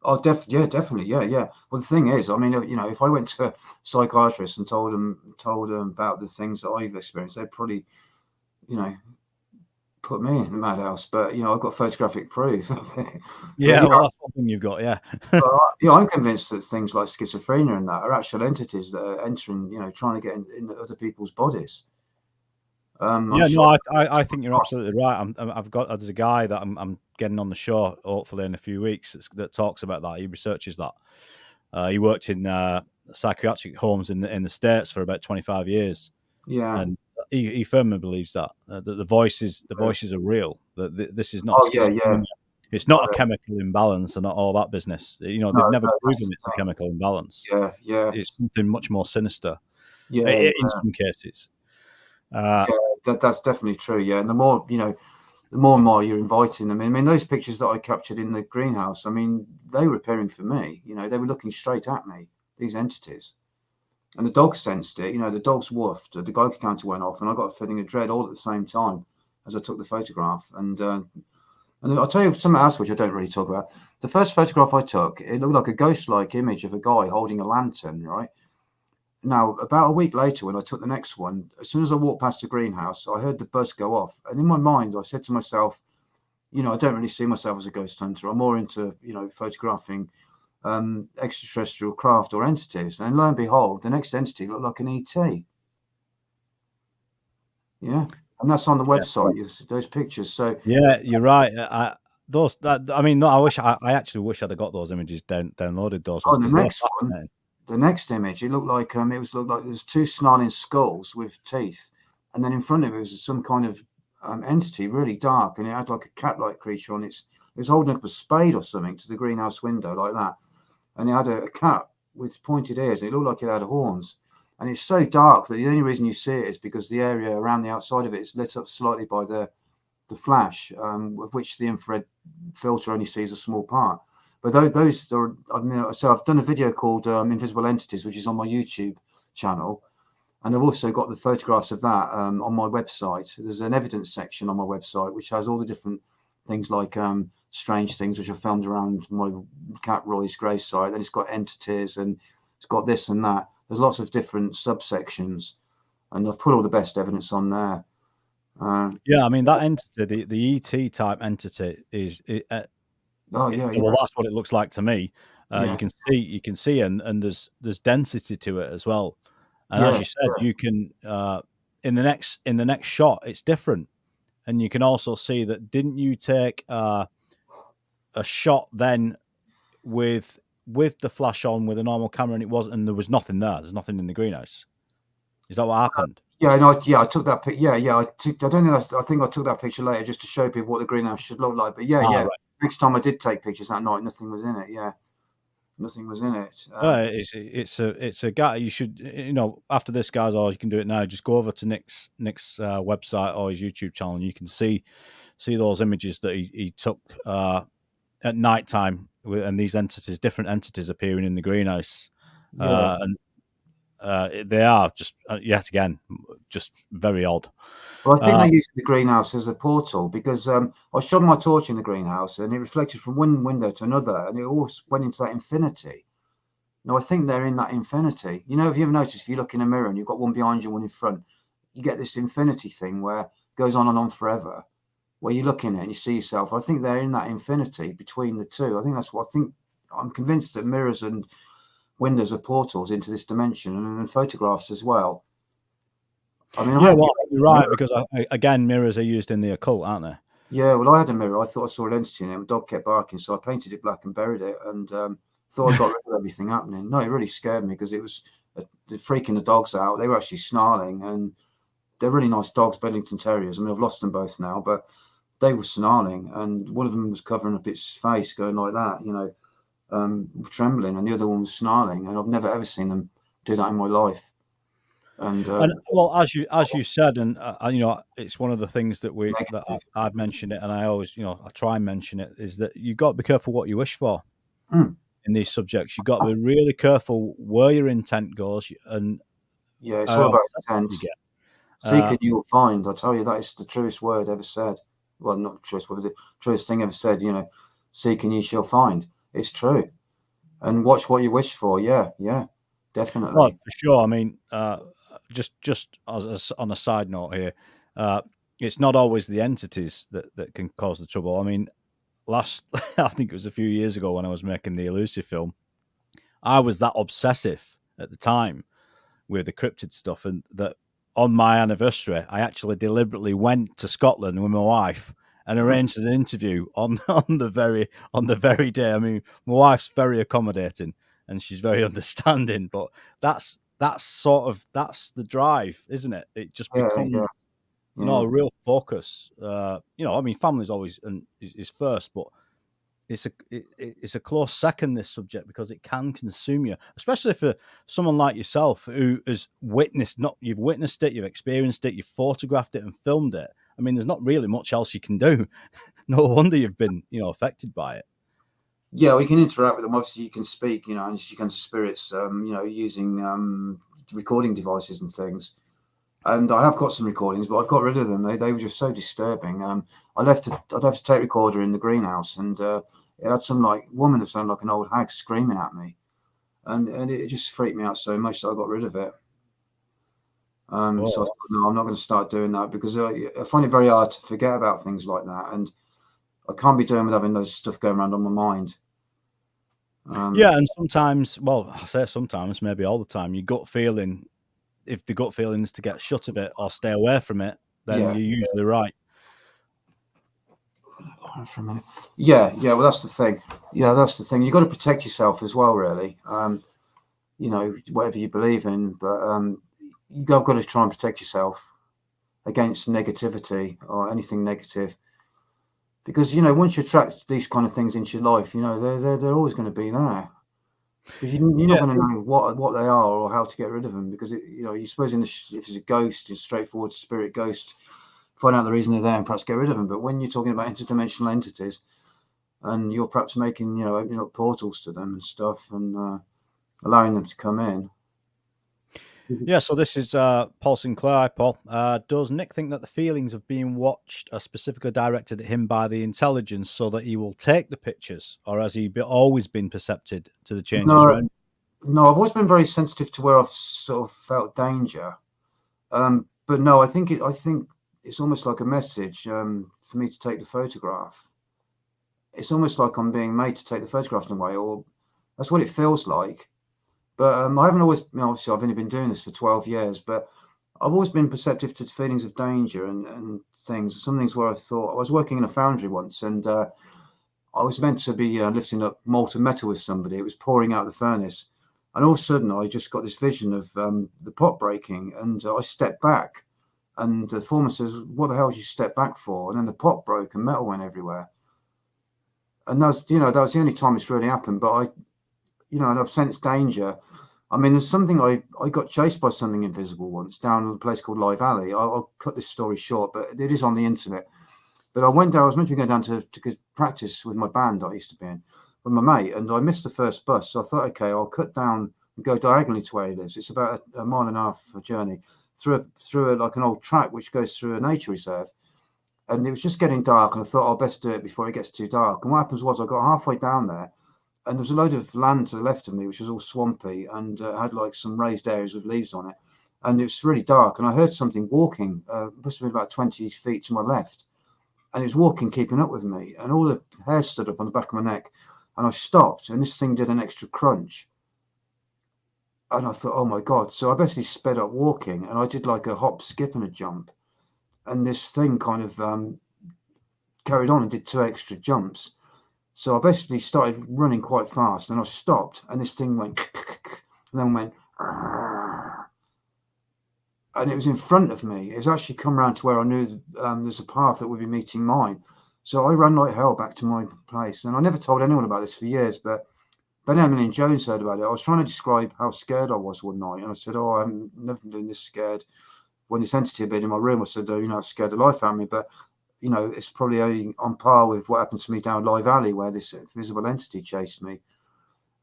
Oh, definitely, yeah. Well, the thing is, I mean, if I went to a psychiatrist and told them about the things that I've experienced, they'd probably, put me in the madhouse, but I've got photographic proof of it. But Yeah, well, that's one thing you've got. Yeah. I'm convinced that things like schizophrenia and that are actual entities that are entering, trying to get in other people's bodies. Yeah, no, I think you're absolutely right. There's a guy that I'm getting on the show hopefully in a few weeks that talks about that. He researches that. He worked in psychiatric homes in the States for about 25 years. Yeah. And he firmly believes that the voices are real. That this is not Oh, yeah, schizophrenia. yeah. It's not a chemical imbalance and not all that business. They've No, never no, proven it's a chemical imbalance. Yeah, yeah. It's something much more sinister Yeah, in some cases. yeah, that's definitely true. Yeah, and the more and more you're inviting them. I mean, those pictures that I captured in the greenhouse. I mean, they were appearing for me. They were looking straight at me. These entities, and the dogs sensed it. The dogs woofed. The Geiger counter went off, and I got a feeling of dread all at the same time as I took the photograph. And I'll tell you something else which I don't really talk about. The first photograph I took, it looked like a ghost-like image of a guy holding a lantern, right? Now, about a week later, when I took the next one, as soon as I walked past the greenhouse, I heard the buzz go off. And in my mind, I said to myself, I don't really see myself as a ghost hunter. I'm more into, photographing extraterrestrial craft or entities. And lo and behold, the next entity looked like an ET. Yeah. And that's on the website, those pictures. So yeah, you're right. I actually wish I'd have got those images downloaded those ones the because they're next one, fascinating. the next image, it looked like there was two snarling skulls with teeth, and then in front of it was some kind of entity, really dark, and it had like a cat-like creature on its. It was holding up a spade or something to the greenhouse window like that, and it had a cat with pointed ears. And it looked like it had horns, and it's so dark that the only reason you see it is because the area around the outside of it is lit up slightly by the flash, of which the infrared filter only sees a small part. But those are, so I've done a video called Invisible Entities, which is on my YouTube channel. And I've also got the photographs of that on my website. There's an evidence section on my website, which has all the different things like strange things, which I filmed around my cat Roy's gravesite. Then it's got entities and it's got this and that. There's lots of different subsections. And I've put all the best evidence on there. Yeah, I mean that entity, the ET type entity, is Oh yeah, well, that's what it looks like to me. yeah, You can see, and there's density to it as well. And yeah, as you said, you can in the next shot, it's different, and you can also see that. Didn't you take a shot then with the flash on with a normal camera, and there was nothing there. There's nothing in the greenhouse. Is that what happened? yeah. No, yeah, I took that pic. Yeah, yeah. I don't think I think I took that picture later just to show people what the greenhouse should look like. But yeah, yeah. Right. Next time I did take pictures that night, nothing was in it. Yeah, nothing was in it. It's a guy. You should after this, guys, or you can do it now. Just go over to Nick's website or his YouTube channel, and you can see those images that he took at night time, and these different entities appearing in the greenhouse, Yeah. and they are just yet again just very odd. Well, I think they used the greenhouse as a portal because I shone my torch in the greenhouse and it reflected from one window to another, and it all went into that infinity. Now, I think they're in that infinity. Have you ever noticed if you look in a mirror and you've got one behind you, one in front, you get this infinity thing where it goes on and on forever, where you look in it and you see yourself. I think they're in that infinity between the two. I think that's what I think. I'm convinced that mirrors and windows are portals into this dimension, and photographs as well. I mean, you're right, because again, mirrors are used in the occult, aren't they? Yeah, well, I had a mirror. I thought I saw an entity in it. My dog kept barking, so I painted it black and buried it, and thought I got rid of everything happening. No, it really scared me because it was freaking the dogs out. They were actually snarling, and they're really nice dogs, Bedlington Terriers. I mean, I've lost them both now, but they were snarling, and one of them was covering up its face, going like that, trembling, and the other one was snarling, and I've never ever seen them do that in my life. And well, as you said, and it's one of the things that I've mentioned it, and I always I try and mention it, is that you got to be careful what you wish for in these subjects. You got to be really careful where your intent goes, and yeah, it's all about intent. You get. Seek and you'll find. I tell you, that is the truest word ever said. Well, not the truest word, the truest thing ever said. Seek and you shall find. It's true. And watch what you wish for. Yeah, yeah, definitely. Well, for sure. I mean, just as on a side note here, it's not always the entities that can cause the trouble. I mean, I think it was a few years ago when I was making the Elusive film, I was that obsessive at the time with the cryptid stuff, and that on my anniversary, I actually deliberately went to Scotland with my wife and arranged an interview on the very day. I mean, my wife's very accommodating and she's very understanding, but that's the drive, isn't it? It just becomes a real focus. I mean, family's always is first, but it's a close second, this subject, because it can consume you, especially for someone like yourself who has you've witnessed it, you've experienced it, you've photographed it and filmed it. I mean, there's not really much else you can do. No wonder you've been, affected by it. Yeah, we can interact with them. Obviously, you can speak, and you can to spirits, using recording devices and things. And I have got some recordings, but I've got rid of them. They were just so disturbing. I'd left a tape recorder in the greenhouse, and it had some woman that sounded like an old hag screaming at me, and it just freaked me out so much that I got rid of it. So I thought, no, I'm not going to start doing that, because I find it very hard to forget about things like that, and I can't be doing with having those stuff going around on my mind. And sometimes, well, I say sometimes, maybe all the time, your gut feeling, if the gut feeling is to get shut of it or stay away from it, then you're usually right. For a minute. Yeah. Well, that's the thing. You've got to protect yourself as well, really. Whatever you believe in, but you've got to try and protect yourself against negativity or anything negative. Because once you attract these kind of things into your life, they're always going to be there. Because you're not going to know what they are or how to get rid of them. Because you suppose if it's a ghost, it's a straightforward spirit ghost, find out the reason they're there and perhaps get rid of them. But when you're talking about interdimensional entities, and you're perhaps making opening up portals to them and stuff, and allowing them to come in. Yeah, so this is Paul Sinclair. Hi, Paul. Does Nick think that the feelings of being watched are specifically directed at him by the intelligence so that he will take the pictures, or has he always been perceptive to the changes around? No, I've always been very sensitive to where I've sort of felt danger. But no, I think it's almost like a message for me to take the photograph. It's almost like I'm being made to take the photograph in a way, or that's what it feels like. But I haven't always, obviously I've only been doing this for 12 years, but I've always been perceptive to feelings of danger and things. Some things where I thought, I was working in a foundry once, and I was meant to be lifting up molten metal with somebody. It was pouring out of the furnace. And all of a sudden I just got this vision of the pot breaking, and I stepped back, and the foreman says, "What the hell did you step back for?" And then the pot broke and metal went everywhere. And that was the only time it's really happened. But and I've sensed danger. I mean, there's something I got chased by something invisible once down a place called Live Alley. I'll cut this story short, but it is on the internet. But I went down. I was meant to go down to practice with my band that I used to be in with my mate, and I missed the first bus. So I thought, okay, I'll cut down and go diagonally to where he lives. It's about a mile and a half journey through like an old track which goes through a nature reserve. And it was just getting dark, and I thought I'll best do it before it gets too dark. And what happens was I got halfway down there, and there was a load of land to the left of me, which was all swampy and had like some raised areas with leaves on it. And it was really dark, and I heard something walking, must have been about 20 feet to my left. And it was walking, keeping up with me. And all the hair stood up on the back of my neck. And I stopped, and this thing did an extra crunch. And I thought, oh my God. So I basically sped up walking, and I did like a hop, skip, and a jump. And this thing kind of carried on and did 2 extra jumps. So I basically started running quite fast, and I stopped, and this thing went and then went, and it was in front of me. It was actually come around to where I knew there's a path that would be meeting mine. So I ran like hell back to my place, and I never told anyone about this for years, but Ben Emily and Jones heard about it. I was trying to describe how scared I was one night, and I said, "Oh, I've never been doing this scared." When this entity appeared in my room, I said, "Oh, it scared the life out of me," but it's probably only on par with what happened to me down Live Alley, where this visible entity chased me.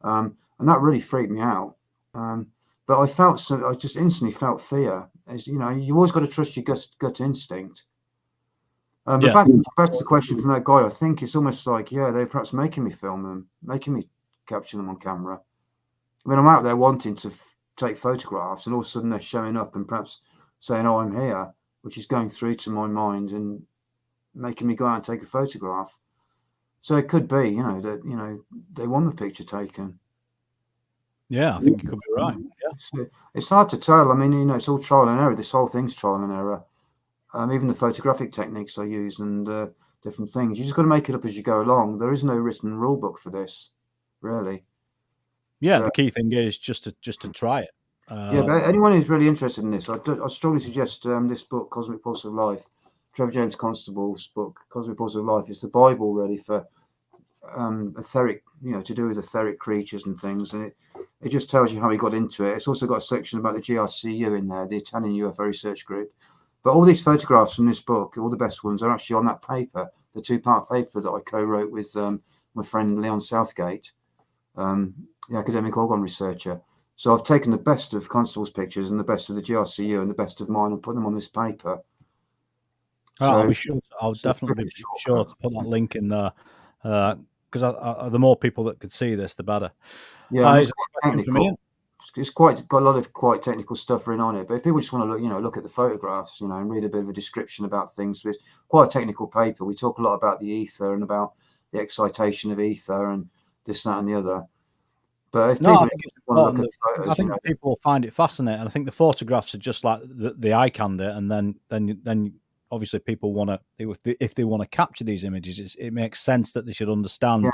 And that really freaked me out. But I just instantly felt fear. As you've always got to trust your gut instinct. But back to the question from that guy, I think it's almost like, they're perhaps making me film them, making me capture them on camera. I mean, I'm out there wanting to take photographs, and all of a sudden they're showing up and perhaps saying, "Oh, I'm here." which is going through to my mind and making me go out and take a photograph. So it could be, that they want the picture taken. Yeah, I think you could be right. Yeah, it's hard to tell. I mean, it's all trial and error. This whole thing's trial and error. Even the photographic techniques I use and different things. You just got to make it up as you go along. There is no written rule book for this, really. Yeah, the key thing is just to try it. Yeah, but anyone who's really interested in this, I strongly suggest this book, Cosmic Pulse of Life, Trevor James Constable's book, Cosmic Pulse of Life. It's the Bible, really, for etheric, to do with etheric creatures and things. And it just tells you how he got into it. It's also got a section about the GRCU in there, the Italian UFO Research Group. But all these photographs from this book, all the best ones, are actually on that paper, the 2-part paper that I co-wrote with my friend Leon Southgate, the academic organ researcher. So I've taken the best of Constable's pictures and the best of the GRCU and the best of mine and put them on this paper. I'll be sure. I'll definitely be sure to put that link in there because the more people that could see this, the better. Yeah, it's quite technical. It's got a lot of quite technical stuff written on it. But if people just want to look at the photographs, and read a bit of a description about things, it's quite a technical paper. We talk a lot about the ether and about the excitation of ether and this, that, and the other. But if people want to look at the photos, I think people will find it fascinating. I think the photographs are just like the eye candy, and then obviously people want to, if they want to capture these images, it makes sense that they should understand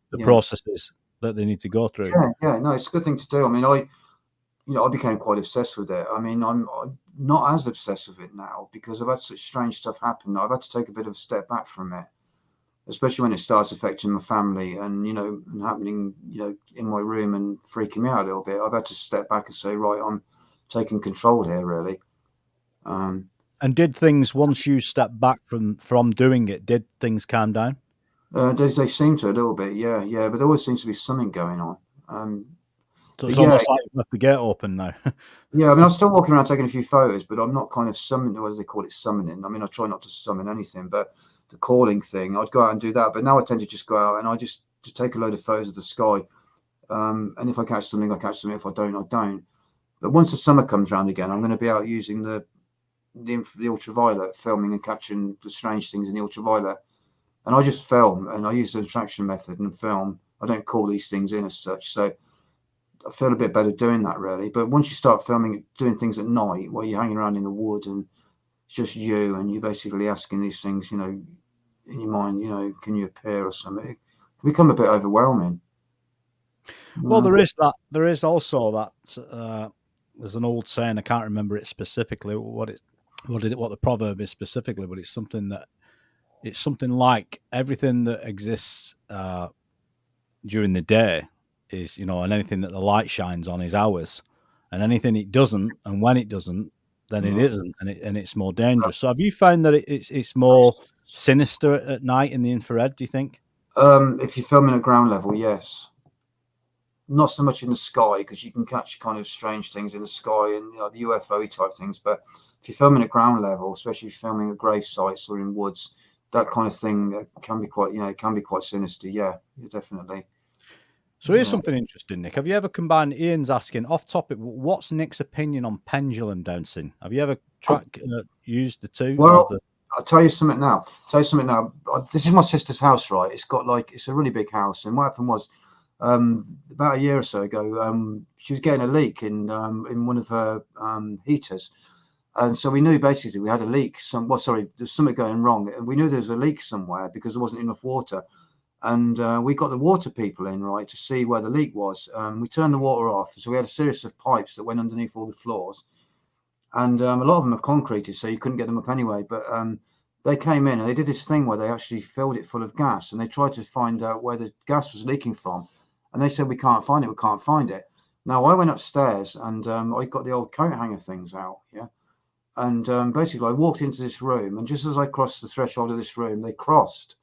the processes that they need to go through. Yeah, no, it's a good thing to do. I mean, I became quite obsessed with it. I mean, I'm not as obsessed with it now because I've had such strange stuff happen. I've had to take a bit of a step back from it, especially when it starts affecting my family and, and happening, in my room and freaking me out a little bit. I've had to step back and say, right, I'm taking control here, really. And did things, once you stepped back from doing it, did things calm down? They seem to a little bit, yeah. But there always seems to be something going on. So it's almost like you've left the gate open now. Yeah, I mean, I'm still walking around taking a few photos, but I'm not kind of summoning, or as they call it, summoning. I mean, I try not to summon anything, but the calling thing, I'd go out and do that. But now I tend to just go out and I just take a load of photos of the sky. And if I catch something, I catch something. If I don't, I don't. But once the summer comes around again, I'm going to be out using the ultraviolet, filming and capturing the strange things in the ultraviolet. And I just film, and I use the attraction method and film. I don't call these things in as such. So I feel a bit better doing that, really. But once you start filming, doing things at night where you're hanging around in the wood and it's just you, and you're basically asking these things, in your mind, can you appear or something, it can become a bit overwhelming. Well, there is that. There is also that. There's an old saying, I can't remember it specifically, what the proverb is specifically, but it's something like everything that exists during the day is, and anything that the light shines on is ours, and anything it doesn't, and when it doesn't, then it isn't, and it's more dangerous. So have you found that it's more sinister at night in the infrared, do you think? If you're filming at ground level, yes. Not so much in the sky, because you can catch kind of strange things in the sky and the UFO type things. But if you're filming at ground level, especially if you're filming at grave sites or in woods, that kind of thing can be quite sinister. Yeah, definitely. So here's something interesting, Nick. Have you ever combined? Ian's asking off topic. What's Nick's opinion on pendulum dancing? Have you ever used the two? Well, I'll tell you something now. This is my sister's house, right? It's a really big house, and what happened was, about a year or so ago, she was getting a leak in one of her heaters, and so we knew basically we had a leak. There's something going wrong, and we knew there was a leak somewhere because there wasn't enough water. And we got the water people in, right, to see where the leak was. We turned the water off, so we had a series of pipes that went underneath all the floors, and a lot of them are concreted, so you couldn't get them up anyway. But they came in and they did this thing where they actually filled it full of gas, and they tried to find out where the gas was leaking from. And they said, we can't find it. Now, I went upstairs and I got the old coat hanger things out, yeah. And basically, I walked into this room, and just as I crossed the threshold of this room, they crossed.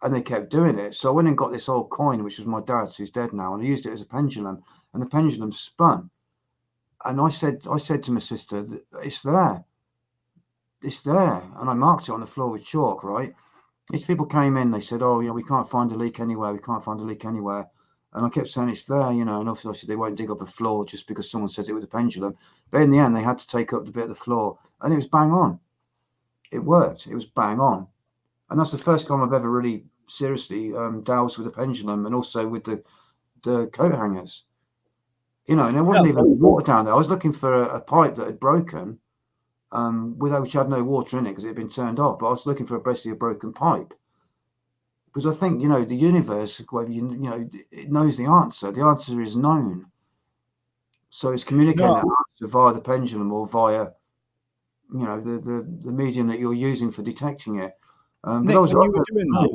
And they kept doing it. So I went and got this old coin, which was my dad's, who's dead now, and I used it as a pendulum, and the pendulum spun. And I said to my sister, it's there. And I marked it on the floor with chalk, right? These people came in, they said, oh, we can't find a leak anywhere. And I kept saying it's there, and obviously they won't dig up a floor just because someone says it with a pendulum. But in the end, they had to take up the bit of the floor, and it was bang on. It worked. It was bang on. And that's the first time I've ever really seriously dowsed with a pendulum, and also with the coat hangers. And there wasn't even water down there. I was looking for a pipe that had broken, which had no water in it because it had been turned off. But I was looking for basically a broken pipe. Because I think, the universe, it knows the answer. The answer is known. So it's communicating that answer via the pendulum or via, the medium that you're using for detecting it. Nick, when you were doing that,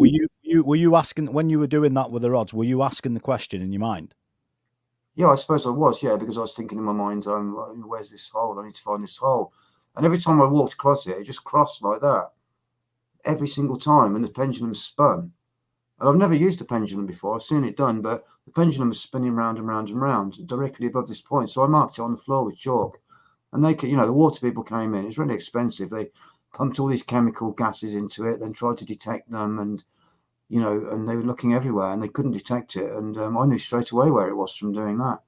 were you asking, when you were doing that with the rods, were you asking the question in your mind? Yeah, I suppose I was, because I was thinking in my mind, where's this hole? I need to find this hole. And every time I walked across it, it just crossed like that. Every single time, and the pendulum spun. And I've never used a pendulum before. I've seen it done, but the pendulum was spinning round and round and round directly above this point. So I marked it on the floor with chalk. And they could, the water people came in. It's really expensive. They pumped all these chemical gases into it, then tried to detect them, and and they were looking everywhere and they couldn't detect it. And I knew straight away where it was from doing that.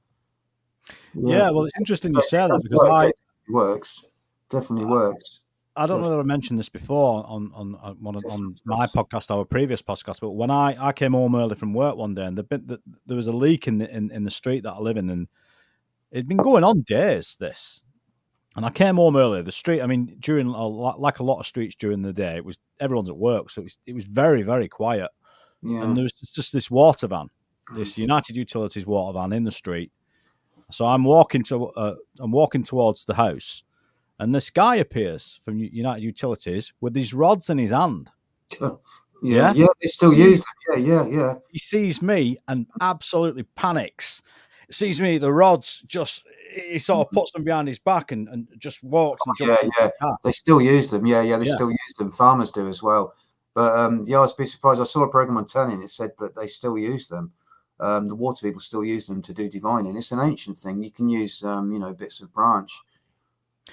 Yeah, well, it's interesting you say that because it works. Definitely works. I don't know whether I mentioned this before on my podcast, our previous podcast, but when I came home early from work one day, and there was a leak in the street that I live in, and it'd been going on days. And I came home early. The street, I mean, during like a lot of streets during the day, everyone's at work, so it was very, very quiet. Yeah. And there was just this water van, this United Utilities water van in the street. So I'm walking towards the house. And this guy appears from United Utilities with these rods in his hand. Yeah, they still use them. Yeah. He sees me and absolutely panics. He sees me, the rods, he sort of puts them behind his back and just walks and jumps into the car. They still use them. They still use them. Farmers do as well. But I was a bit surprised. I saw a program on telly and it said that they still use them. The water people still use them to do divining. It's an ancient thing. You can use, bits of branch.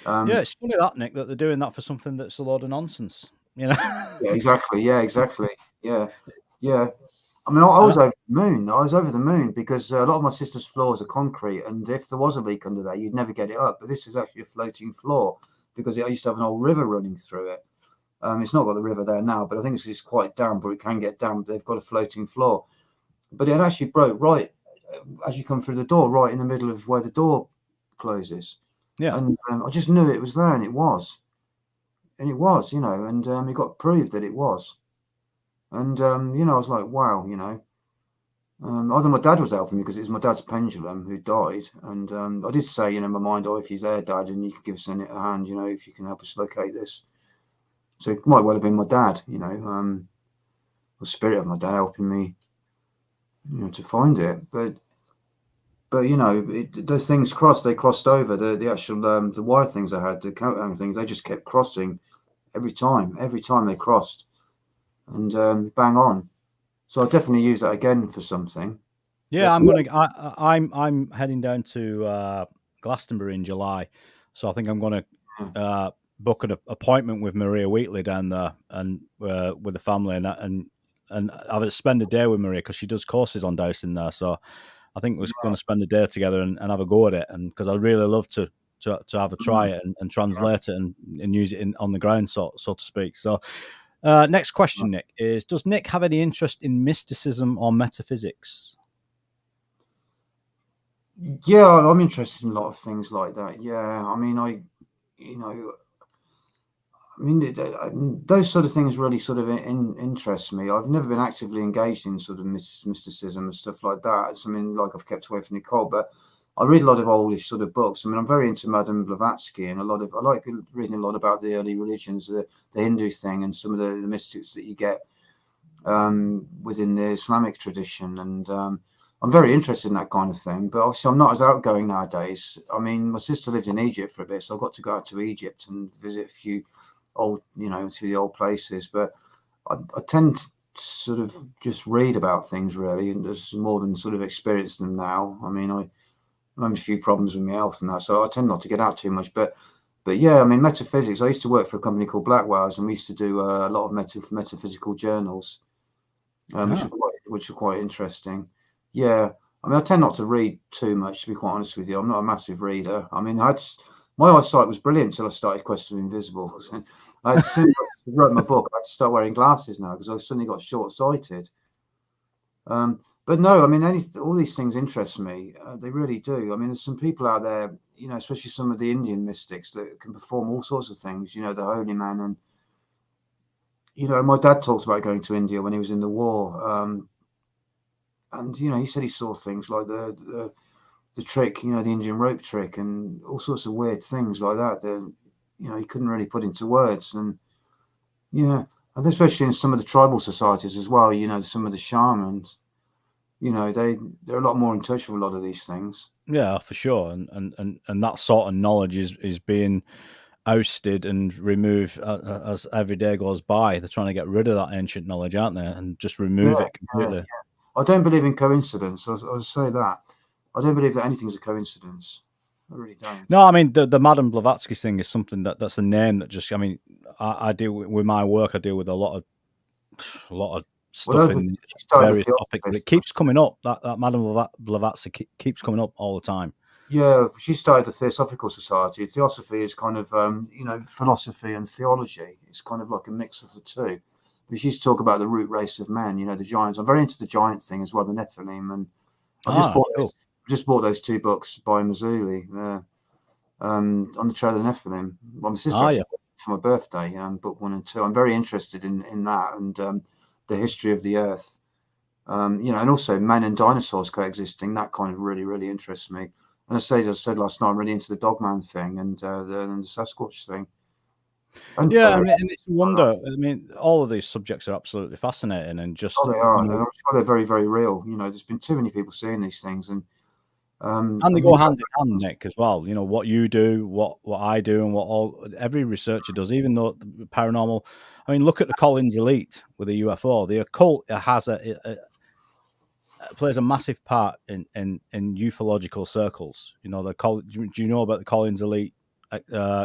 It's funny that, Nick, that they're doing that for something that's a load of nonsense. Yeah, exactly. Yeah. I mean, I was over the moon. I was over the moon because a lot of my sister's floors are concrete, and if there was a leak under there, you'd never get it up. But this is actually a floating floor because I used to have an old river running through it. It's not got the river there now, but I think it's quite damp, or it can get damp. They've got a floating floor, but it actually broke right as you come through the door, right in the middle of where the door closes. Yeah, and I just knew it was there, and it was, and it got proved that it was, and I was like, wow, either my dad was helping me because it was my dad's pendulum who died, and I did say, in my mind, if he's there, Dad, and you can give us a hand, if you can help us locate this. So it might well have been my dad, the spirit of my dad helping me, to find it, but those things they crossed over the actual the wire things I had, the coat hanger things. They just kept crossing every time they crossed, and bang on. So I'll definitely use that again for something. Yeah, I'm heading down to Glastonbury in July, so I think I'm going to book an appointment with Maria Wheatley down there and with the family and I'll spend a day with Maria because she does courses on dowsing there. So I think we're going to spend a day together and have a go at it, and because I'd really love to have a try it and translate it and use it on the ground, so to speak. So next question, Nick, is: does Nick have any interest in mysticism or metaphysics? Yeah, I'm interested in a lot of things like that. Yeah, I mean, those sort of things really sort of interest me. I've never been actively engaged in sort of mysticism and stuff like that. I mean, like I've kept away from Nicole, but I read a lot of oldish sort of books. I mean, I'm very into Madame Blavatsky, and I like reading a lot about the early religions, the Hindu thing, and some of the mystics that you get within the Islamic tradition. And I'm very interested in that kind of thing. But obviously, I'm not as outgoing nowadays. I mean, my sister lived in Egypt for a bit, so I got to go out to Egypt and visit a few to the old places, but I tend to sort of just read about things really, and there's more than sort of experience them now. I mean, I have a few problems with my health and that, so I tend not to get out too much. But yeah, I mean, metaphysics. I used to work for a company called Blackwell's, and we used to do a lot of metaphysical journals, which are quite interesting. Yeah, I mean, I tend not to read too much, to be quite honest with you. I'm not a massive reader. I mean, my eyesight was brilliant until I started Quest of Invisible. So as soon as I wrote my book, I had to start wearing glasses now because I suddenly got short-sighted. But no, I mean, all these things interest me. They really do. I mean, there's some people out there, especially some of the Indian mystics that can perform all sorts of things. The holy man, and my dad talked about going to India when he was in the war. And he said he saw things like the trick, the Indian rope trick, and all sorts of weird things like that. That he couldn't really put into words, and and especially in some of the tribal societies as well. Some of the shamans, they're a lot more in touch with a lot of these things. Yeah, for sure, and that sort of knowledge is being ousted and removed as every day goes by. They're trying to get rid of that ancient knowledge, aren't they, and just remove it completely. Yeah. I don't believe in coincidence. I'll say that. I don't believe that anything's a coincidence. I really don't. No, I mean the Madame Blavatsky thing is something that's a name that just. I mean, I deal with my work. I deal with a lot of stuff in various topics, but it keeps coming up. That Madame Blavatsky keeps coming up all the time. Yeah, she started the Theosophical Society. Theosophy is kind of philosophy and theology. It's kind of like a mix of the two. But she used to talk about the root race of men. The giants. I'm very into the giant thing as well, the Nephilim, and I just bought those 2 books by Mazzulli on the Trail of the Nephilim. Well, my sister for my birthday, book 1 and 2. I'm very interested in that and the history of the Earth. And also man and dinosaurs coexisting. That kind of really, really interests me. And as I said last night, I'm really into the Dogman thing and the Sasquatch thing. And it's a wonder. I mean, all of these subjects are absolutely fascinating, and just they are. I'm sure they're very, very real. There's been too many people seeing these things, and they go hand in hand, Nick, as well. What you do, what I do, and every researcher does. Even though paranormal, I mean, look at the Collins Elite with the UFO. The occult has plays a massive part in ufological circles. Do you know about the Collins Elite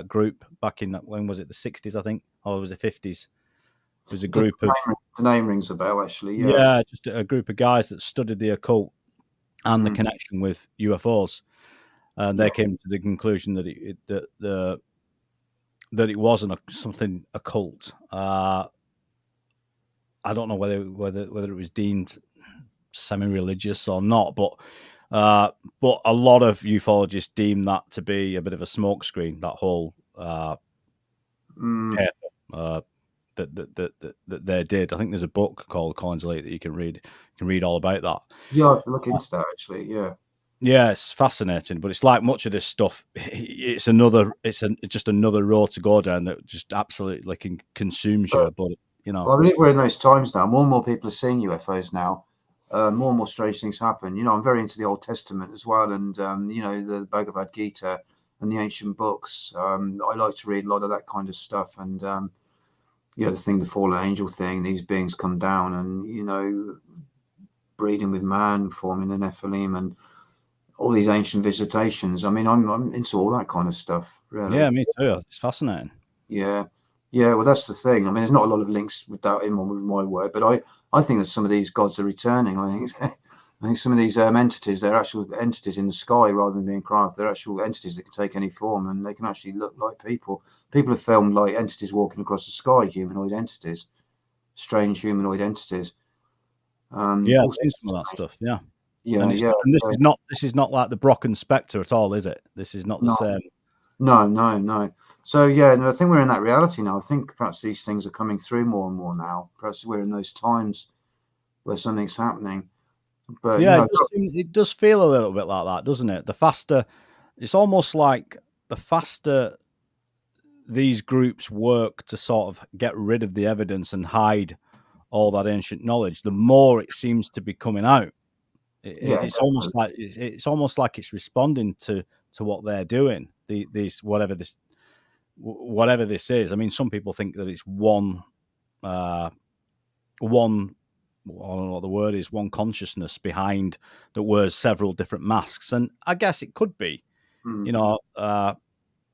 group back in, when was it, the 60s, I think, or was it 50s? It was a group of the name rings a bell, actually. Yeah, just a group of guys that studied the occult and the connection with UFOs, and they came to the conclusion that it wasn't something occult. I don't know whether it was deemed semi-religious or not, but a lot of ufologists deem that to be a bit of a smokescreen. That whole paper that they did. I think there's a book called Collins Elite that you can read. You can read all about that. Yeah, I have to look into that, actually. Yeah, it's fascinating, but it's like much of this stuff. It's just another road to go down that just absolutely consumes you. But I believe we're in those times now. More and more people are seeing UFOs now. More and more strange things happen. I'm very into the Old Testament as well, and the Bhagavad Gita and the ancient books. I like to read a lot of that kind of stuff, and the fallen angel thing. These beings come down, and breeding with man, forming the Nephilim, and all these ancient visitations. I mean, I'm into all that kind of stuff. Really. Yeah, me too. It's fascinating. Yeah. Well, that's the thing. I mean, there's not a lot of links with that in my work, but I think that some of these gods are returning. I think some of these entities, they're actual entities in the sky rather than being craft. They're actual entities that can take any form, and they can actually look like people. People have filmed like entities walking across the sky, humanoid entities, strange humanoid entities. I've seen some of that stuff. Yeah. And this is not like the Brocken Spectre at all, is it? This is not the same. No. So I think we're in that reality now. I think perhaps these things are coming through more and more now. Perhaps we're in those times where something's happening. But it does feel a little bit like that, doesn't it? It's almost like the faster these groups work to sort of get rid of the evidence and hide all that ancient knowledge, the more it seems to be coming out. It's almost like it's responding to what they're doing. Whatever this is. I mean, some people think that it's one I don't know what the word is, one consciousness behind that wears several different masks, and I guess it could be. I mean,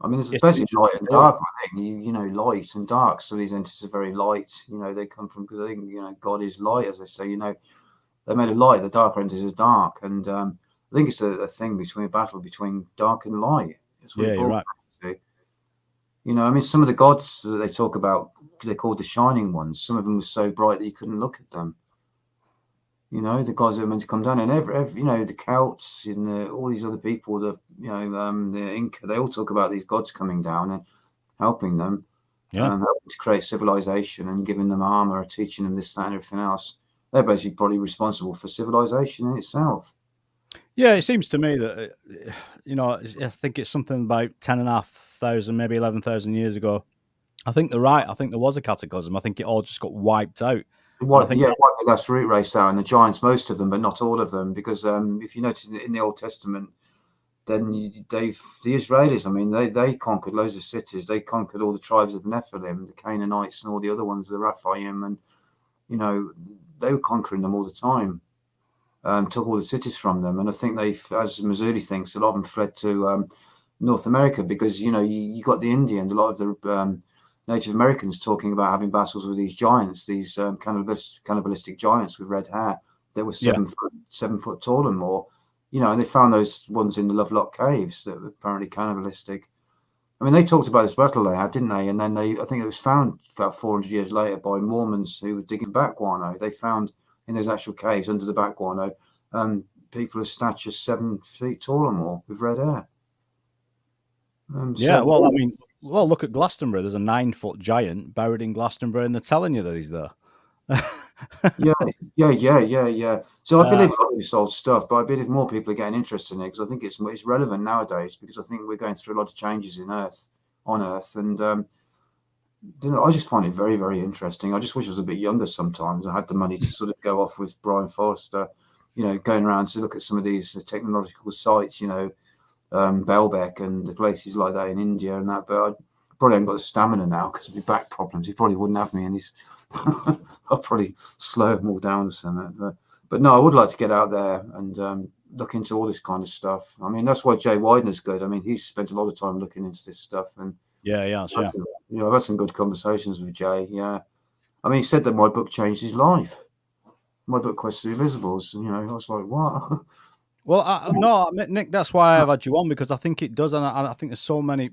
there's basically light and dark. I think light and dark. So these entities are very light. They come from God is light, as they say. They made a light. The darker entities are dark, and I think it's a thing between a battle between dark and light. That's what it you're boils right. down to. You know, I mean, some of the gods that they talk about, they're called the shining ones. Some of them were so bright that you couldn't look at them. You know, the gods that are meant to come down, and every you know, the Celts and all these other people, the Inca, they all talk about these gods coming down and helping them, helping to create civilization and giving them armor, teaching them this, that, and everything else. They're basically probably responsible for civilization in itself. Yeah, it seems to me that, I think it's something about 10,500, maybe 11,000 years ago. I think they're right. I think there was a cataclysm. I think it all just got wiped out. Wiped the last root race out, and the giants, most of them, but not all of them, because if you notice in the Old Testament, then the Israelis, I mean, they conquered loads of cities. They conquered all the tribes of the Nephilim, the Canaanites, and all the other ones, the Raphaim, and they were conquering them all the time. Took all the cities from them, and I think as Mazzulli thinks, a lot of them fled to North America because you got the Indians, a lot of the Native Americans talking about having battles with these giants, these cannibalistic giants with red hair that were 7 foot tall and more. And they found those ones in the Lovelock Caves that were apparently cannibalistic. I mean, they talked about this battle they had, didn't they? And then I think it was found about 400 years later by Mormons who were digging back guano. They found in those actual caves under the back guano, people of stature 7 feet tall or more with red hair. Look at Glastonbury. There's a 9-foot giant buried in Glastonbury, and they're telling you that he's there. Yeah. So I believe a lot of this old stuff, but I believe more people are getting interested in it because I think it's relevant nowadays because I think we're going through a lot of changes on Earth, and I just find it very, very interesting. I just wish I was a bit younger sometimes. I had the money to sort of go off with Brian Forster, going around to look at some of these technological sites, Belbeck and the places like that in India and that. But I probably haven't got the stamina now because of my back problems. He probably wouldn't have me, and I'll probably slow them all down something. But no, I would like to get out there and look into all this kind of stuff. I mean, that's why Jay Widener's good. I mean, he's spent a lot of time looking into this stuff, and sure. I've had some good conversations with Jay. Yeah, I mean, he said that my book changed his life. My book, Quest of the Invisibles. I was like, what? Well, no, Nick, that's why I've had you on, because I think it does, and I think there's so many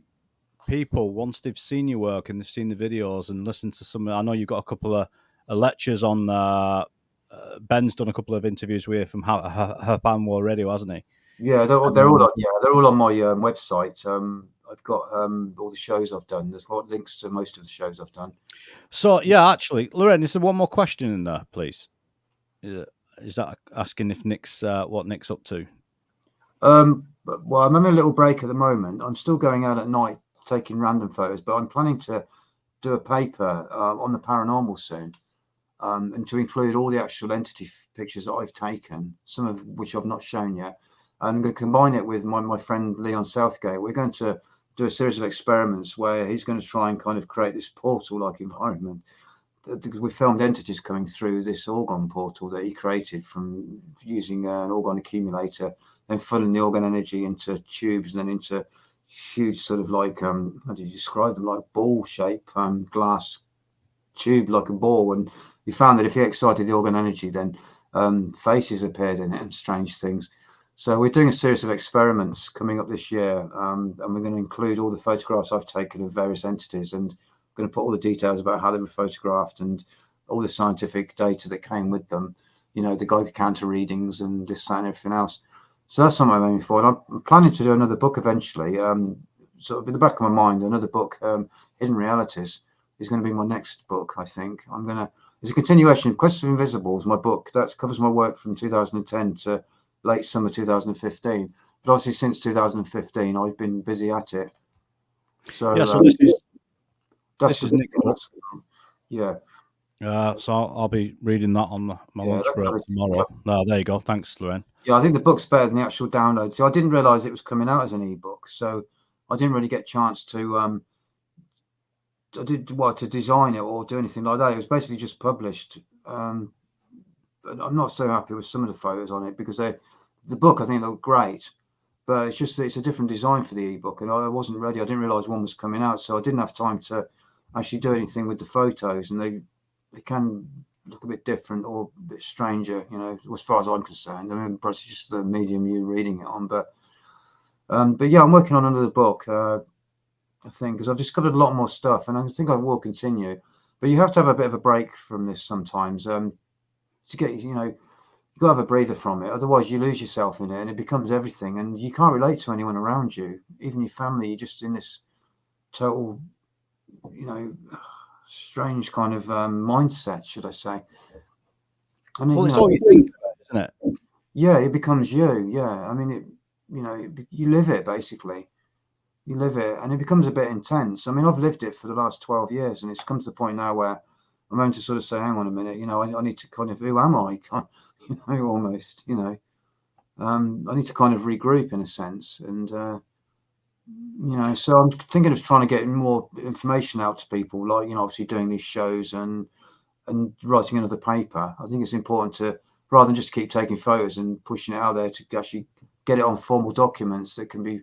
people, once they've seen your work and they've seen the videos and listened to some. I know you've got a couple of lectures on. Ben's done a couple of interviews with from Herpanwa Radio, hasn't he? Yeah, they're all on my website. I've got all the shows I've done. There's got links to most of the shows I've done. So yeah, actually, Lorraine, is there one more question in there, please? Is that asking if Nick's what Nick's up to? Well, I'm having a little break at the moment. I'm still going out at night taking random photos, but I'm planning to do a paper on the paranormal soon, and to include all the actual entity pictures that I've taken, some of which I've not shown yet. I'm going to combine it with my friend Leon Southgate. We're going to do a series of experiments where he's going to try and kind of create this portal-like environment. We filmed entities coming through this orgon portal that he created from using an orgon accumulator, then funneling the organ energy into tubes and then into huge sort of like, how do you describe them? Like ball shape, glass tube like a ball. And we found that if he excited the organ energy, then faces appeared in it and strange things. So we're doing a series of experiments coming up this year, and we're going to include all the photographs I've taken of various entities, and going to put all the details about how they were photographed and all the scientific data that came with them, the Geiger counter readings and this, that, and everything else. So that's something I'm aiming for. And I'm planning to do another book eventually. Sort of in the back of my mind, another book, Hidden Realities, is going to be my next book, I think. It's a continuation. Quest of Invisibles, my book, that covers my work from 2010 to late summer 2015. But obviously since 2015, I've been busy at it. So, this is Nick. Yeah. So I'll be reading that on my lunch break tomorrow. No, there you go. Thanks, Lorraine. Yeah, I think the book's better than the actual download. So I didn't realise it was coming out as an ebook. So I didn't really get a chance to to design it or do anything like that. It was basically just published. But I'm not so happy with some of the photos on it because the book I think looked great, but it's a different design for the ebook, and I wasn't ready. I didn't realise one was coming out, so I didn't have time to actually do anything with the photos, and they can look a bit different or a bit stranger, you know, as far as I'm concerned. I mean, perhaps it's just the medium you're reading it on, but yeah, I'm working on another book, I think, because I've discovered a lot more stuff, and I think I will continue. But you have to have a bit of a break from this sometimes, to get, you know, you've got to have a breather from it. Otherwise, you lose yourself in it, and it becomes everything, and you can't relate to anyone around you, even your family. You're just in this total, you know, strange kind of mindset, should I say? And Well, you it's know, all you think about, isn't it? yeah, it becomes you. Yeah, I mean, you know, you live it basically. You live it, and it becomes a bit intense. I mean, I've lived it for the last 12 years, and it's come to the point now where I'm going to sort of say, hang on a minute, you know, I need to kind of, who am I? You know, almost, you know, I need to kind of regroup in a sense. And, you know, so I'm thinking of trying to get more information out to people, like, you know, obviously doing these shows and writing another paper. I think it's important to, rather than just keep taking photos and pushing it out there, to actually get it on formal documents that can be,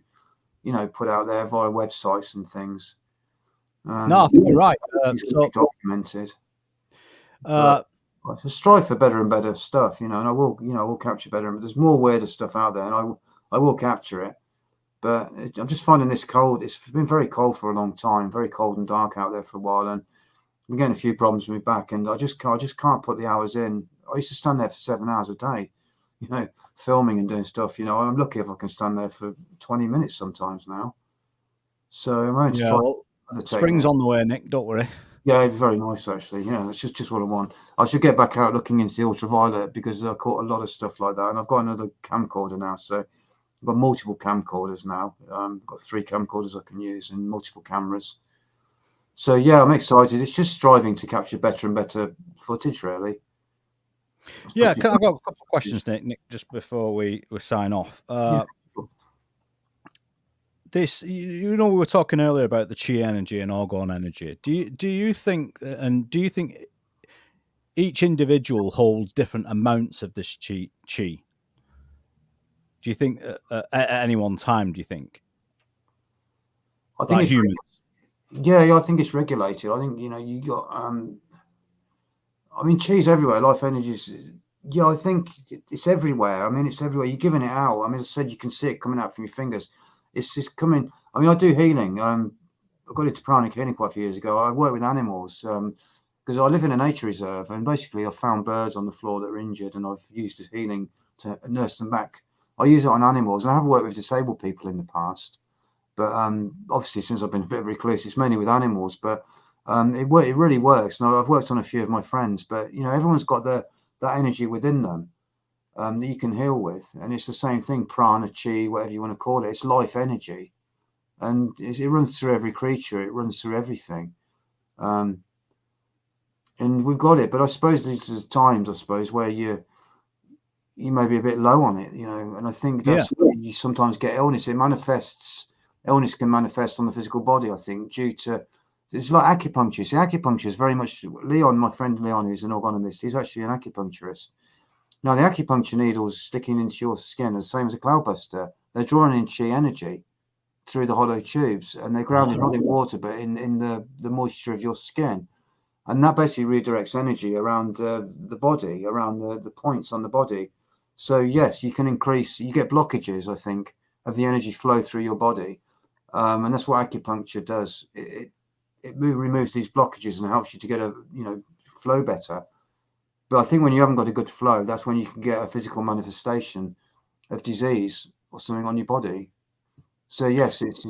you know, put out there via websites and things. No, I think you're right. So documented. Uh, I strive for better and better stuff, you know, and I will, you know, I will capture better. But there's more weirder stuff out there, and I will capture it. But I'm just finding this cold. It's been very cold for a long time, very cold and dark out there for a while, and I'm getting a few problems with my back, and I just can't put the hours in. I used to stand there for 7 hours a day, you know, filming and doing stuff. You know, I'm lucky if I can stand there for 20 minutes sometimes now. So I'm going to try. well, spring's on the way, Nick. Don't worry. Yeah, it's very nice actually. Yeah, that's just what I want. I should get back out looking into the ultraviolet, because I caught a lot of stuff like that, and I've got another camcorder now, so I've got multiple camcorders now. I've got 3 camcorders I can use and multiple cameras. So yeah, I'm excited. It's just striving to capture better and better footage, really. Yeah, I've got a couple of questions, Nick, just before we sign off. Yeah. This, you know, we were talking earlier about the chi energy and orgone energy. Do you think each individual holds different amounts of this chi? Do you think at any one time? Do you think? I think it's humans. Yeah, I think it's regulated. I think, you know, you got. I mean, chi's everywhere. Life energy's. Yeah, I think it's everywhere. I mean, it's everywhere. You're giving it out. I mean, as I said, you can see it coming out from your fingers. It's just coming. I mean, I do healing. I got into pranic healing quite a few years ago. I work with animals because I live in a nature reserve, and basically I've found birds on the floor that are injured, and I've used as healing to nurse them back. I use it on animals, and I have worked with disabled people in the past. But obviously, since I've been a bit of a recluse, it's mainly with animals. But it really works. Now, I've worked on a few of my friends, but you know, everyone's got that energy within them that you can heal with, and it's the same thing: prana, chi, whatever you want to call it. It's life energy, and it runs through every creature. It runs through everything, and we've got it. But I suppose these are times, I suppose, where you may be a bit low on it, you know, and I think that's where you sometimes get illness. Illness can manifest on the physical body, I think, due to, it's like acupuncture. See, acupuncture is very much, Leon, my friend Leon, who's an orgonomist, he's actually an acupuncturist. Now, the acupuncture needles sticking into your skin are the same as a Cloudbuster. They're drawing in chi energy through the hollow tubes, and they're grounded not in water, but in the moisture of your skin. And that basically redirects energy around the body, around the points on the body. So, yes, you get blockages, I think, of the energy flow through your body. And that's what acupuncture does. It removes these blockages and helps you to get flow better. But I think when you haven't got a good flow, that's when you can get a physical manifestation of disease or something on your body. So yes, it's,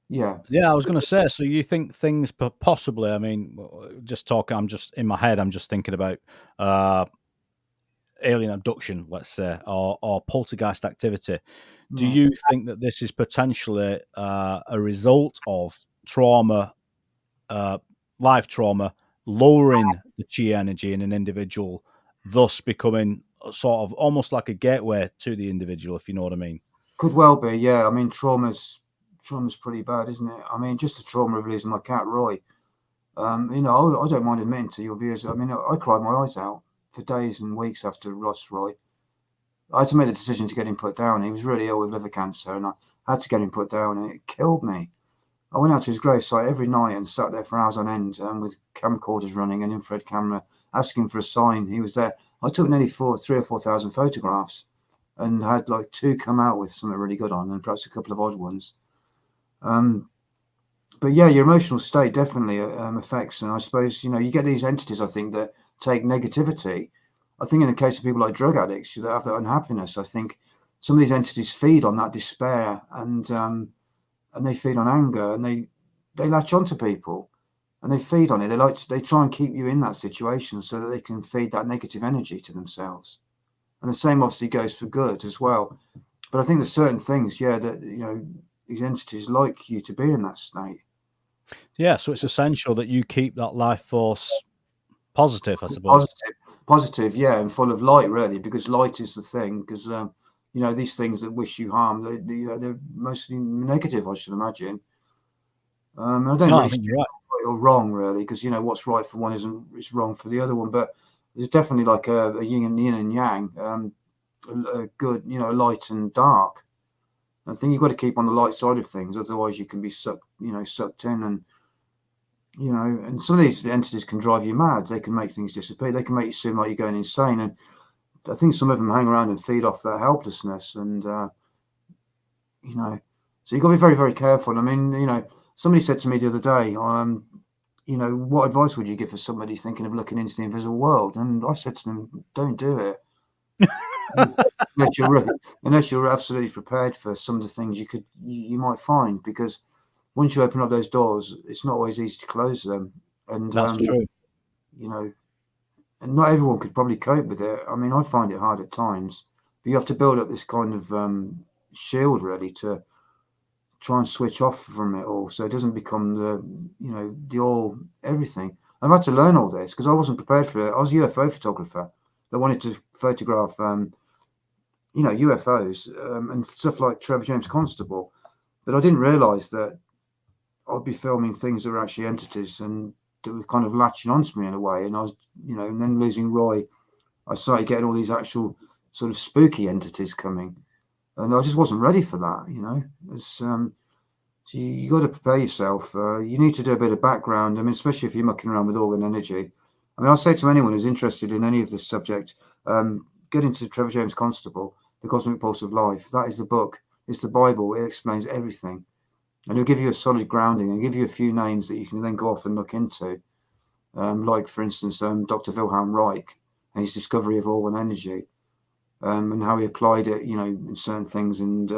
yeah. Yeah, I was going to say, so you think things possibly, I mean, just talking, I'm just in my head, I'm just thinking about alien abduction, let's say, or poltergeist activity. Do you think that this is potentially a result of trauma, life trauma, lowering the chi energy in an individual, thus becoming sort of almost like a gateway to the individual, if you know what I mean? Could well be, yeah. I mean, trauma's pretty bad, isn't it? I mean, just the trauma of losing my cat, Roy. I don't mind admitting to your viewers, I mean, I cried my eyes out for days and weeks after I lost Roy. I had to make the decision to get him put down. He was really ill with liver cancer, and I had to get him put down, and it killed me. I went out to his gravesite every night and sat there for hours on end with camcorders running, an infrared camera, asking for a sign. He was there. I took nearly 3,000 or 4,000 photographs, and had like 2 come out with something really good on, and perhaps a couple of odd ones. But yeah, your emotional state definitely affects, and I suppose you get these entities, I think, that take negativity. I think in the case of people like drug addicts that have that unhappiness, I think some of these entities feed on that despair, and they feed on anger, and they latch onto people, and they feed on it. They try and keep you in that situation so that they can feed that negative energy to themselves. And the same obviously goes for good as well. But I think there's certain things, that these entities like you to be in that state. Yeah, so it's essential that you keep that life force positive, I suppose. Positive, yeah, and full of light, really, because light is the thing. Because these things that wish you harm, they're mostly negative, I should imagine. I don't really think see you're right. right or wrong, really, because what's right for one is wrong for the other one. But there's definitely like a yin and yang, a good, light and dark. I think you've got to keep on the light side of things, otherwise you can be sucked in, and some of these entities can drive you mad. They can make things disappear. They can make you seem like you're going insane, and I think some of them hang around and feed off that helplessness, and so you've got to be very, very careful. I mean, somebody said to me the other day, what advice would you give for somebody thinking of looking into the invisible world? And I said to them, don't do it. unless you're absolutely prepared for some of the things you might find, because once you open up those doors, it's not always easy to close them. And that's true. And not everyone could probably cope with it. I mean, I find it hard at times, but you have to build up this kind of shield, really, to try and switch off from it all, so it doesn't become the all everything. I've had to learn all this because I wasn't prepared for it. I was a UFO photographer that wanted to photograph UFOs and stuff like Trevor James Constable, but I didn't realize that I'd be filming things that were actually entities and that were kind of latching onto me in a way. And I was, and then losing Roy, I started getting all these actual sort of spooky entities coming, and I just wasn't ready for that. So you got to prepare yourself. You need to do a bit of background. I mean, especially if you're mucking around with organ energy. I mean, I'll say to anyone who's interested in any of this subject, get into Trevor James Constable, The Cosmic Pulse of Life. That is the book. It's the Bible. It explains everything. And it'll give you a solid grounding and give you a few names that you can then go off and look into. Like, for instance, Dr. Wilhelm Reich and his discovery of organ energy, and how he applied it, in certain things, and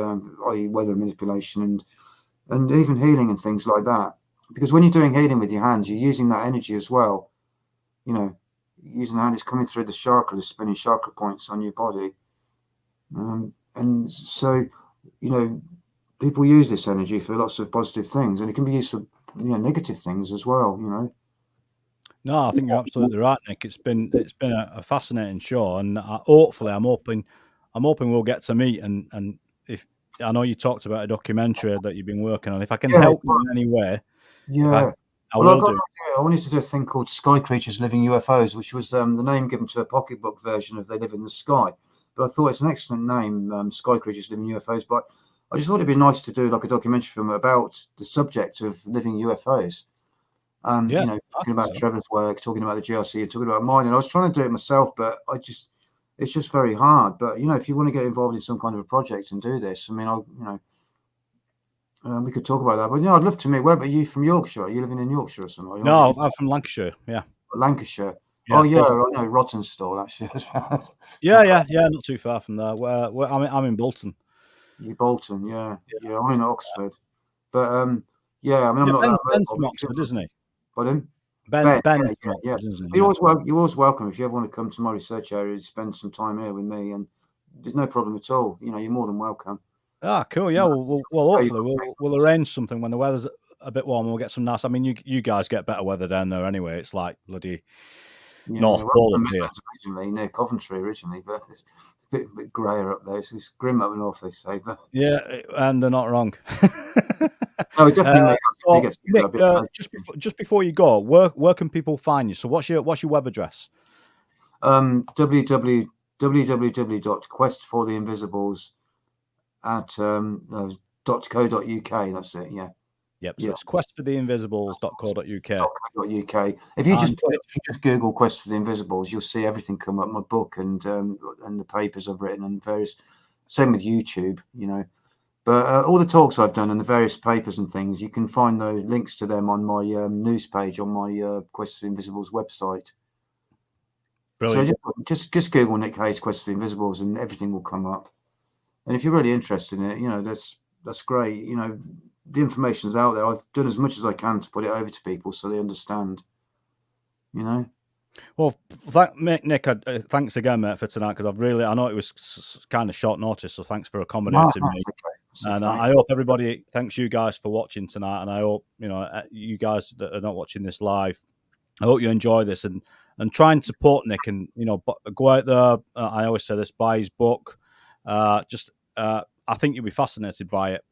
i.e. weather manipulation and even healing and things like that. Because when you're doing healing with your hands, you're using that energy as well. Using the hand, it's coming through the chakra, the spinning chakra points on your body. And so, people use this energy for lots of positive things, and it can be used for negative things as well. No, I think you're absolutely right, Nick. It's been a fascinating show, and hopefully, I'm hoping we'll get to meet. And if I know you talked about a documentary that you've been working on, if I can help you in any way, I will do. I wanted to do a thing called Sky Creatures Living UFOs, which was the name given to a pocketbook version of They Live in the Sky. But I thought it's an excellent name, Sky Creatures Living UFOs. But I just thought it'd be nice to do like a documentary film about the subject of living UFOs. Talking about Trevor's work, talking about the GRC, talking about mine. And I was trying to do it myself, but it's just very hard. But if you want to get involved in some kind of a project and do this, I mean, we could talk about that. But I'd love to meet. Where about you? From Yorkshire? Are you living in Yorkshire or something? No, I'm from Lancashire. Yeah. Lancashire. Yeah, I know Rottenstall actually. yeah, not too far from there. I'm in Bolton. You Bolton, yeah. I'm in Oxford, but I mean, I'm not that Ben's from Oxford, isn't he? Pardon? Ben, yeah. You're always welcome if you ever want to come to my research area to spend some time here with me, and there's no problem at all. You're more than welcome. Ah, cool. Yeah, well, hopefully we'll arrange something when the weather's a bit warmer. We'll get some nice. I mean, you guys get better weather down there anyway. It's like bloody North Pole up here. Originally near Coventry, but it's a bit greyer up there. It's grim up north, they say. But yeah, and they're not wrong. No, definitely. Nick, just before you go, where can people find you? So what's your web address? www.questfortheinvisibles at .co.uk. That's it. Yeah. Yep. So it's questfortheinvisibles.co.uk. If you just Google Quest for the Invisibles, you'll see everything come up. My book and the papers I've written and various. Same with YouTube, you know. But all the talks I've done and the various papers and things, you can find those links to them on my news page on my Quest for the Invisibles website. Brilliant. So just Google Nick Hayes Quest for the Invisibles and everything will come up. And if you're really interested in it, you know, that's great. You know, the information's out there. I've done as much as I can to put it over to people so they understand, you know. Well, Nick, thanks again, mate, for tonight, because I know it was kind of short notice, so thanks for accommodating me. Okay. And I hope everybody, thanks you guys for watching tonight, and I hope, you know, you guys that are not watching this live, I hope you enjoy this and try and support Nick, and, you know, go out there. I always say this, buy his book. I think you'll be fascinated by it.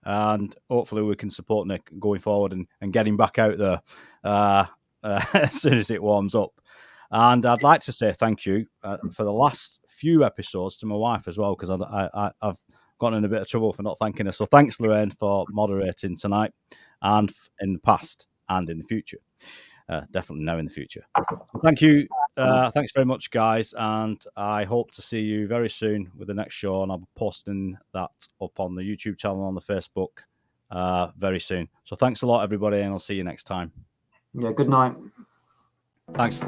And hopefully we can support Nick going forward and get him back out there as soon as it warms up. And I'd like to say thank you for the last few episodes to my wife as well, because I've gotten in a bit of trouble for not thanking her. So thanks, Lorraine, for moderating tonight and in the past and in the future. Definitely now in the future. So thank you. Thanks very much, guys. And I hope to see you very soon with the next show. And I'll be posting that up on the YouTube channel, on the Facebook very soon. So thanks a lot, everybody. And I'll see you next time. Yeah, good night. Thanks.